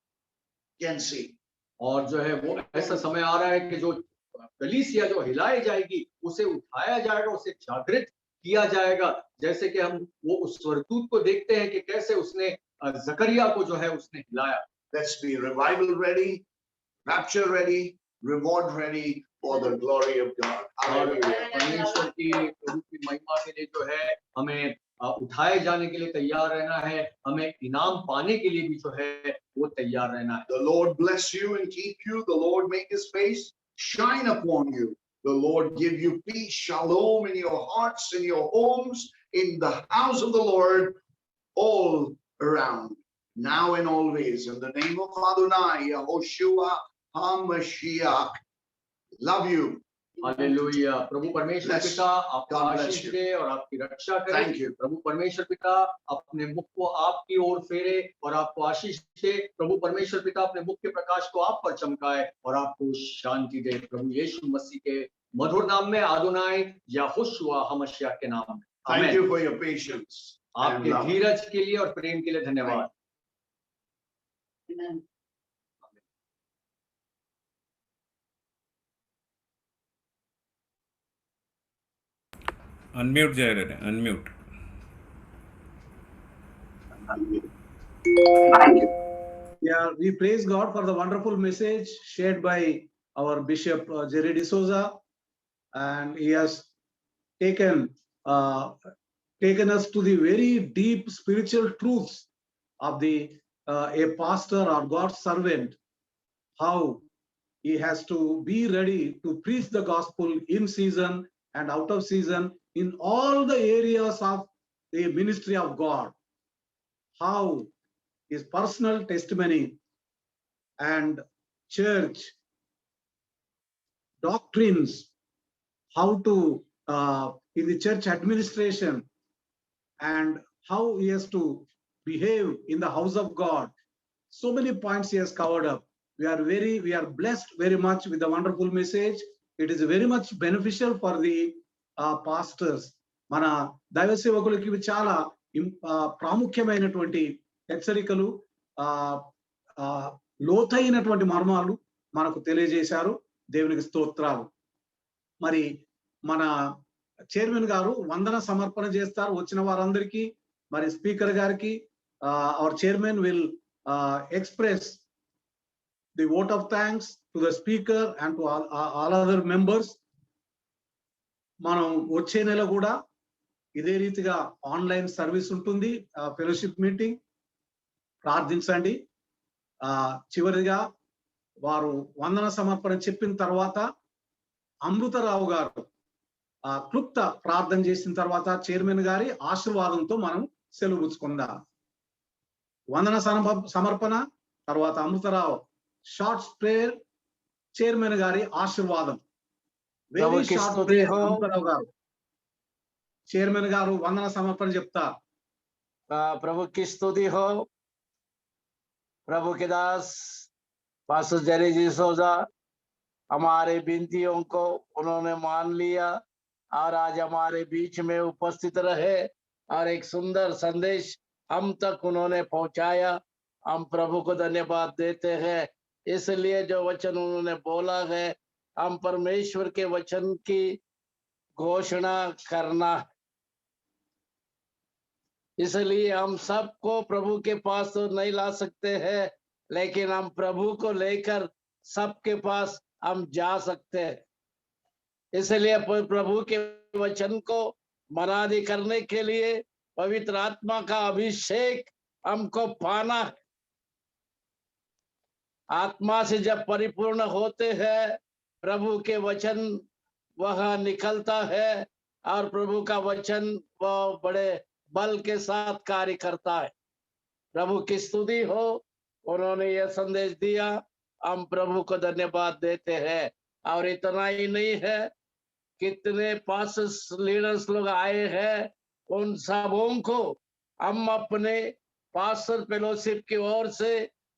[SPEAKER 10] can see.
[SPEAKER 11] और जो है वो ऐसा समय आ रहा है कि जो कलीसिया जो हिलाई जाएगी, उसे उठाया जाएगा, उसे जागृत किया जाएगा, जैसे कि हम वो उस स्वर्गदूत को देखते हैं कि कैसे उसने जकरिया को जो है उसने हिलाया।
[SPEAKER 10] Let's be revival ready, rapture ready, reward ready for the glory of God.
[SPEAKER 11] और
[SPEAKER 10] Hallelujah.
[SPEAKER 11] परमेश्वर की प्रभु की महिमा के लिए जो है हमें उठाए जाने के लिए तैयार रहना है, हमें इनाम पाने के लिए भी जो है वो तैयार रहना है।
[SPEAKER 10] The Lord bless you and keep you. The Lord make His face shine upon you. The Lord give you peace, shalom in your hearts, in your homes, in the house of the Lord, all around, now and always. In the name of Adonai, Yehoshua HaMashiach. Love you.
[SPEAKER 11] हालेलुया। प्रभु परमेश्वर
[SPEAKER 10] Bless.
[SPEAKER 11] पिता आपको
[SPEAKER 10] God bless
[SPEAKER 11] Ashish
[SPEAKER 10] you.
[SPEAKER 11] दे और आपकी रक्षा करे।
[SPEAKER 10] Thank you.
[SPEAKER 11] प्रभु परमेश्वर पिता अपने मुख को आपकी ओर फेरे और आपको आशीष दे। प्रभु परमेश्वर पिता अपने मुख के प्रकाश को आप पर चमकाए और आपको शांति दे। प्रभु यीशु मसीह के मधुर नाम में, आदोनाई यहोशुआ हमश्याह के नाम में।
[SPEAKER 10] Thank
[SPEAKER 11] आमीन।
[SPEAKER 10] you for your patience. and
[SPEAKER 11] आपके
[SPEAKER 10] love.
[SPEAKER 11] धीरज के लिए और प्रेम के लिए धन्यवाद।
[SPEAKER 3] అన్మ్యూట్ చేయాలండి, unmute.
[SPEAKER 2] Yeah, we praise God for the wonderful message shared by our Bishop Jerry D'Souza. and he has taken us to the very deep spiritual truths of the a pastor or God's servant, how he has to be ready to preach the gospel in season and out of season in all the areas of the ministry of God. How his personal testimony and church doctrines, how to in the church administration, and how he has to behave in the house of God. So many points he has covered up. We are blessed very much with the wonderful message. It is very much beneficial for the pastors. మన దైవ సేవకులకి ఇవి చాలా ప్రాముఖ్యమైనటువంటి హెచ్చరికలు, లోతైనటువంటి మర్మాలు మనకు తెలియజేశారు. దేవునికి స్తోత్రాలు. మరి మన చైర్మన్ గారు వందన సమర్పణ చేస్తారు వచ్చిన వారందరికీ. మరి స్పీకర్ గారికి our chairman will express the vote of thanks to the speaker and to all other members. మనం వచ్చే నెల కూడా ఇదే రీతిగా ఆన్లైన్ సర్వీస్ ఉంటుంది, ఫెలోషిప్ మీటింగ్. ప్రార్థించండి. చివరిగా వారు వందన సమర్పణ చెప్పిన తర్వాత అమృతరావు గారు క్లుప్త ప్రార్థన చేసిన తర్వాత చైర్మన్ గారి ఆశీర్వాదంతో మనం సెలవు పుచ్చుకుందాం. వందన సమర్పణ తర్వాత అమృతరావు షార్ట్ ప్రేయర్, చైర్మన్ గారి ఆశీర్వాదం. Very short prayer. అమృతరావు గారు చైర్మన్ గారు వందన సమర్పణ చెప్తారు.
[SPEAKER 1] प्रभु की स्तुति हो। प्रभु के दास पास्टर जेरी जी सोजा हमारे विनतियों को उन्होंने मान लिया और आज हमारे बीच में उपस्थित रहे और एक सुंदर संदेश हम तक उन्होंने पहुंचाया। हम प्रभु को धन्यवाद देते हैं। इसलिए जो वचन उन्होंने बोला है, हम परमेश्वर के वचन की घोषणा करना है। इसलिए हम सबको प्रभु के पास तो नहीं ला सकते हैं, लेकिन हम प्रभु को लेकर सबके पास हम जा सकते हैं। इसलिए प्रभु के वचन को मनादी करने के लिए पवित्र आत्मा का अभिषेक हमको पाना है। आत्मा से जब परिपूर्ण होते हैं, प्रभु के वचन वह निकलता है और प्रभु का वचन वह बड़े बल के साथ कार्य करता है। प्रभु की स्तुति हो। उन्होंने यह संदेश दिया, हम प्रभु को धन्यवाद देते हैं। और इतना ही नहीं है, कितने पास्टर्स लीडर्स लोग आए हैं, उन सबों को हम अपने पास्टर फेलोशिप की ओर से,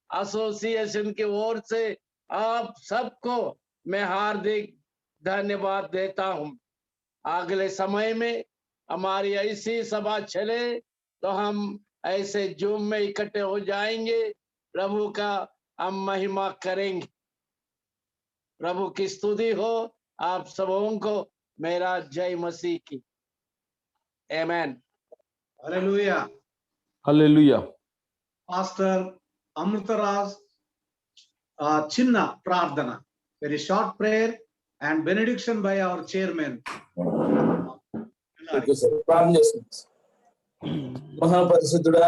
[SPEAKER 1] एसोसिएशन की ओर से आप सबको मैं हार्दिक धन्यवाद देता हूं। अगले समय में हमारी ऐसी सभा चले तो हम ऐसे जूम में इकट्ठे हो जाएंगे, प्रभु का हम महिमा करेंगे। प्रभु की स्तुति हो। आप सबों को मेरा जय मसीह की। आमेन।
[SPEAKER 2] హల్లెలూయా.
[SPEAKER 8] హల్లెలూయా.
[SPEAKER 2] పాస్టర్ అమృతరాజ్ చిన్న ప్రార్థన, very short prayer and benediction by our chairman.
[SPEAKER 9] ప్రార్థన చేస్తున్నాం. మహాపరిశుద్ధుడా,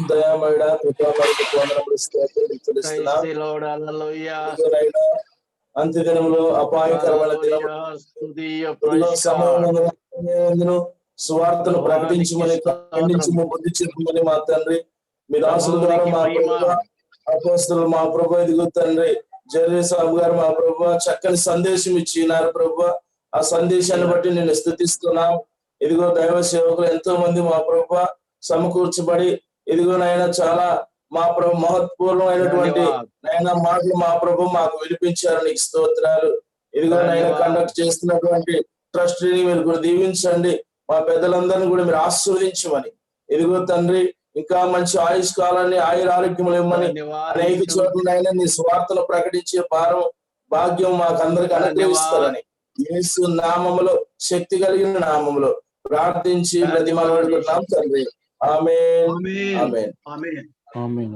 [SPEAKER 9] దయామయుడా, కృపామయుడా, వందనములు స్తోత్రాలు చెల్లిస్తున్నాం. అంత్యదినములో అపాయకరమైన దినములో సమయంలో సువార్తను ప్రకటించమని, ఖండించమని, బుద్ధి చెప్పమని మా తండ్రి మీ దాసుల ద్వారా మా ప్రభువా, అపోస్తలులు మా ప్రభువా, ఇదిగో తండ్రి జెర్రీ సాబు గారు మా ప్రభువా చక్కని సందేశం ఇచ్చినారు ప్రభువా. ఆ సందేశాన్ని బట్టి నేను స్తుతిస్తున్నాం. ఇదిగో దైవ సేవకులు ఎంతో మంది మా ప్రభువా సమకూర్చబడి ఇదిగో నాయన చాలా మా ప్రభు మహత్పూర్ణమైనటువంటి నాయన మాటలు మా ప్రభు మాకు వినిపించారు. నీకు స్తోత్రాలు. ఇదిగో నాయన కండక్ట్ చేస్తున్నటువంటి ట్రస్టీని మీరు కూడా దీవించండి. మా పెద్దలందరినీ కూడా మీరు ఆశీర్వదించమని, ఇదిగో తండ్రి ఇంకా మంచి ఆయుష్ కాలాన్ని, ఆయుర ఆరోగ్యములు ఇవ్వమని, అనేక చోట్లనైనా నీ స్వార్థను ప్రకటించే భారం భాగ్యం మాకు అందరికి అనుగ్రహిస్తారని యేసు నామములో, శక్తి కలిగిన నామములో ప్రార్థించి బ్రతిమాలాడుతున్నాం తండ్రి. ఆమేన్. ఆమేన్.
[SPEAKER 2] ఆమేన్.
[SPEAKER 8] ఆమేన్.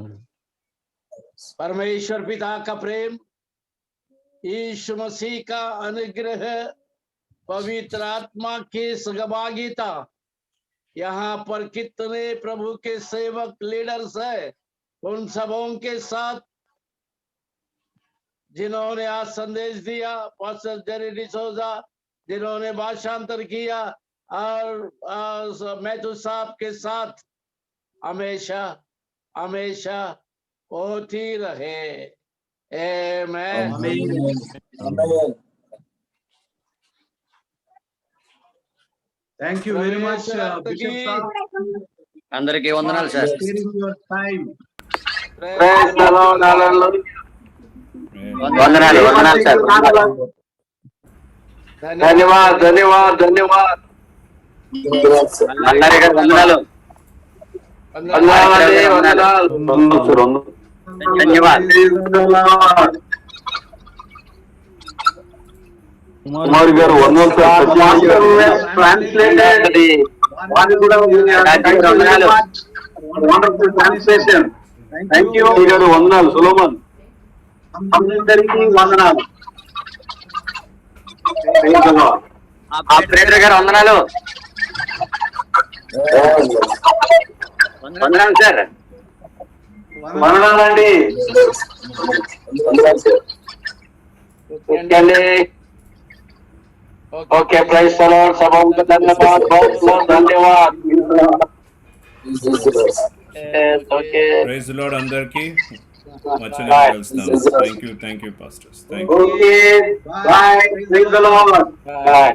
[SPEAKER 1] परमेश्वर पिता का प्रेम, यीशु मसीह का अनुग्रह, पवित्र आत्मा की सहभागिता, यहाँ पर कितने प्रभु के सेवक लीडर्स है, उन सबों के साथ जिन्होंने आज संदेश दिया, पास्टर जेरी डिसोजा जिन्होंने भाषांतर किया, और मैथ्यू साहब के साथ हमेशा हमेशा होती रहे। आमीन।
[SPEAKER 9] Amen.
[SPEAKER 2] Thank you very much bishop sir.
[SPEAKER 4] అందరికీ వందనాలు sir.
[SPEAKER 2] Sharing your time.
[SPEAKER 5] Praise the Lord. Hallelujah.
[SPEAKER 4] వందనాలు సార్.
[SPEAKER 5] ధన్యవాद ధన్యవాद ధన్యవాद.
[SPEAKER 4] అందరికీ వందనాలు. ధన్యవాదాలు.
[SPEAKER 5] కుమార్ గారు వందనాలు సార్. ట్రాన్స్లేటెడ్ వారు కూడా వండర్ఫుల్ ట్రాన్స్లేషన్. థ్యాంక్ యూ గారు వందనాలు. సులోమన్ అందరికీ వందనాలు.
[SPEAKER 4] ఆపరేటర్ గారు వందనాలు. వందనాలు సార్.
[SPEAKER 5] వందనాలండి. Okay praise the Lord. సభకు ధన్యవాद, बहुत बहुत धन्यवाद. ఓకే
[SPEAKER 3] ప్రైజ్ ది లార్డ్ అందరికీ. మచ్చగా కలుస్తాం. Thank you pastors. Thank you.
[SPEAKER 5] Okay bye. Praise the Lord. Bye.